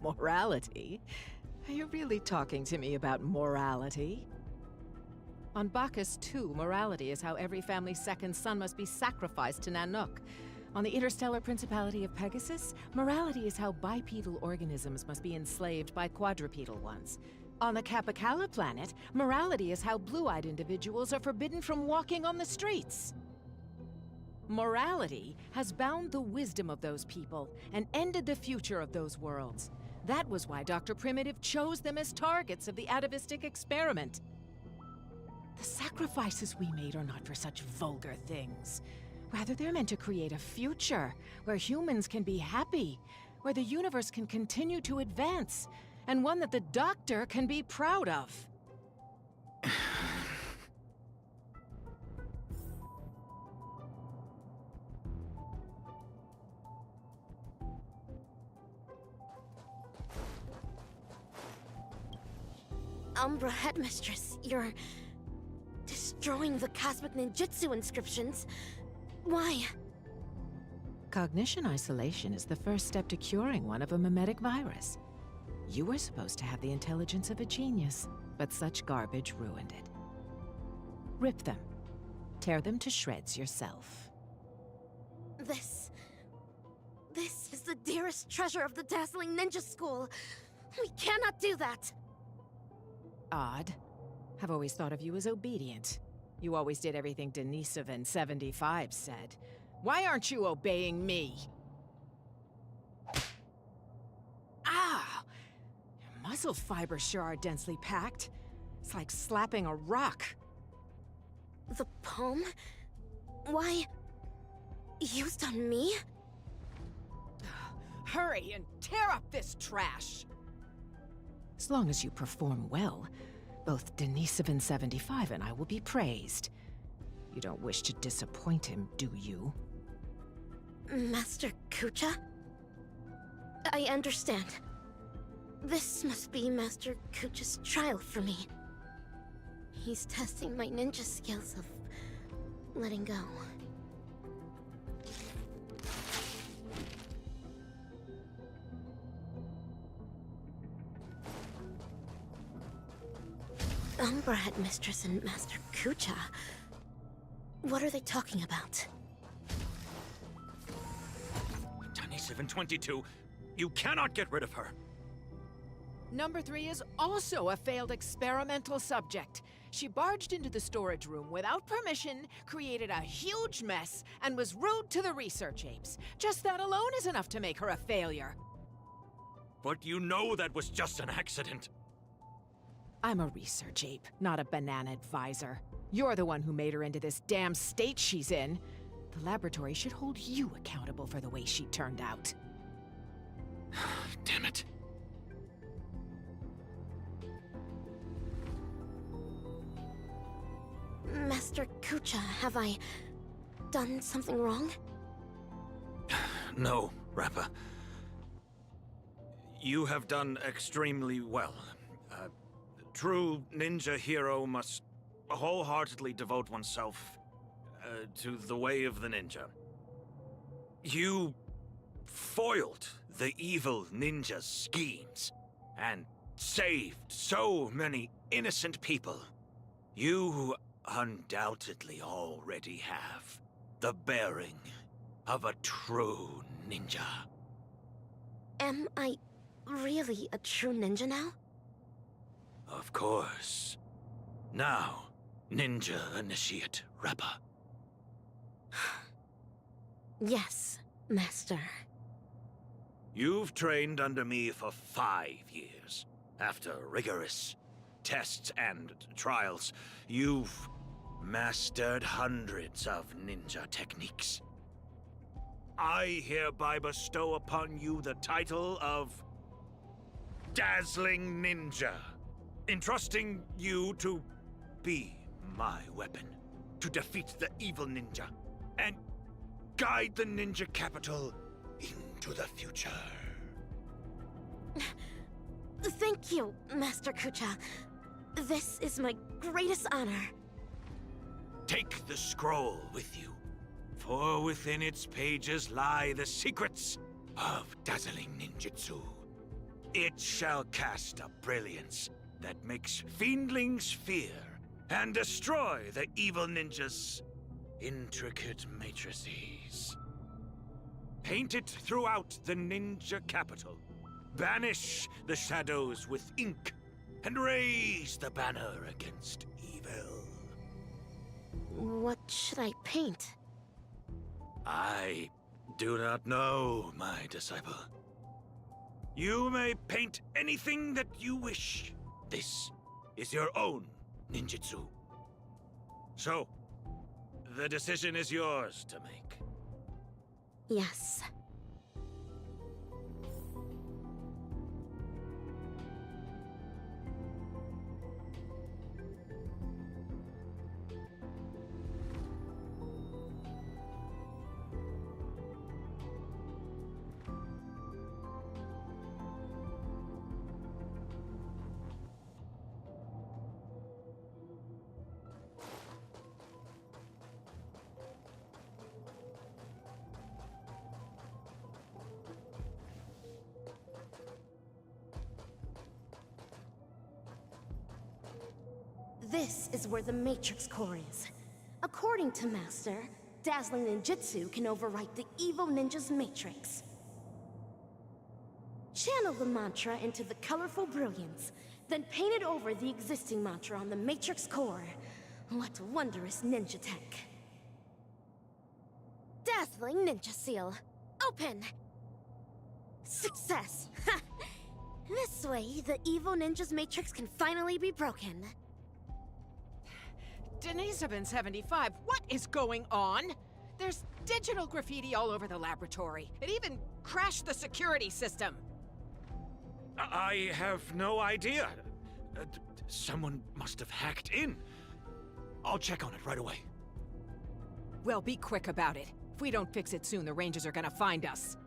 Morality? Are you really talking to me about morality? On Bacchus 2, morality is how every family's second son must be sacrificed to Nanook. On the interstellar principality of Pegasus, morality is how bipedal organisms must be enslaved by quadrupedal ones. On the Capicala planet, morality is how blue-eyed individuals are forbidden from walking on the streets. Morality has bound the wisdom of those people and ended the future of those worlds. That was why Dr. Primitive chose them as targets of the atavistic experiment. The sacrifices we made are not for such vulgar things. Rather, they're meant to create a future where humans can be happy, where the universe can continue to advance, and one that the Doctor can be proud of. Umbra Headmistress, you're destroying the cosmic ninjutsu inscriptions. Why? Cognition isolation is the first step to curing one of a mimetic virus. You were supposed to have the intelligence of a genius, but such garbage ruined it. Rip them. Tear them to shreds yourself. This is the dearest treasure of the dazzling ninja school. We cannot do that. Odd. I've always thought of you as obedient. You always did everything Denisovin 75 said. Why aren't you obeying me? Ah! Your muscle fibers sure are densely packed. It's like slapping a rock. The poem? Why? Used on me? Hurry and tear up this trash! As long as you perform well, both Denisovin 75 and I will be praised. You don't wish to disappoint him, do you? Master Kucha? I understand. This must be Master Kucha's trial for me. He's testing my ninja skills of letting go. Umbra Headmistress and Master Kucha. What are they talking about? Tiny 722, you cannot get rid of her. Number 3 is also a failed experimental subject. She barged into the storage room without permission, created a huge mess, and was rude to the research apes. Just that alone is enough to make her a failure. But you know that was just an accident. I'm a research ape, not a banana advisor. You're the one who made her into this damn state she's in. The laboratory should hold you accountable for the way she turned out. Damn it. Master Kucha, have I done something wrong? No, Rappa. You have done extremely well. True ninja hero must wholeheartedly devote oneself to the way of the ninja. You foiled the evil ninja's schemes and saved so many innocent people. You undoubtedly already have the bearing of a true ninja. Am I really a true ninja now? Of course. Now, ninja initiate Rappa. Yes, Master. You've trained under me for 5 years. After rigorous tests and trials, you've mastered hundreds of ninja techniques. I hereby bestow upon you the title of Dazzling Ninja, entrusting you to be my weapon, to defeat the evil ninja, and guide the ninja capital into the future. Thank you, Master Kucha. This is my greatest honor. Take the scroll with you, for within its pages lie the secrets of dazzling ninjutsu. It shall cast a brilliance that makes fiendlings fear and destroy the evil ninja's intricate matrices. Paint it throughout the ninja capital. Banish the shadows with ink and raise the banner against evil. What should I paint? I do not know, my disciple. You may paint anything that you wish. This is your own ninjutsu. So, the decision is yours to make. Yes. This is where the Matrix Core is. According to Master, dazzling ninjutsu can overwrite the evil ninja's matrix. Channel the mantra into the colorful brilliance, then paint it over the existing mantra on the Matrix Core. What wondrous ninja tech. Dazzling Ninja Seal. Open! Success! Ha! This way, the evil ninja's matrix can finally be broken. Denisovin 75, what is going on? There's digital graffiti all over the laboratory. It even crashed the security system. I have no idea. Someone must have hacked in. I'll check on it right away. Well, be quick about it. If we don't fix it soon, the Rangers are gonna find us.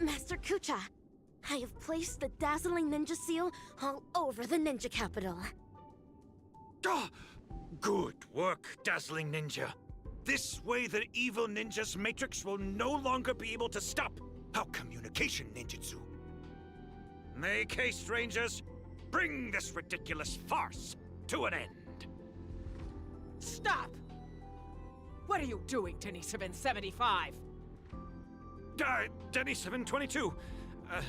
Master Kucha, I have placed the dazzling ninja seal all over the ninja capital. Ah, good work, Dazzling Ninja. This way the evil ninja's matrix will no longer be able to stop our communication ninjutsu. Make haste, Rangers. Bring this ridiculous farce to an end. Stop! What are you doing, Denis 75? Denny 722. How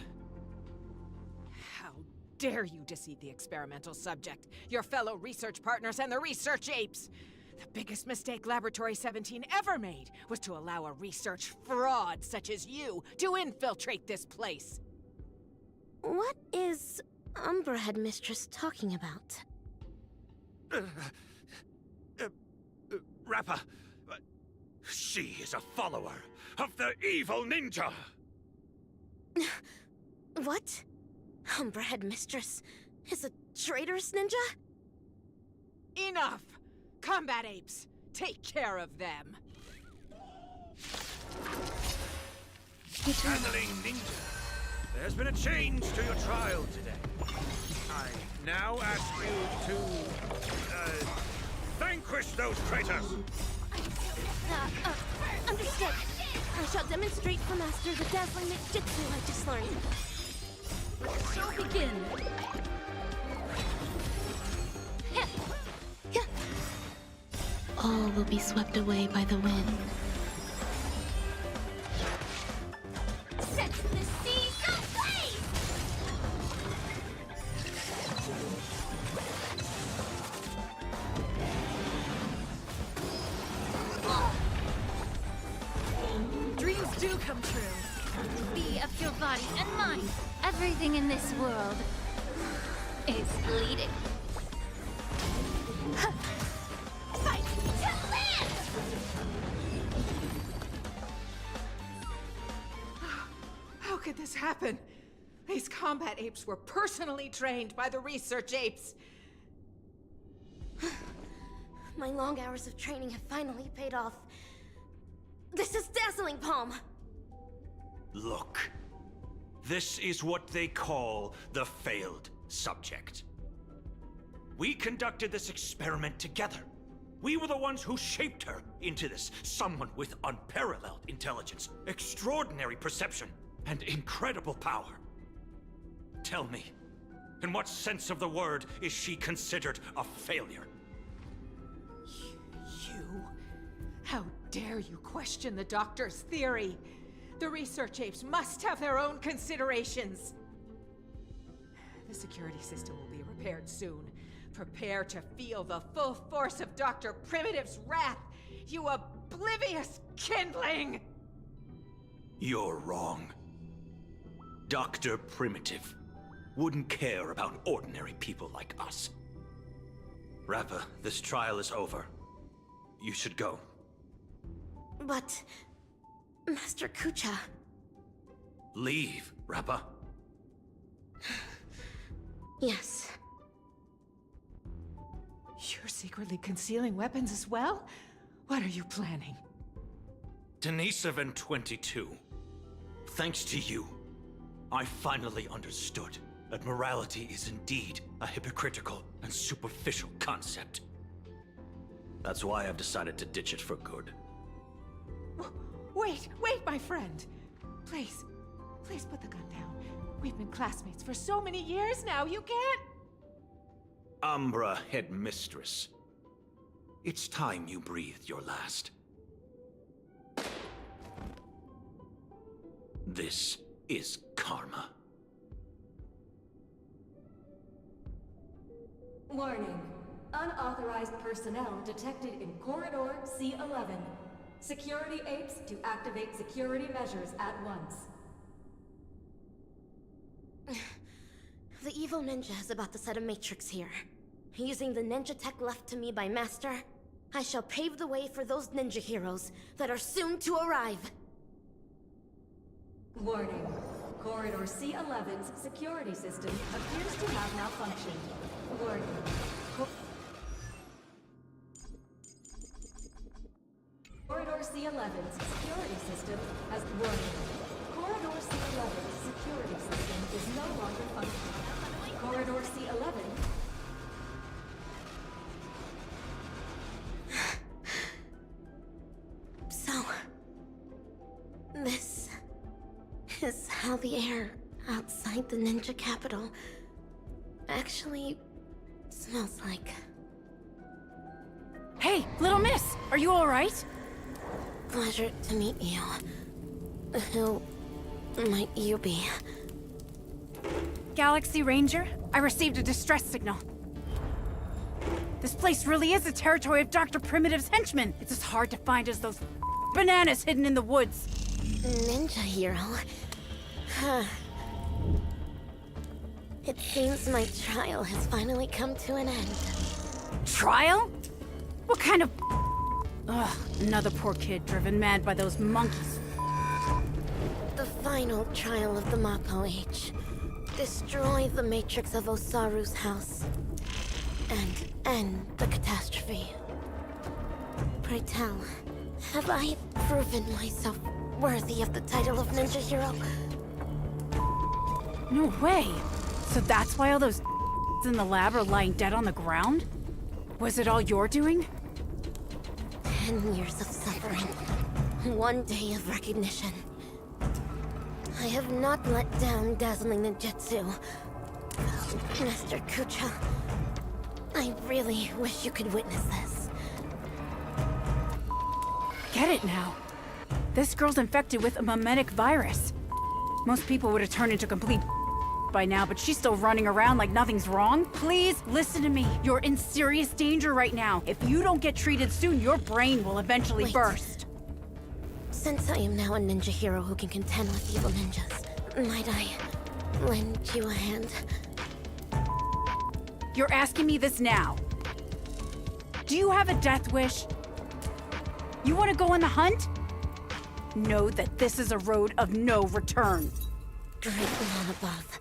dare you deceive the experimental subject, your fellow research partners, and the research apes? The biggest mistake Laboratory 17 ever made was to allow a research fraud such as you to infiltrate this place. What is Umbra Headmistress talking about? Rappa, she is a follower of the evil ninja! What? Umbra Headmistress is a traitorous ninja? Enough! Combat apes, take care of them. Dazzling Ninja, there's been a change to your trial today. I now ask you to, vanquish those traitors! Understood. I shall demonstrate for Master the dazzling ninjutsu I just learned. Shall begin. All will be swept away by the wind. Set the seas ablaze! Dreams do come true. Be of your body and mind. Everything in this world is bleeding. Fight to live! How could this happen? These combat apes were personally trained by the research apes. My long hours of training have finally paid off. This is Dazzling Palm! Look, this is what they call the failed subject. We conducted this experiment together. We were the ones who shaped her into this someone with unparalleled intelligence, extraordinary perception, and incredible power. Tell me, in what sense of the word is she considered a failure? You? How dare you question the doctor's theory? The research apes must have their own considerations. The security system will be repaired soon. Prepare to feel the full force of Dr. Primitive's wrath, you oblivious kindling! You're wrong. Dr. Primitive wouldn't care about ordinary people like us. Rappa, this trial is over. You should go. But... Master Kucha... Leave, Rappa. Yes. You're secretly concealing weapons as well? What are you planning? Denis 22. Thanks to you, I finally understood that morality is indeed a hypocritical and superficial concept. That's why I've decided to ditch it for good. Wait, my friend. Please put the gun down. We've been classmates for so many years now, you can't... Umbra Headmistress. It's time you breathed your last. This is karma. Warning. Unauthorized personnel detected in Corridor C11. Security apes to activate security measures at once. The evil ninja is about to set a matrix here. Using the ninja tech left to me by Master, I shall pave the way for those ninja heroes that are soon to arrive. Warning. Corridor C11's security system appears to have malfunctioned. Warning. Corridor C11's security system has warning. Corridor C11 level security system is no longer functioning. Corridor C11. So, this is how the air outside the ninja capital actually smells like. Hey, little miss! Are you alright? Pleasure to meet you. Who might you be? Galaxy Ranger, I received a distress signal. This place really is the territory of Dr. Primitive's henchmen. It's as hard to find as those bananas hidden in the woods. Ninja hero? Huh. It seems my trial has finally come to an end. Trial? What kind of... Ugh, another poor kid driven mad by those monkeys. The final trial of the Mako Age. Destroy the matrix of Osaru's house. And end the catastrophe. Pray tell, have I proven myself worthy of the title of Ninja Hero? No way. So that's why all those in the lab are lying dead on the ground? Was it all your doing? 10 years of suffering. 1 day of recognition. I have not let down dazzling ninjutsu. Mr. Kucha, I really wish you could witness this. Get it now. This girl's infected with a mimetic virus. Most people would have turned into complete by now, but she's still running around like nothing's wrong. Please, listen to me. You're in serious danger right now. If you don't get treated soon, your brain will eventually burst. Since I am now a ninja hero who can contend with evil ninjas, might I lend you a hand? You're asking me this now. Do you have a death wish? You want to go on the hunt? Know that this is a road of no return. Great one above.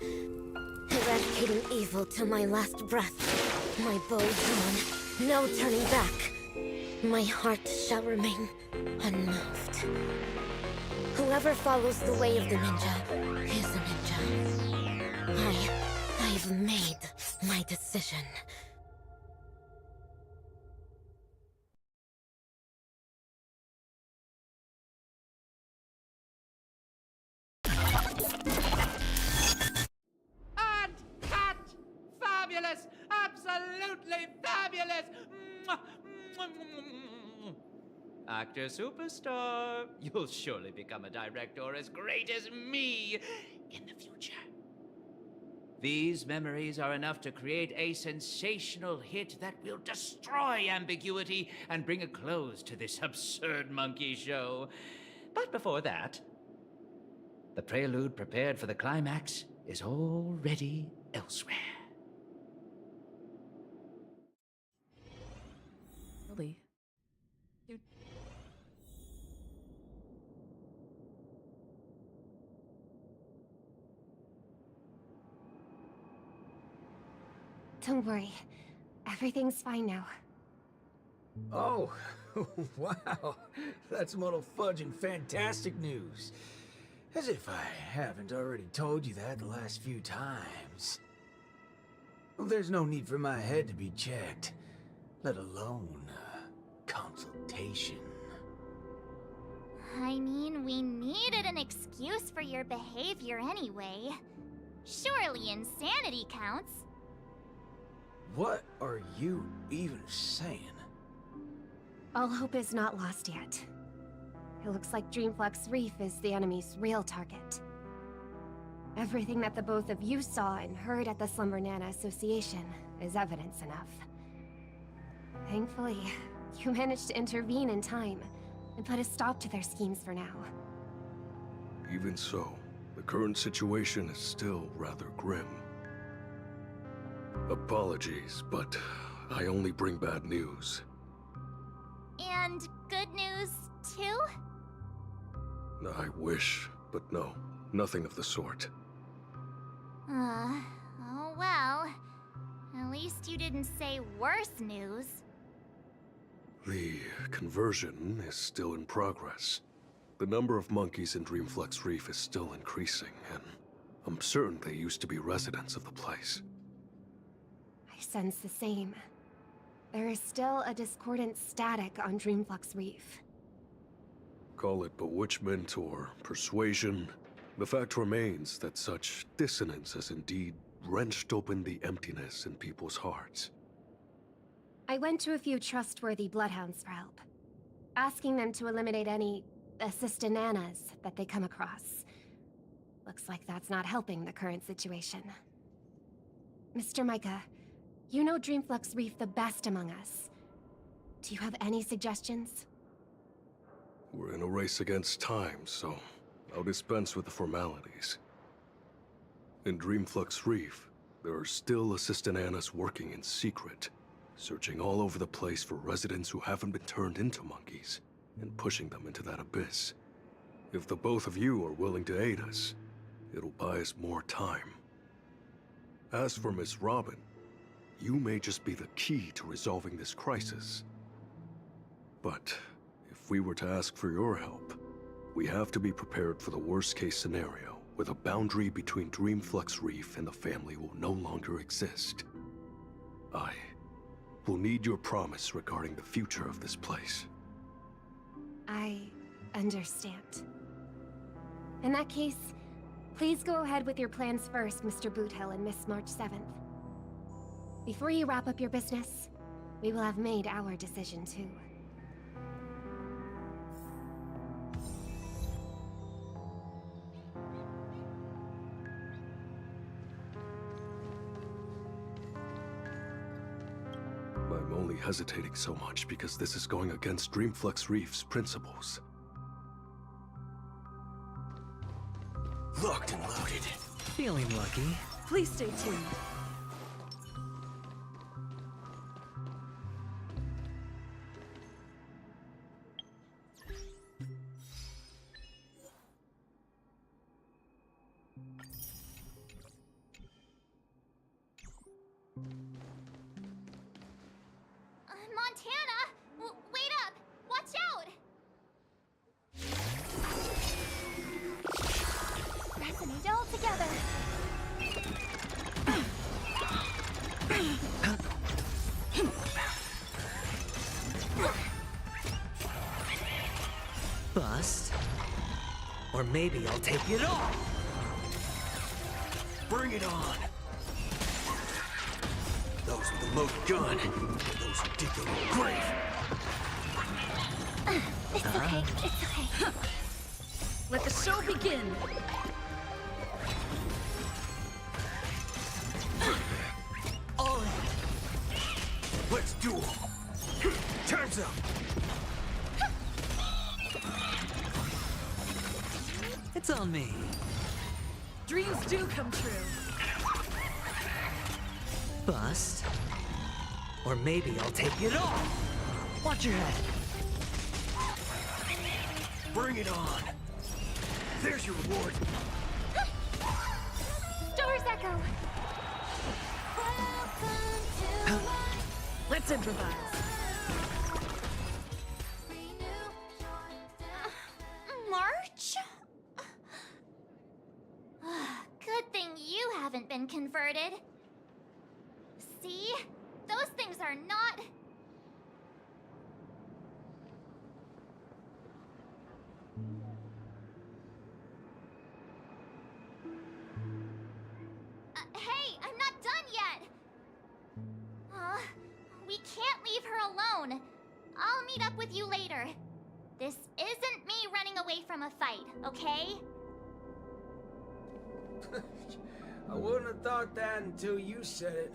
Eradicating evil till my last breath. My bow drawn, no turning back. My heart shall remain unmoved. Whoever follows the way of the ninja is a ninja. I've made my decision. Fabulous! Absolutely fabulous! Actor superstar, you'll surely become a director as great as me in the future. These memories are enough to create a sensational hit that will destroy ambiguity and bring a close to this absurd monkey show. But before that, the prelude prepared for the climax is already elsewhere. Really? Don't worry. Everything's fine now. Oh, wow. That's Muddle Fudgin' fantastic news. As if I haven't already told you that the last few times. Well, there's no need for my head to be checked, let alone consultation. I mean, we needed an excuse for your behavior anyway. Surely insanity counts. What are you even saying? All hope is not lost yet. It looks like Dreamflux Reef is the enemy's real target. Everything that the both of you saw and heard at the Slumber Nana Association is evidence enough. Thankfully, you managed to intervene in time and put a stop to their schemes for now. Even so, the current situation is still rather grim. Apologies, but I only bring bad news. And good news, too? I wish, but no, nothing of the sort. Oh well. At least you didn't say worse news. The conversion is still in progress. The number of monkeys in Dreamflex Reef is still increasing, and I'm certain they used to be residents of the place. I sense the same. There is still a discordant static on Dreamflux Reef. Call it bewitchment or persuasion. The fact remains that such dissonance has indeed wrenched open the emptiness in people's hearts. I went to a few trustworthy bloodhounds for help, asking them to eliminate any assistananas that they come across. Looks like that's not helping the current situation. Mr. Micah, you know Dreamflux Reef the best among us. Do you have any suggestions? We're in a race against time, so I'll dispense with the formalities. In Dreamflux Reef, there are still assistananas working in secret, searching all over the place for residents who haven't been turned into monkeys, and pushing them into that abyss. If the both of you are willing to aid us, it'll buy us more time. As for Miss Robin, you may just be the key to resolving this crisis. But if we were to ask for your help, we have to be prepared for the worst-case scenario, where the boundary between Dreamflux Reef and the family will no longer exist. I will need your promise regarding the future of this place. I understand. In that case, please go ahead with your plans first, Mr. Boothill and Miss March 7th. Before you wrap up your business, we will have made our decision too. I'm only hesitating so much because this is going against Dreamflux Reef's principles. Locked and loaded. Feeling lucky. Please stay tuned. Montana! Wait up! Watch out! Resonate all together. Bust. Or maybe I'll take it off! Bring it on! Those with the loaded gun, those who dig their own grave. It's okay, it's okay. Let the show begin! All in. Let's do it. Time's up. It's on me. Dreams do come true. Bust. Or maybe I'll take it off! Watch your head! Bring it on! There's your reward! Stars echo! Let's improvise. March? Good thing you haven't been converted. See? Those things are not... Hey, I'm not done yet! We can't leave her alone. I'll meet up with you later. This isn't me running away from a fight, okay? I wouldn't have thought that until you said it.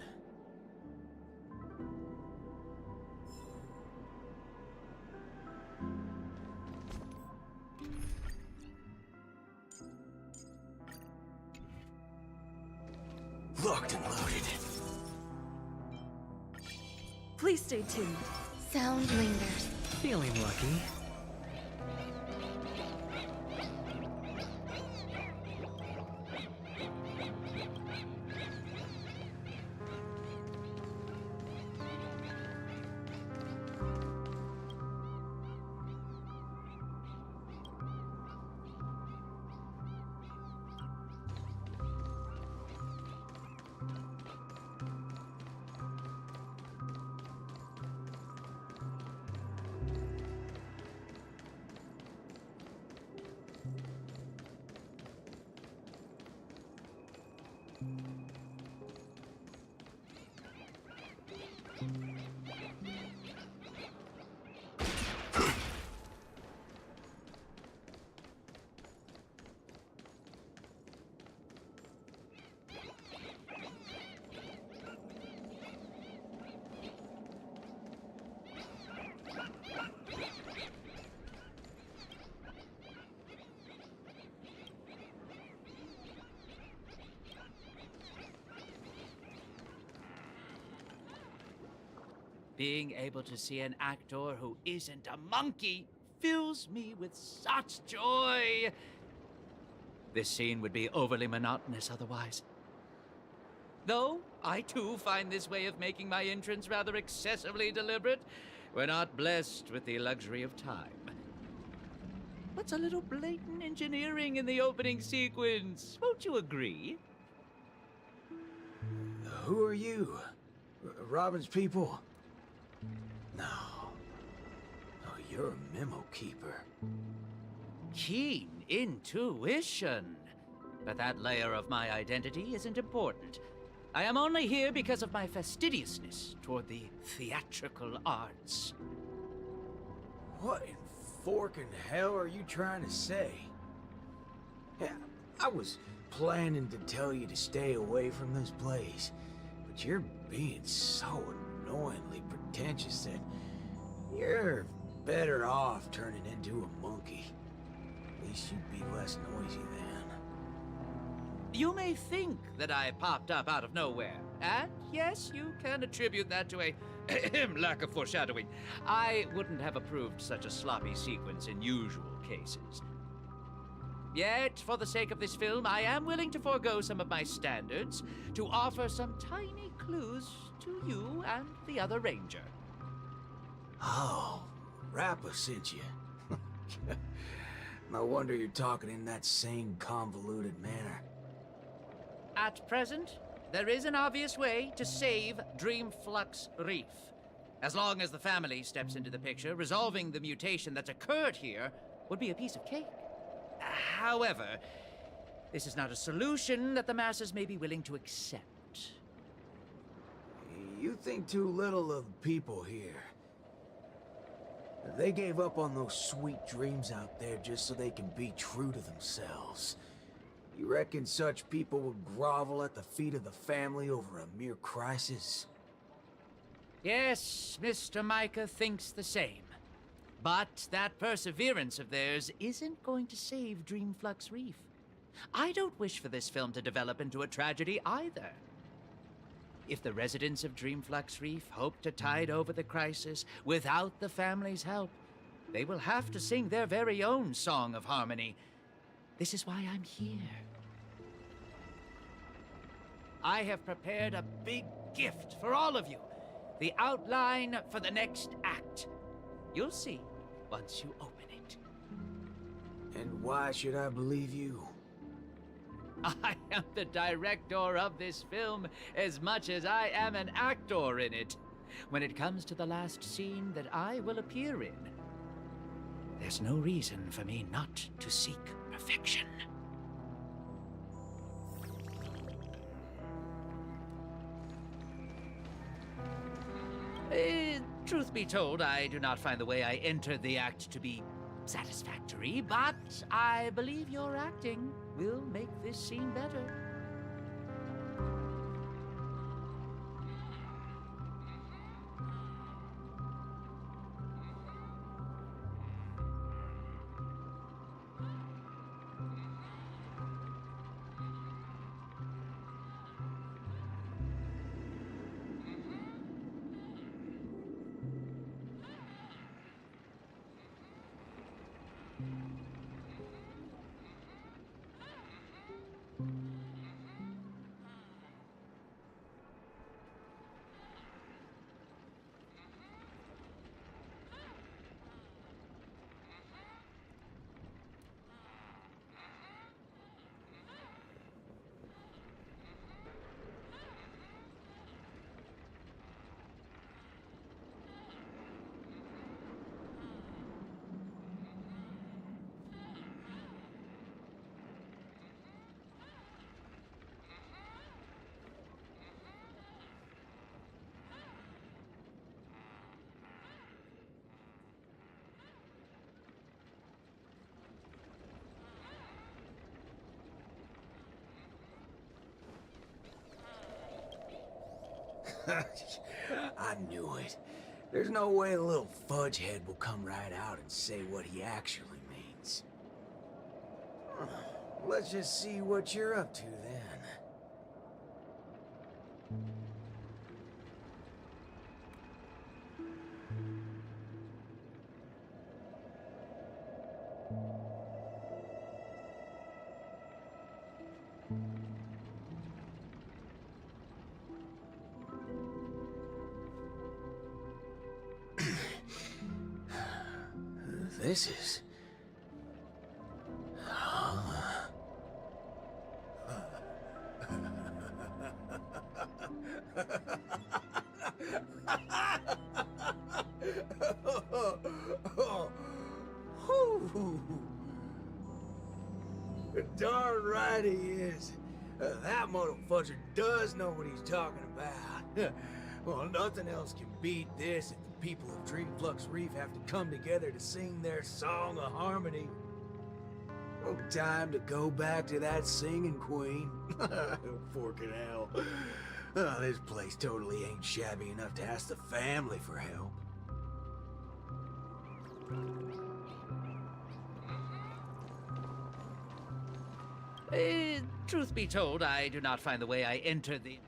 Locked and loaded. Please stay tuned. Sound lingers. Feeling lucky. Being able to see an actor who isn't a monkey fills me with such joy. This scene would be overly monotonous otherwise. Though, I too find this way of making my entrance rather excessively deliberate. We're not blessed with the luxury of time. What's a little blatant engineering in the opening sequence? Won't you agree? Who are you? Robin's people? No. Oh, you're a memo keeper. Keen intuition. But that layer of my identity isn't important. I am only here because of my fastidiousness toward the theatrical arts. What in forking hell are you trying to say? Yeah, I was planning to tell you to stay away from this place, but you're being so annoyingly pretentious that you're better off turning into a monkey. At least you'd be less noisy then. You may think that I popped up out of nowhere, and yes, you can attribute that to a lack of foreshadowing. I wouldn't have approved such a sloppy sequence in usual cases. Yet, for the sake of this film, I am willing to forego some of my standards to offer some tiny clues to you and the other ranger. Oh, Rappa sent you. No wonder you're talking in that same convoluted manner. At present, there is an obvious way to save Dreamflux Reef. As long as the family steps into the picture, resolving the mutation that's occurred here would be a piece of cake. However, this is not a solution that the masses may be willing to accept. You think too little of the people here. They gave up on those sweet dreams out there just so they can be true to themselves. You reckon such people would grovel at the feet of the family over a mere crisis? Yes, Mr. Micah thinks the same. But that perseverance of theirs isn't going to save Dreamflux Reef. I don't wish for this film to develop into a tragedy either. If the residents of Dreamflux Reef hope to tide over the crisis without the family's help, they will have to sing their very own song of harmony. This is why I'm here. I have prepared a big gift for all of you. The outline for the next act. You'll see once you open it. And why should I believe you? I am the director of this film as much as I am an actor in it. When it comes to the last scene that I will appear in, there's no reason for me not to seek perfection. Truth be told, I do not find the way I entered the act to be satisfactory, but I believe your acting will make this scene better. I knew it. There's no way a little fudge head will come right out and say what he actually means. Let's just see what you're up to then. this is... Darn right he is. That motherfucker does know what he's talking about. Well, nothing else can beat this if the people of Dreamflux Reef have to come together to sing their song of harmony. Oh, time to go back to that singing queen. Forking hell. Oh, this place totally ain't shabby enough to ask the family for help. Truth be told, I do not find the way I entered the...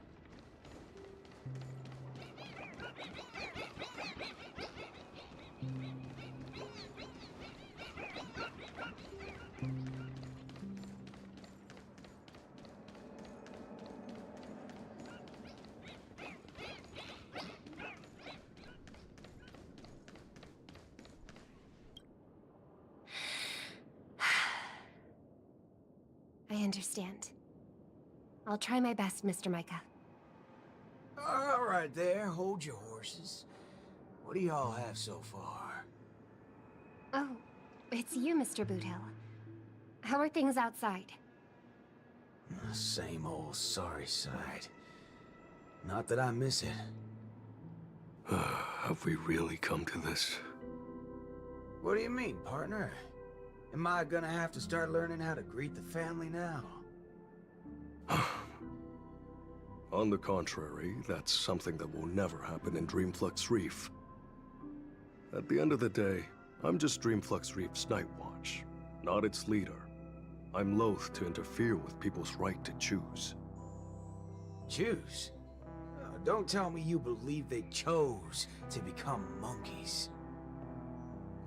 I understand. I'll try my best, Mr. Micah. All right there, hold your horses. What do y'all have so far? Oh, it's you, Mr. Boothill. How are things outside? Same old sorry side. Not that I miss it. Have we really come to this? What do you mean, partner? Am I gonna have to start learning how to greet the family now? On the contrary, that's something that will never happen in Dreamflux Reef. At the end of the day, I'm just Dreamflux Reef's Night Watch, not its leader. I'm loath to interfere with people's right to choose. Choose? Don't tell me you believe they chose to become monkeys.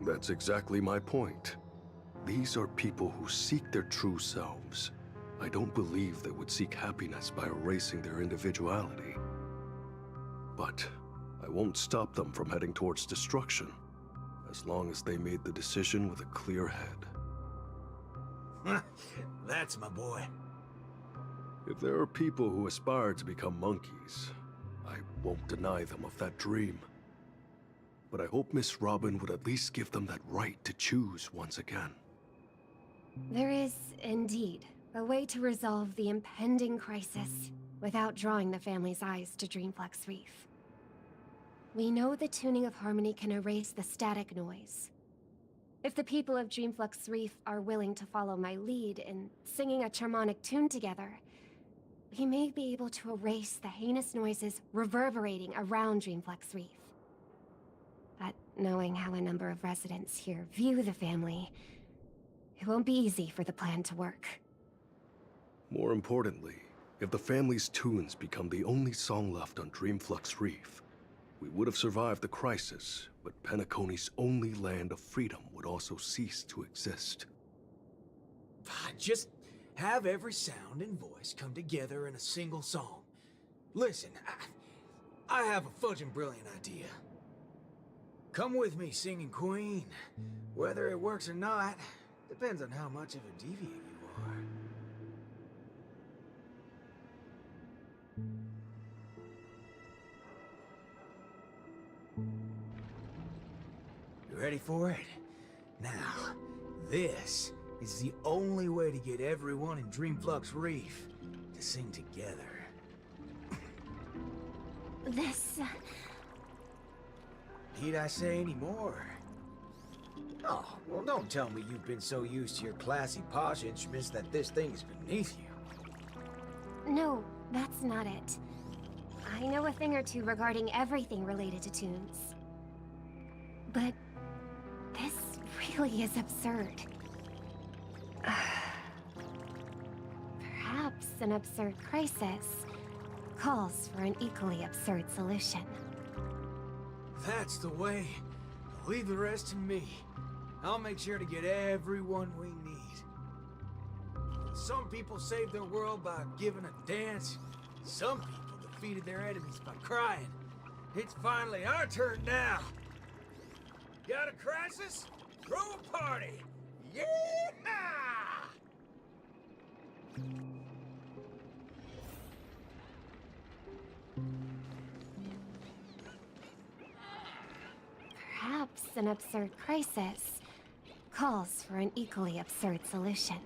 That's exactly my point. These are people who seek their true selves. I don't believe they would seek happiness by erasing their individuality. But I won't stop them from heading towards destruction, as long as they made the decision with a clear head. That's my boy. If there are people who aspire to become monkeys, I won't deny them of that dream. But I hope Miss Robin would at least give them that right to choose once again. There is, indeed, a way to resolve the impending crisis without drawing the family's eyes to Dreamflux Reef. We know the tuning of harmony can erase the static noise. If the people of Dreamflux Reef are willing to follow my lead in singing a charmonic tune together, we may be able to erase the heinous noises reverberating around Dreamflux Reef. But knowing how a number of residents here view the family, it won't be easy for the plan to work. More importantly, if the family's tunes become the only song left on Dreamflux Reef, we would have survived the crisis, but Penacony's only land of freedom would also cease to exist. Just have every sound and voice come together in a single song. Listen, I have a fudgin' brilliant idea. Come with me, singing queen. Whether it works or not, depends on how much of a deviant you are. You ready for it? Now, this is the only way to get everyone in Dreamflux Reef to sing together. This... Need I say any more? Oh, well, don't tell me you've been so used to your classy, posh instruments that this thing is beneath you. No, that's not it. I know a thing or two regarding everything related to tunes. But this really is absurd. Perhaps an absurd crisis calls for an equally absurd solution. That's the way. Leave the rest to me. I'll make sure to get everyone we need. Some people saved their world by giving a dance. Some people defeated their enemies by crying. It's finally our turn now. Got a crisis? Throw a party! Yeah! Perhaps an absurd crisis calls for an equally absurd solution.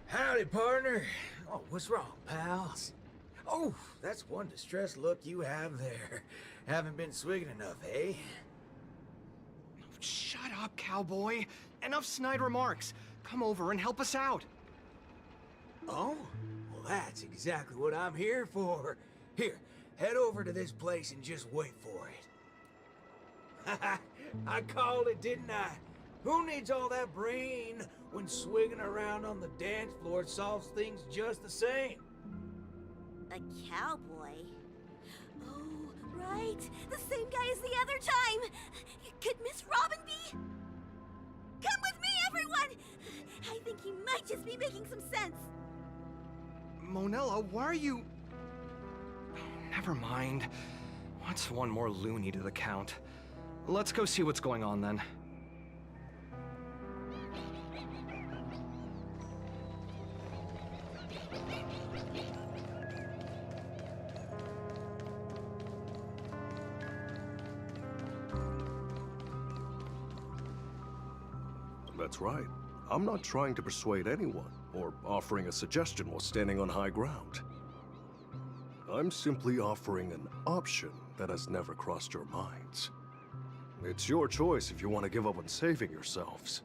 Howdy, partner. Oh, what's wrong, pals? Oh, that's one distressed look you have there. Haven't been swigging enough, eh? Shut up, cowboy. Enough snide remarks. Come over and help us out. Oh? Well, that's exactly what I'm here for. Here, head over to this place and just wait for it. I called it, didn't I? Who needs all that brain when swigging around on the dance floor solves things just the same? A cowboy? Oh, right. The same guy as the other time. Could Miss Robin be? Come with me, everyone! I think he might just be making some sense. Monella, why are you... Never mind. What's one more loony to the count? Let's go see what's going on then. That's right. I'm not trying to persuade anyone, or offering a suggestion while standing on high ground. I'm simply offering an option that has never crossed your minds. It's your choice if you want to give up on saving yourselves.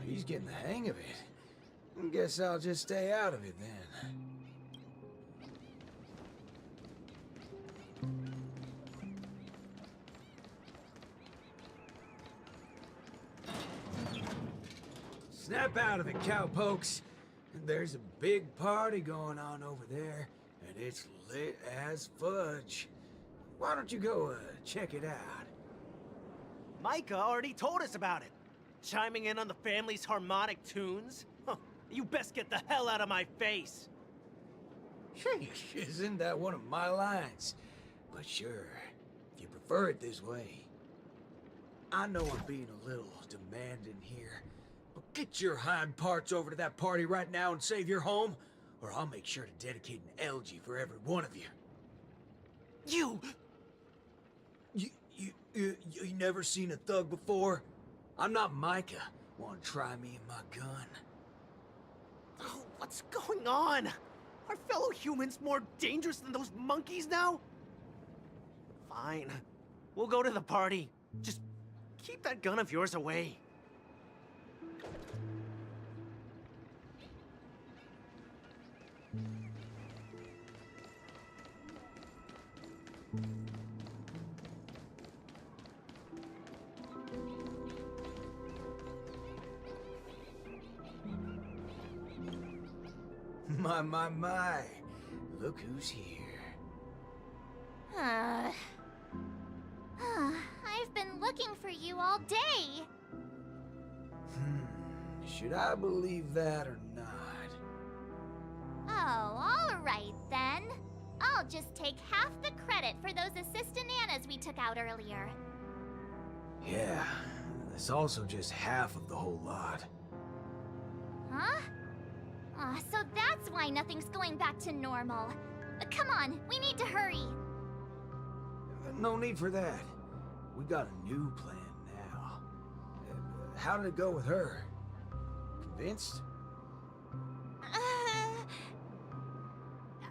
He's getting the hang of it. Guess I'll just stay out of it then. Snap out of it, cowpokes. There's a big party going on over there, and it's lit as fudge. Why don't you go check it out? Micah already told us about it. Chiming in on the family's harmonic tunes? Huh, you best get the hell out of my face. Isn't that one of my lines? But sure, if you prefer it this way. I know I'm being a little demanding here, but get your hind parts over to that party right now and save your home, or I'll make sure to dedicate an elegy for every one of you. You never seen a thug before? I'm not Micah. Want to try me and my gun? Oh, what's going on? Are fellow humans more dangerous than those monkeys now? Fine. We'll go to the party. Just keep that gun of yours away. My. Look who's here. I've been looking for you all day. Should I believe that or not? Oh, all right then. I'll just take half the credit for those assistant Annas we took out earlier. Yeah, that's also just half of the whole lot. Huh? So that's why nothing's going back to normal. Come on, we need to hurry. No need for that. We got a new plan now. How did it go with her? Convinced?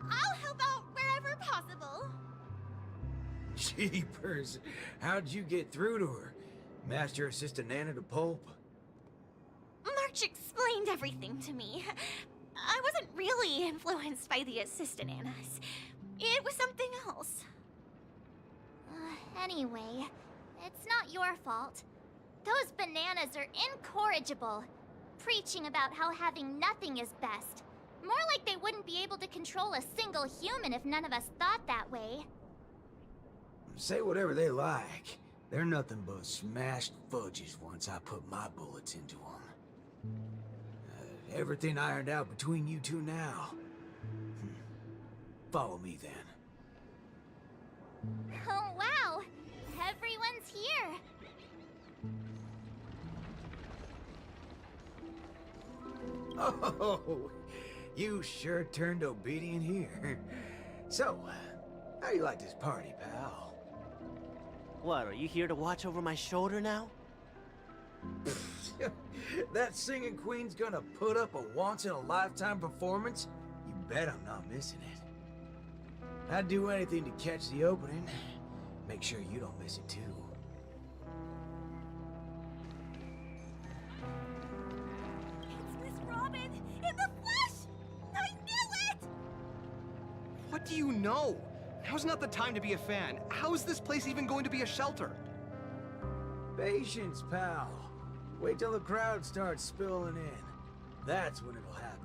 I'll help out wherever possible. Jeepers, how'd you get through to her? Master Assistant Nana to pulp? March explained everything to me. I wasn't really influenced by the assistant Annas. It was something else. Anyway, it's not your fault. Those bananas are incorrigible, preaching about how having nothing is best. More like they wouldn't be able to control a single human if none of us thought that way. Say whatever they like. They're nothing but smashed fudges once I put my bullets into them. Everything ironed out between you two now. Follow me then. Oh, wow! Everyone's here! Oh, you sure turned obedient here. So, how you like this party, pal? What, are you here to watch over my shoulder now? That singing queen's gonna put up a once-in-a-lifetime performance? You bet I'm not missing it. I'd do anything to catch the opening. Make sure you don't miss it, too. It's Miss Robin! In the flesh! I knew it! What do you know? Now's not the time to be a fan. How is this place even going to be a shelter? Patience, pal. Wait till the crowd starts spilling in. That's when it'll happen.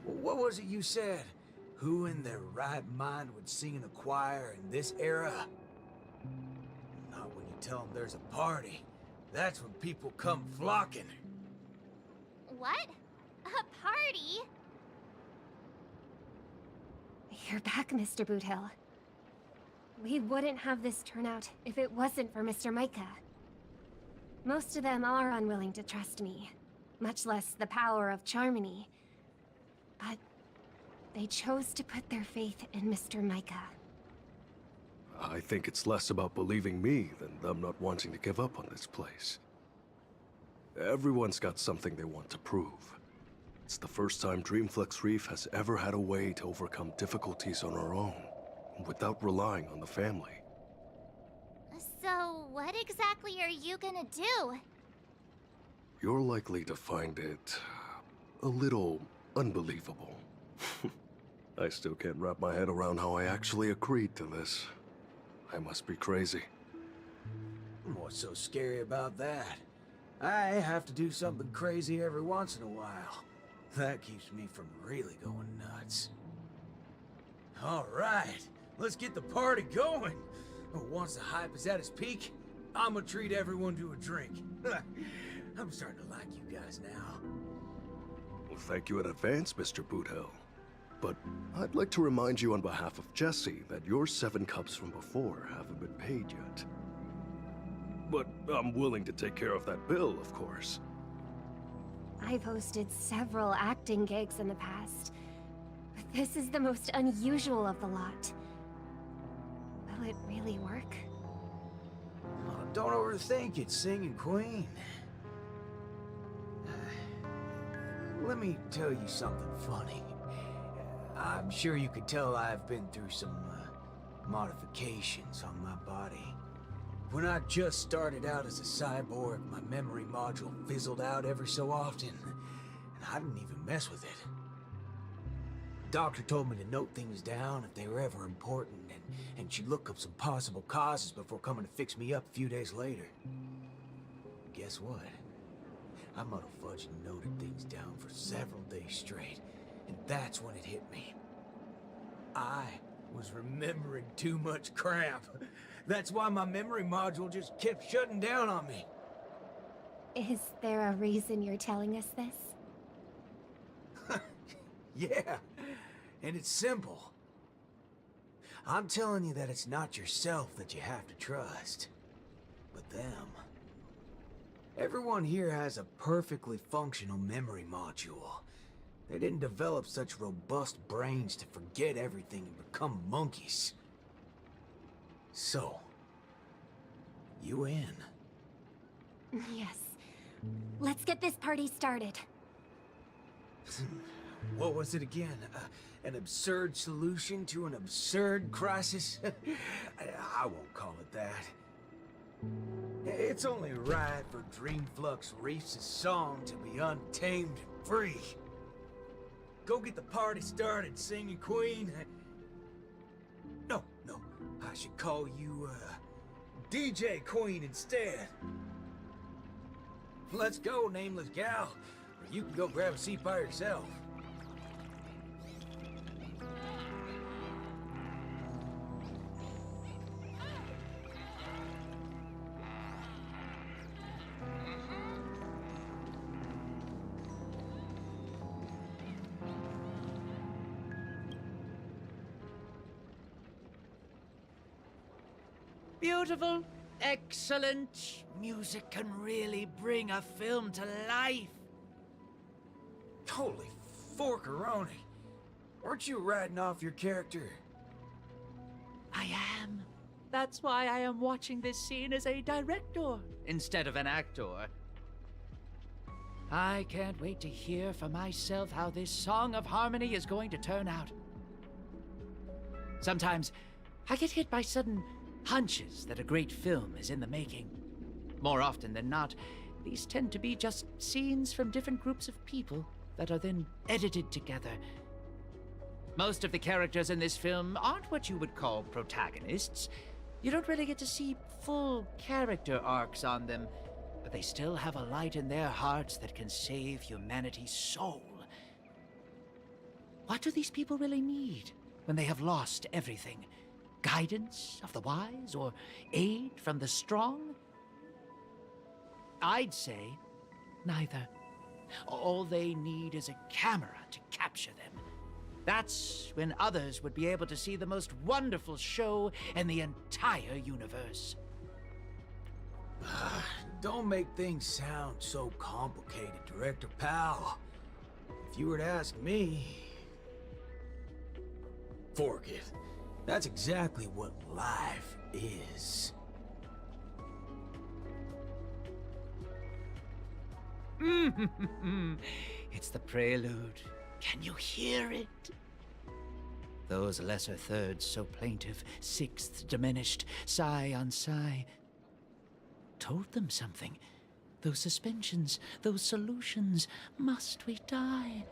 What was it you said? Who in their right mind would sing in a choir in this era? Not when you tell them there's a party. That's when people come flocking. What? A party? You're back, Mr. Boothill. We wouldn't have this turnout if it wasn't for Mr. Micah. Most of them are unwilling to trust me, much less the power of Charmony. But they chose to put their faith in Mr. Micah. I think it's less about believing me than them not wanting to give up on this place. Everyone's got something they want to prove. It's the first time Dreamflex Reef has ever had a way to overcome difficulties on our own, without relying on the family. So, what exactly are you gonna do? You're likely to find it a little unbelievable. I still can't wrap my head around how I actually agreed to this. I must be crazy. What's so scary about that? I have to do something crazy every once in a while. That keeps me from really going nuts. All right, let's get the party going. Once the hype is at its peak, I'm gonna treat everyone to a drink. I'm starting to like you guys now. Well, thank you in advance, Mr. Boothill. But I'd like to remind you on behalf of Jesse that your 7 cups from before haven't been paid yet. But I'm willing to take care of that bill, of course. I've hosted several acting gigs in the past, but this is the most unusual of the lot. Will it really work? Oh, don't overthink it, Singing Queen. Let me tell you something funny. I'm sure you could tell I've been through some modifications on my body. When I just started out as a cyborg, my memory module fizzled out every so often, and I didn't even mess with it. The doctor told me to note things down if they were ever important, and she'd look up some possible causes before coming to fix me up a few days later. Guess what? I motherfudged and noted things down for several days straight, and that's when it hit me. I was remembering too much crap. That's why my memory module just kept shutting down on me. Is there a reason you're telling us this? Yeah, and it's simple. I'm telling you that it's not yourself that you have to trust, but them. Everyone here has a perfectly functional memory module. They didn't develop such robust brains to forget everything and become monkeys. So, you in? Yes. Let's get this party started. What was it again? An absurd solution to an absurd crisis? I won't call it that. It's only right for Dreamflux Reefs' song to be untamed and free. Go get the party started, Singing Queen. No. I should call you, DJ Queen instead. Let's go, nameless gal. Or you can go grab a seat by yourself. Beautiful, excellent. Music can really bring a film to life. Holy forkeroni. Weren't you riding off your character? I am. That's why I am watching this scene as a director instead of an actor. I can't wait to hear for myself how this Song of Harmony is going to turn out. Sometimes I get hit by sudden hunches that a great film is in the making. More often than not, these tend to be just scenes from different groups of people that are then edited together. Most of the characters in this film aren't what you would call protagonists. You don't really get to see full character arcs on them, but they still have a light in their hearts that can save humanity's soul. What do these people really need when they have lost everything? Guidance of the wise or aid from the strong? I'd say neither. All they need is a camera to capture them. That's when others would be able to see the most wonderful show in the entire universe. Don't make things sound so complicated, Director Pal. If you were to ask me... Fork it. That's exactly what life is. It's the prelude. Can you hear it? Those lesser thirds so plaintive, sixths diminished, sigh on sigh, told them something. Those suspensions, those solutions, must we die?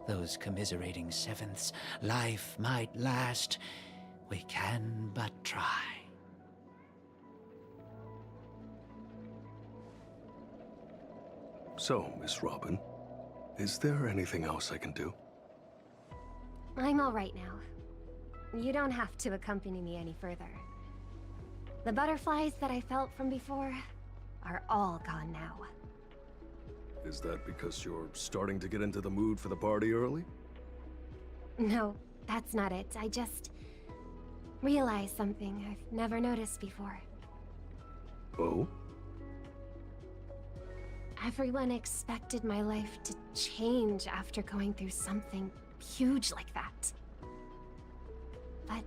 Those commiserating sevenths, life might last, we can but try. So, Miss Robin, is there anything else I can do? I'm all right now. You don't have to accompany me any further. The butterflies that I felt from before are all gone now. Is that because you're starting to get into the mood for the party early? No, that's not it. I just realized something I've never noticed before. Oh? Everyone expected my life to change after going through something huge like that. But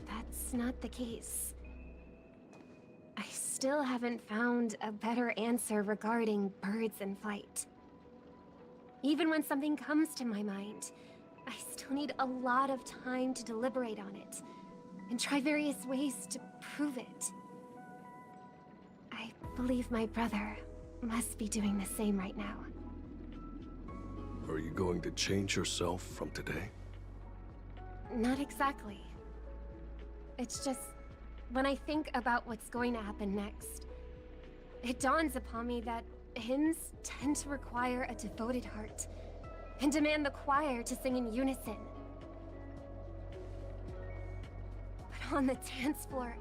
that's not the case. I still haven't found a better answer regarding birds in flight. Even when something comes to my mind, I still need a lot of time to deliberate on it and try various ways to prove it. I believe my brother must be doing the same right now. Are you going to change yourself from today? Not exactly. It's just, when I think about what's going to happen next, it dawns upon me that hymns tend to require a devoted heart and demand the choir to sing in unison. But on the dance floor,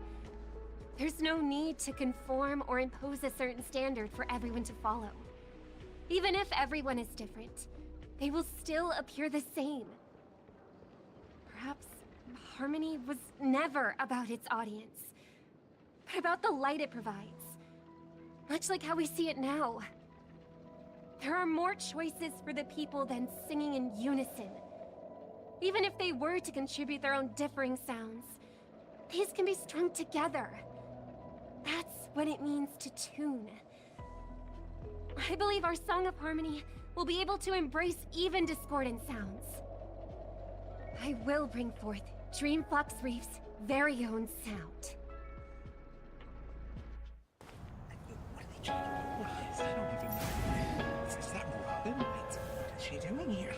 there's no need to conform or impose a certain standard for everyone to follow. Even if everyone is different, they will still appear the same. Perhaps harmony was never about its audience, but about the light it provides. Much like how we see it now. There are more choices for the people than singing in unison. Even if they were to contribute their own differing sounds, these can be strung together. That's what it means to tune. I believe our Song of Harmony will be able to embrace even discordant sounds. I will bring forth Dreamflux Reef's very own sound. What are they trying to do with this? I don't even know. Is that Robin? What is she doing here?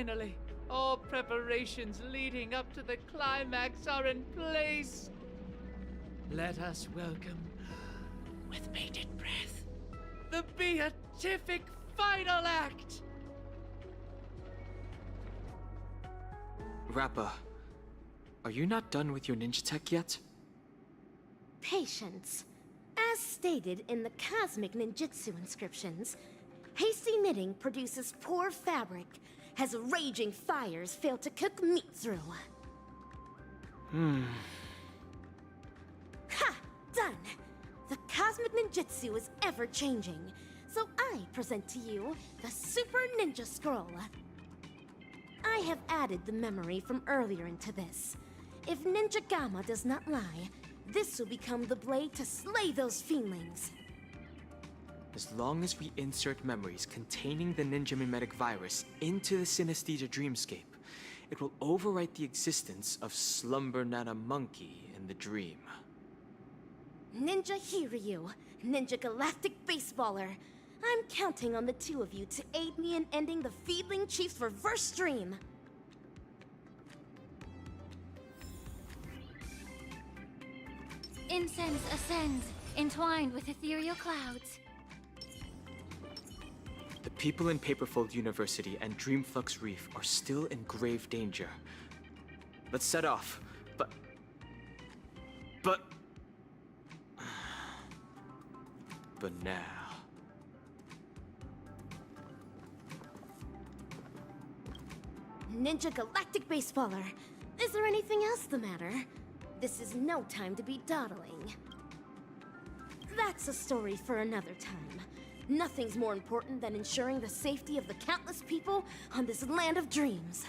Finally, all preparations leading up to the climax are in place. Let us welcome, with bated breath, the beatific final act! Rappa, are you not done with your ninja tech yet? Patience. As stated in the cosmic ninjutsu inscriptions, hasty knitting produces poor fabric, as raging fires fail to cook meat through. Ha! Done! The cosmic ninjutsu is ever-changing, so I present to you the Super Ninja Scroll. I have added the memory from earlier into this. If Ninja Gamma does not lie, this will become the blade to slay those fiendlings. As long as we insert memories containing the ninja mimetic virus into the synesthesia dreamscape, it will overwrite the existence of Slumber Nana Monkey in the dream. Ninja Hiryu, Ninja Galactic Baseballer, I'm counting on the two of you to aid me in ending the Feedling Chief's reverse dream. Incense ascends, entwined with ethereal clouds. The people in Paperfold University and Dreamflux Reef are still in grave danger. Let's set off, but... now... Ninja Galactic Baseballer, is there anything else the matter? This is no time to be dawdling. That's a story for another time. Nothing's more important than ensuring the safety of the countless people on this land of dreams.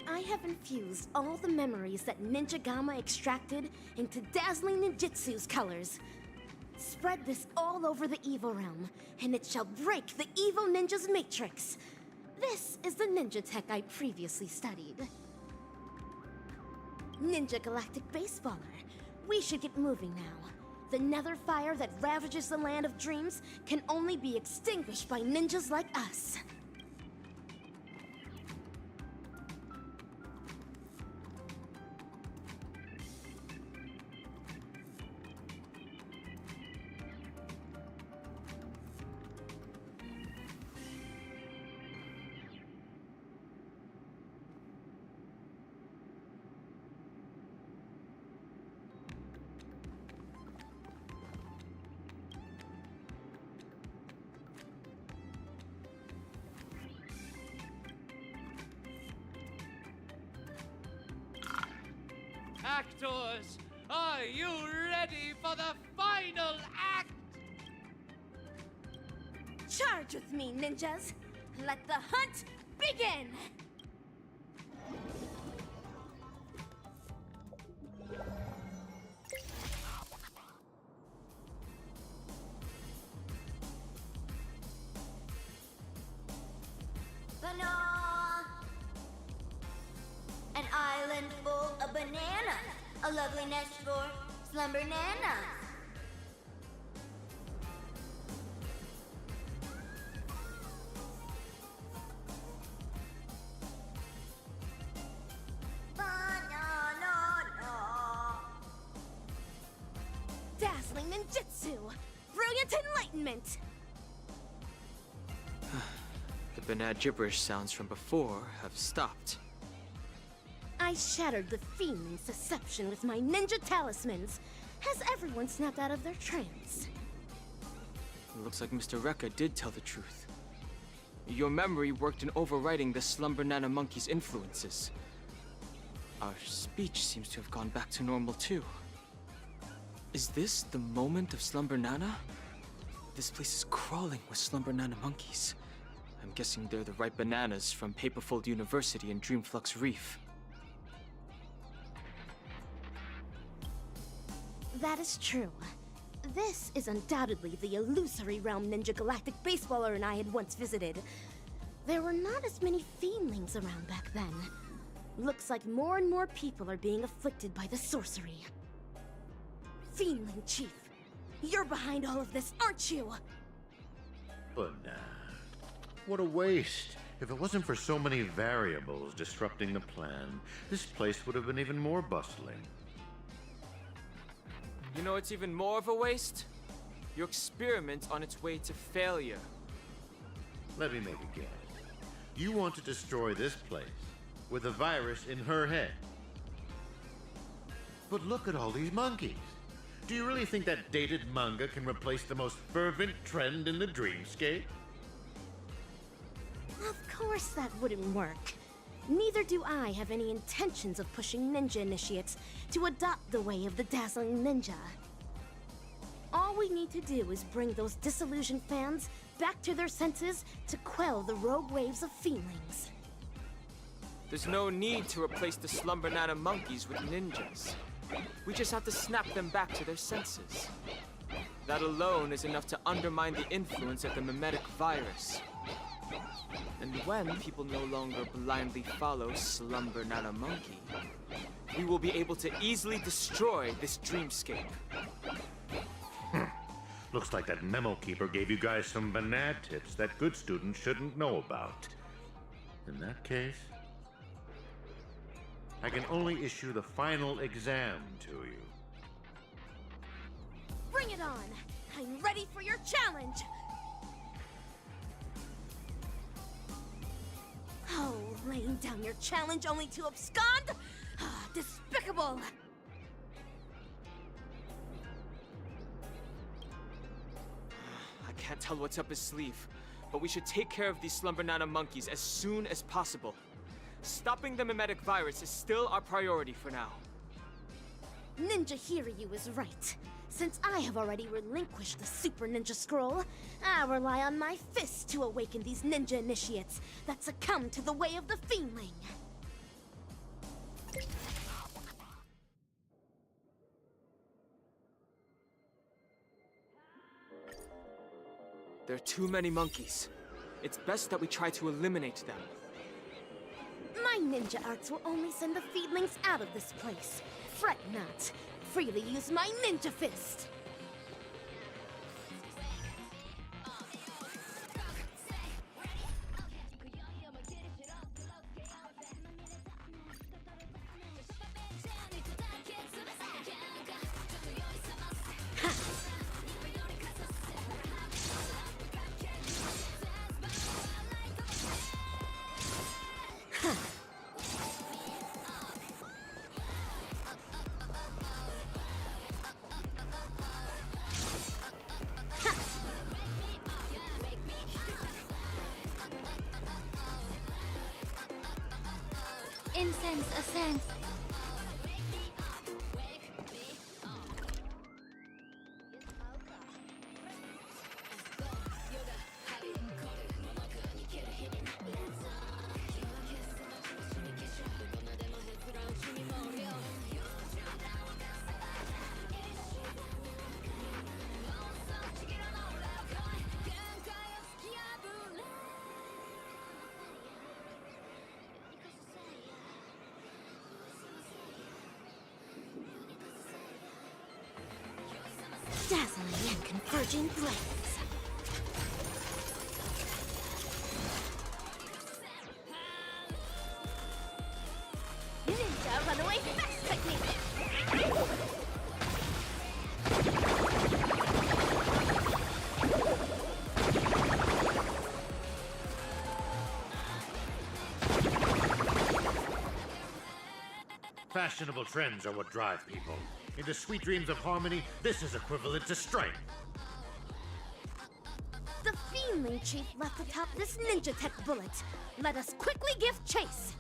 I have infused all the memories that Ninja Gamma extracted into dazzling ninjutsu's colors. Spread this all over the evil realm, and it shall break the evil ninja's matrix. This is the ninja tech I previously studied. Ninja Galactic Baseballer, we should get moving now. The nether fire that ravages the land of dreams can only be extinguished by ninjas like us. Actors, are you ready for the final act? Charge with me, ninjas! Let the hunt begin! An island full of bananas. A lovely nest for Slumber Nana. Dazzling ninjutsu! Brilliant enlightenment! The banana gibberish sounds from before have stopped. I shattered the fiendling's deception with my ninja talismans. Has everyone snapped out of their trance? It looks like Mr. Rekka did tell the truth. Your memory worked in overriding the Slumber Nana Monkey's influences. Our speech seems to have gone back to normal too. Is this the moment of Slumber Nana? This place is crawling with Slumber Nana monkeys. I'm guessing they're the right bananas from Paperfold University and Dreamflux Reef. That is true. This is undoubtedly the illusory realm Ninja Galactic Baseballer and I had once visited. There were not as many fiendlings around back then. Looks like more and more people are being afflicted by the sorcery. Fiendling Chief, you're behind all of this, aren't you? But, what a waste. If it wasn't for so many variables disrupting the plan, this place would have been even more bustling. You know it's even more of a waste? Your experiment's on its way to failure. Let me make a guess. You want to destroy this place with a virus in her head. But look at all these monkeys. Do you really think that dated manga can replace the most fervent trend in the dreamscape? Of course that wouldn't work. Neither do I have any intentions of pushing ninja initiates to adopt the way of the dazzling ninja. All we need to do is bring those disillusioned fans back to their senses to quell the rogue waves of feelings. There's no need to replace the Slumber Nana monkeys with ninjas. We just have to snap them back to their senses. That alone is enough to undermine the influence of the mimetic virus. And when people no longer blindly follow Slumber Nana Monkey, we will be able to easily destroy this dreamscape. Looks like that memo keeper gave you guys some banana tips that good students shouldn't know about. In that case, I can only issue the final exam to you. Bring it on! I'm ready for your challenge! Oh, laying down your challenge only to abscond? Ah, despicable! I can't tell what's up his sleeve, but we should take care of these Slumber Nana monkeys as soon as possible. Stopping the mimetic virus is still our priority for now. Ninja Hiryu is right. Since I have already relinquished the Super Ninja Scroll, I rely on my fists to awaken these ninja initiates that succumb to the way of the Fiendling. There are too many monkeys. It's best that we try to eliminate them. My ninja arts will only send the Fiendlings out of this place. Fret not. Freely use my ninja fist. Incense ascends. Dazzling and converging blaze. Ninja runaway fast technique! Fashionable trends are what drive people. Into sweet dreams of harmony, this is equivalent to strength. The Fiendling Chief left atop this ninja tech bullet. Let us quickly give chase.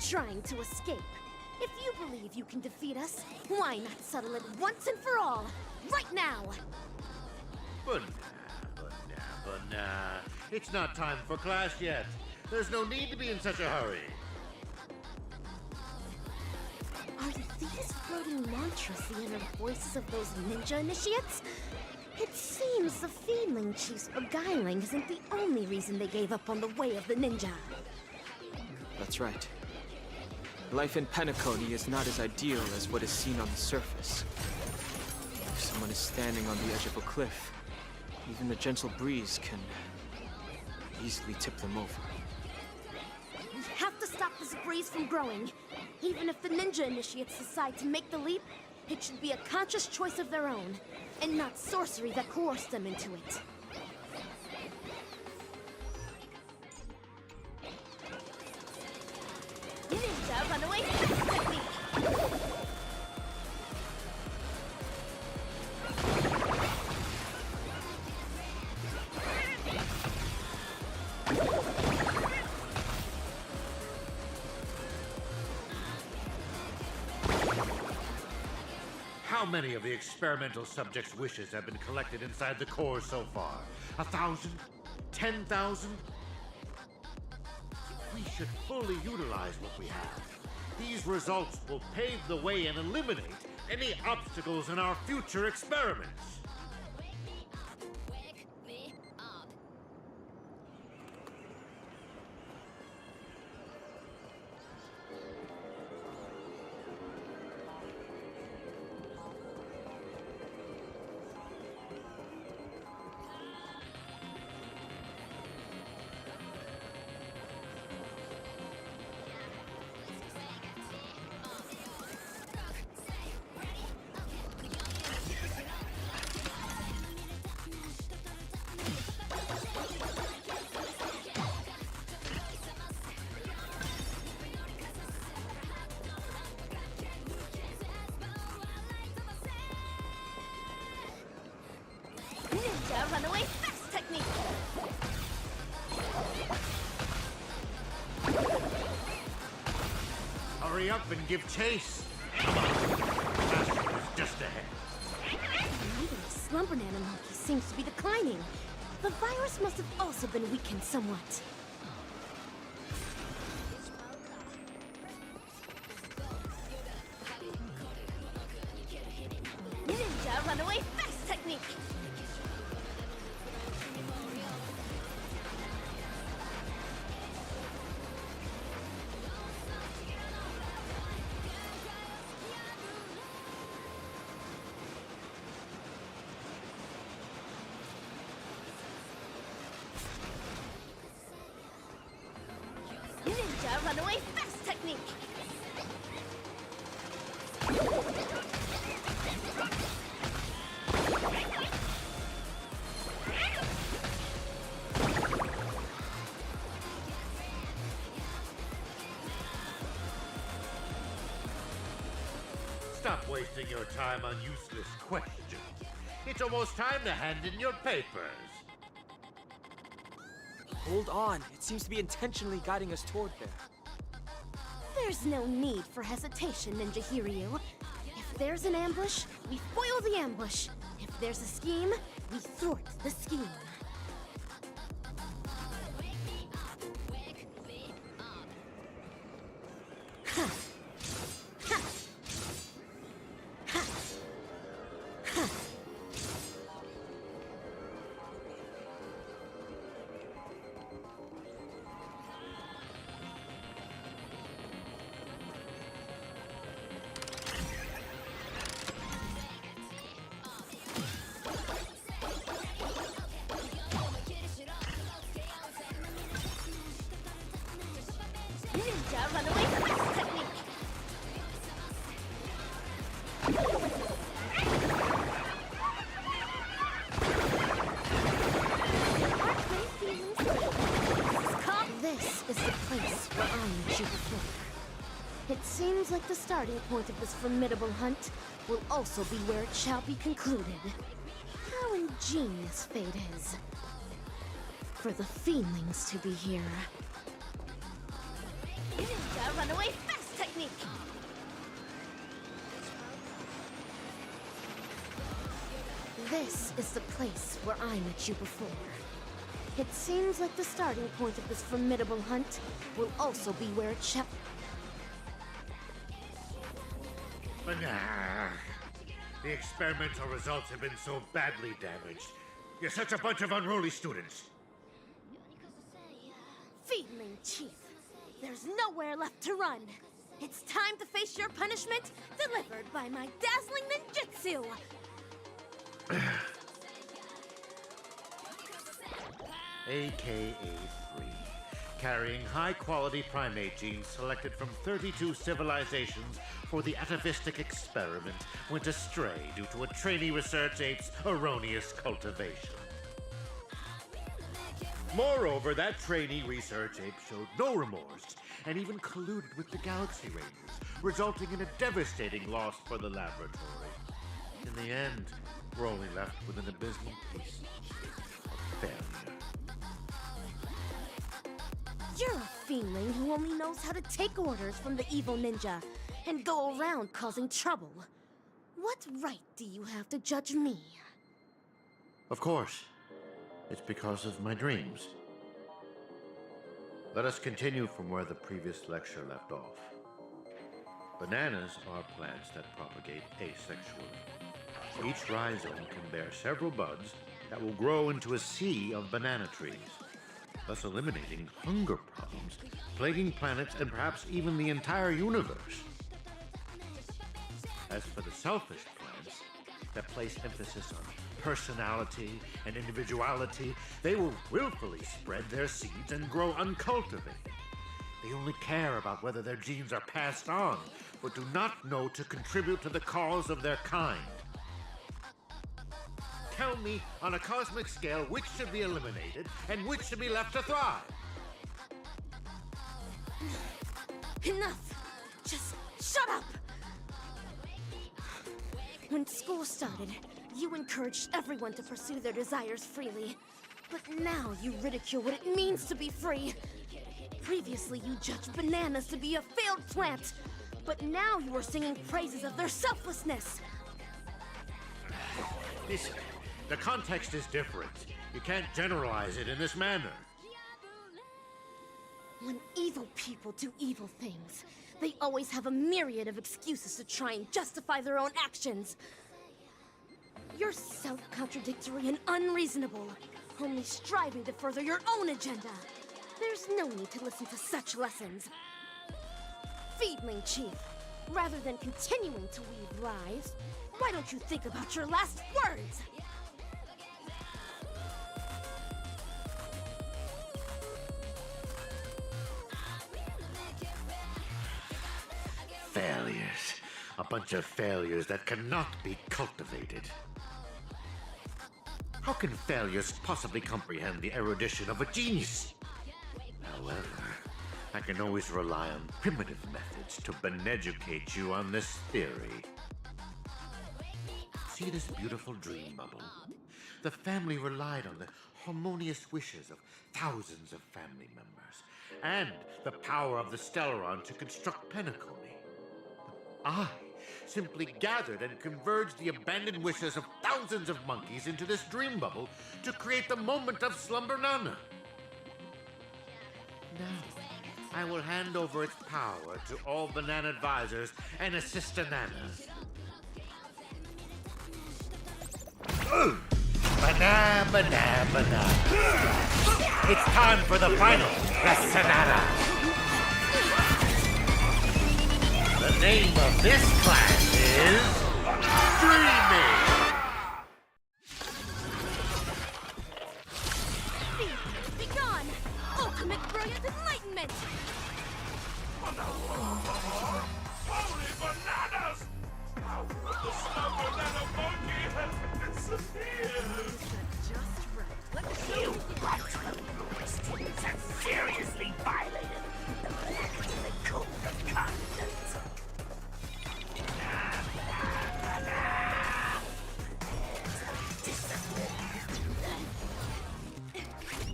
trying to escape. If you believe you can defeat us, why not settle it once and for all? Right now! But nah. It's not time for class yet. There's no need to be in such a hurry. Are these floating mantras the inner voices of those ninja initiates? It seems the Fiendling Chief's beguiling isn't the only reason they gave up on the way of the ninja. That's right. Life in Penacony is not as ideal as what is seen on the surface. If someone is standing on the edge of a cliff, even the gentle breeze can easily tip them over. We have to stop this breeze from growing. Even if the ninja initiates decide to make the leap, it should be a conscious choice of their own, and not sorcery that coerced them into it. Ninja runaway fast technique! How many of the experimental subjects' wishes have been collected inside the core so far? 1,000? 10,000? We should fully utilize what we have. These results will pave the way and eliminate any obstacles in our future experiments. Ninja runaway fast technique! Hurry up and give chase! Master is just ahead. The number of slumber nanomonkeys seems to be declining. The virus must have also been weakened somewhat. Ninja runaway fast technique! Ninja runaway fast technique! Stop wasting your time on useless questions. It's almost time to hand in your papers. Hold on. It seems to be intentionally guiding us toward there. There's no need for hesitation, Ninja Hiryu. If there's an ambush, we foil the ambush. If there's a scheme, we thwart the scheme. Ha! Ha! Ha! Ha! Ninja runaway fast technique! Aren't they feelings? This is the place where I met you before. It seems like the starting point of this formidable hunt will also be where it shall be concluded. How ingenious fate is. For the Fiendlings to be here. Ninja runaway fast technique! This is the place where I met you before. It seems like the starting point of this formidable hunt will also be where it shall... But the experimental results have been so badly damaged. You're such a bunch of unruly students. Feedling Chief, there's nowhere left to run. It's time to face your punishment, delivered by my dazzling ninjutsu! AKA 3, carrying high-quality primate genes selected from 32 civilizations for the atavistic experiment, went astray due to a trainee research ape's erroneous cultivation. Moreover, that trainee research ape showed no remorse and even colluded with the Galaxy Rangers, resulting in a devastating loss for the laboratory. In the end, we're only left with an abysmal piece of failure. You're a feeling who only knows how to take orders from the evil ninja and go around causing trouble. What right do you have to judge me? Of course. It's because of my dreams. Let us continue from where the previous lecture left off. Bananas are plants that propagate asexually. Each rhizome can bear several buds that will grow into a sea of banana trees, thus eliminating hunger problems, plaguing planets and perhaps even the entire universe. As for the selfish plants that place emphasis on personality and individuality, they will willfully spread their seeds and grow uncultivated. They only care about whether their genes are passed on, but do not know to contribute to the cause of their kind. Tell me, on a cosmic scale, which should be eliminated and which should be left to thrive? Enough! Just shut up! When school started, you encouraged everyone to pursue their desires freely. But now you ridicule what it means to be free. Previously, you judged bananas to be a failed plant. But now you are singing praises of their selflessness. The context is different. You can't generalize it in this manner. When evil people do evil things, they always have a myriad of excuses to try and justify their own actions. You're self-contradictory and unreasonable, only striving to further your own agenda. There's no need to listen to such lessons. Feedling Chief, rather than continuing to weave lies, why don't you think about your last words? Failures. A bunch of failures that cannot be cultivated. How can failures possibly comprehend the erudition of a genius? However, I can always rely on primitive methods to beneducate you on this theory. See this beautiful dream bubble? The family relied on the harmonious wishes of thousands of family members, and the power of the Stellaron to construct Penacony. I simply gathered and converged the abandoned wishes of thousands of monkeys into this dream bubble to create the moment of Slumbanana. Now, I will hand over its power to all banana advisors and assistananas. Banana, banana, banana. It's time for the final Sonata. The name of this class is Dreaming. Be gone! Ultimate brilliant enlightenment! Holy bananas! The Slumbanana monkey has disappeared! Just right. Let the You students have seriously violated the code of conduct.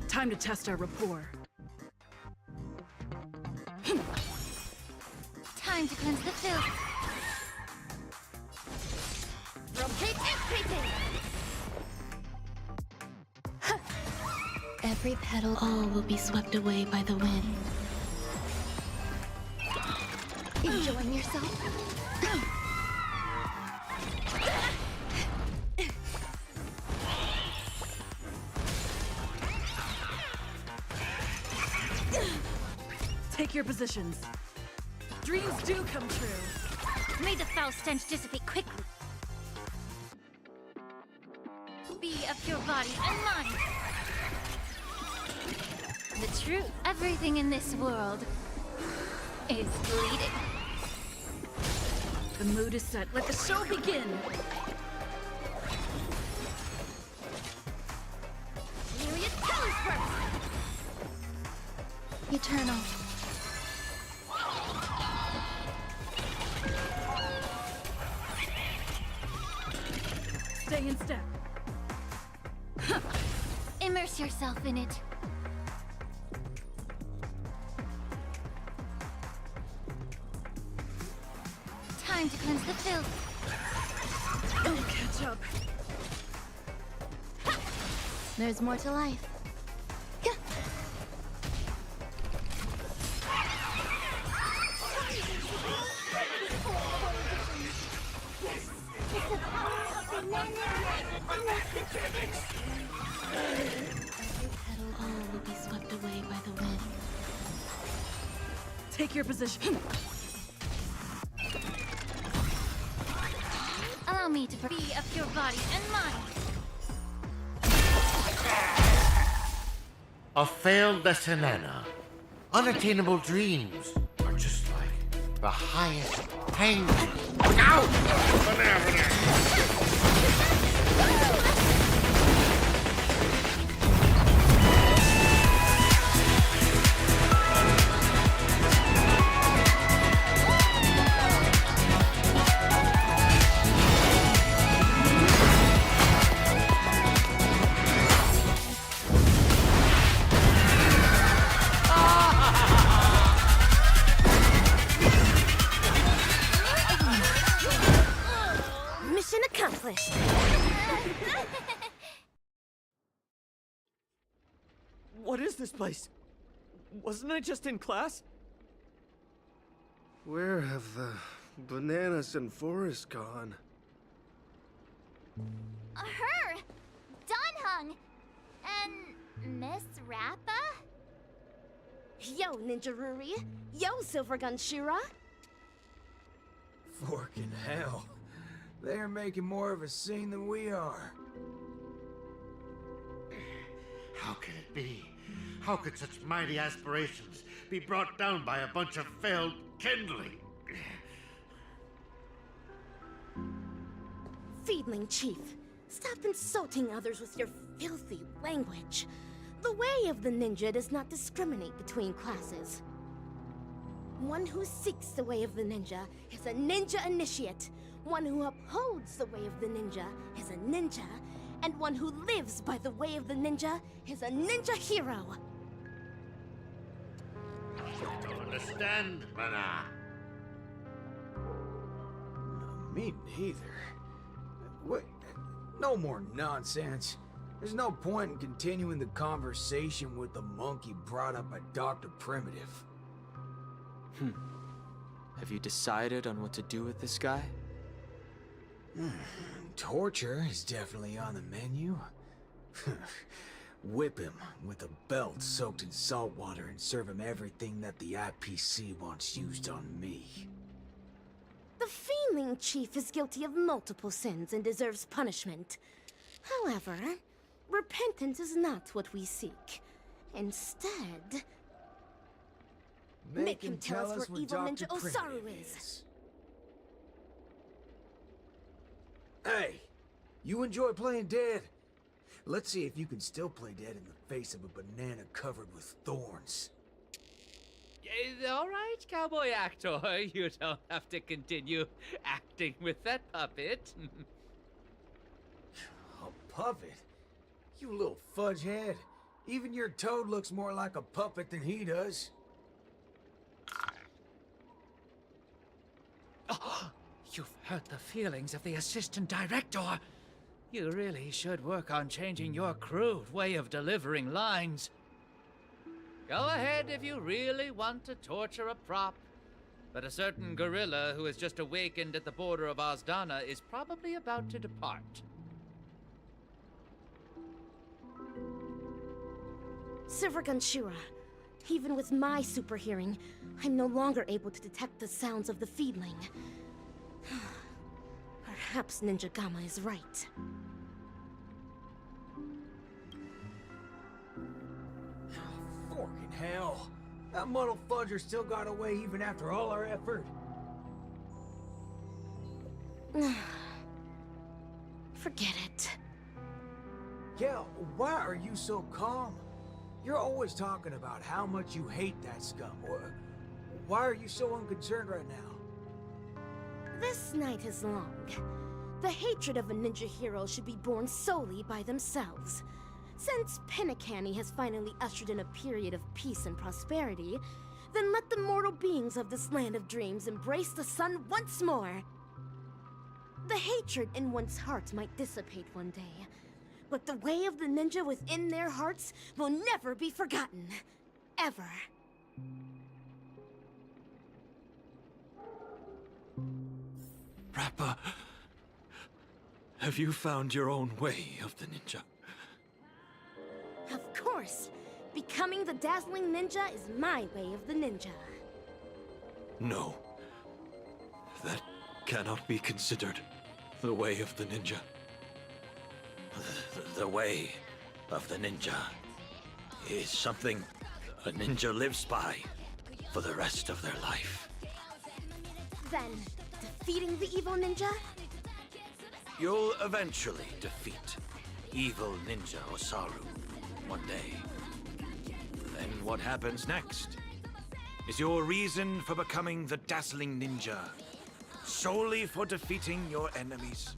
Time to test our rapport. Time to cleanse the filth. Rotate increasing! Every petal, all will be swept away by the wind. Enjoying yourself? Take your positions. Dreams do come true. May the foul stench dissipate quickly. Be of your body and mind. The truth. Everything in this world is bleeding. The mood is set. Let the show begin. Myriad talons burst! Eternal. Stay in step. Immerse yourself in it. Time to cleanse the filth. Don't catch up. There's more to life. Every petal, all will be swept away by the wind. Take your position. Allow me to be of your body and mind. A failed Desanana. Unattainable dreams are just like the highest hanging. Ow! Banana! Mission accomplished! What is this place? Wasn't I just in class? Where have the bananas and forest gone? Her! Donhung! And Miss Rappa? Yo, Ninja Ruri! Yo, Silvergun Shira! Forking hell. They're making more of a scene than we are. How can it be? How could such mighty aspirations be brought down by a bunch of failed kindling? Feedling Chief, stop insulting others with your filthy language. The way of the ninja does not discriminate between classes. One who seeks the way of the ninja is a ninja initiate. One who upholds the way of the ninja is a ninja. And one who lives by the way of the ninja is a ninja hero. Don't understand, Mana. Me neither. Wait, no more nonsense. There's no point in continuing the conversation with the monkey brought up by Dr. Primitive. Have you decided on what to do with this guy? Torture is definitely on the menu. Whip him with a belt soaked in salt water and serve him everything that the IPC wants used on me. The Feeling Chief is guilty of multiple sins and deserves punishment. However, repentance is not what we seek. Instead, make him tell us where evil Ninja Osaru is. Hey, you enjoy playing dead? Let's see if you can still play dead in the face of a banana covered with thorns. All right, cowboy actor. You don't have to continue acting with that puppet. A puppet? You little fudge head. Even your toad looks more like a puppet than he does. You've hurt the feelings of the assistant director. You really should work on changing your crude way of delivering lines. Go ahead if you really want to torture a prop. But a certain gorilla who has just awakened at the border of Ozdana is probably about to depart. Silvergun, even with my super hearing, I'm no longer able to detect the sounds of the feedling. Perhaps Ninja Gamma is right. Forking hell. That muddle fudger still got away even after all our effort. Forget it. Yeah, why are you so calm? You're always talking about how much you hate that scum. Why are you so unconcerned right now? This night is long. The hatred of a ninja hero should be borne solely by themselves. Since Pinnacani has finally ushered in a period of peace and prosperity, then let the mortal beings of this land of dreams embrace the sun once more. The hatred in one's heart might dissipate one day, but the way of the ninja within their hearts will never be forgotten. Ever. Rappa, have you found your own way of the ninja? Of course. Becoming the dazzling ninja is my way of the ninja. No. That cannot be considered the way of the ninja. The way of the ninja is something a ninja lives by for the rest of their life. Then, defeating the evil ninja? You'll eventually defeat evil Ninja Osaru one day. Then what happens next is your reason for becoming the dazzling ninja, solely for defeating your enemies.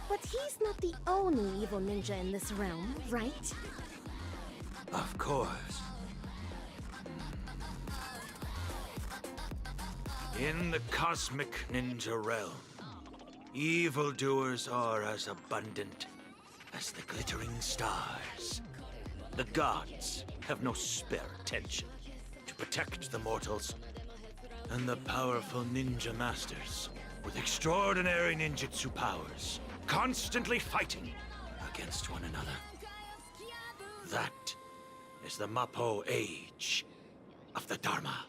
But he's not the only evil ninja in this realm, right? Of course. In the cosmic ninja realm, evildoers are as abundant as the glittering stars. The gods have no spare attention to protect the mortals, and the powerful ninja masters with extraordinary ninjutsu powers constantly fighting against one another. That is the Mappo age of the Dharma.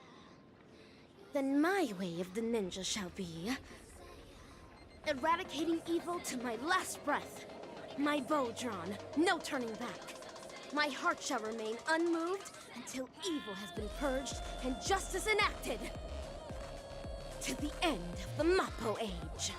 Then my way of the ninja shall be eradicating evil to my last breath. My bow drawn, no turning back. My heart shall remain unmoved until evil has been purged and justice enacted. To the end of the Mappo age.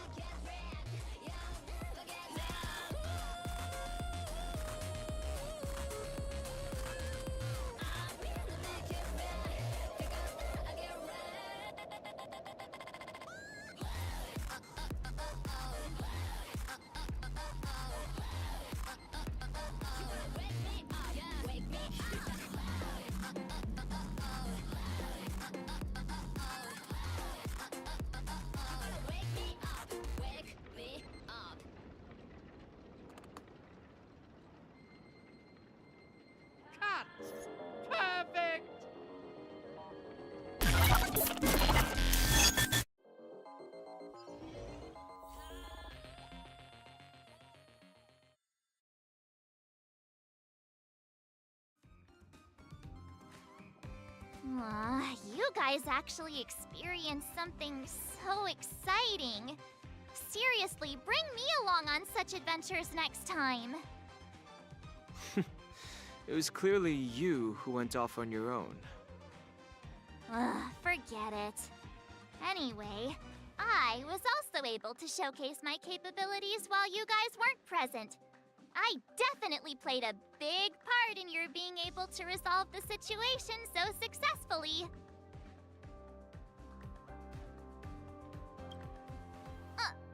Perfect! Aw, you guys actually experienced something so exciting. Seriously, bring me along on such adventures next time. It was clearly you who went off on your own. Ugh, forget it. Anyway, I was also able to showcase my capabilities while you guys weren't present. I definitely played a big part in your being able to resolve the situation so successfully.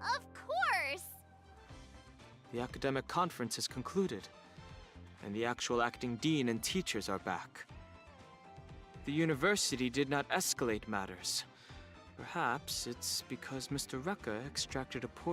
Of course! The academic conference has concluded, and the actual acting dean and teachers are back. The university did not escalate matters, Perhaps it's because Mr. Rekka extracted a portion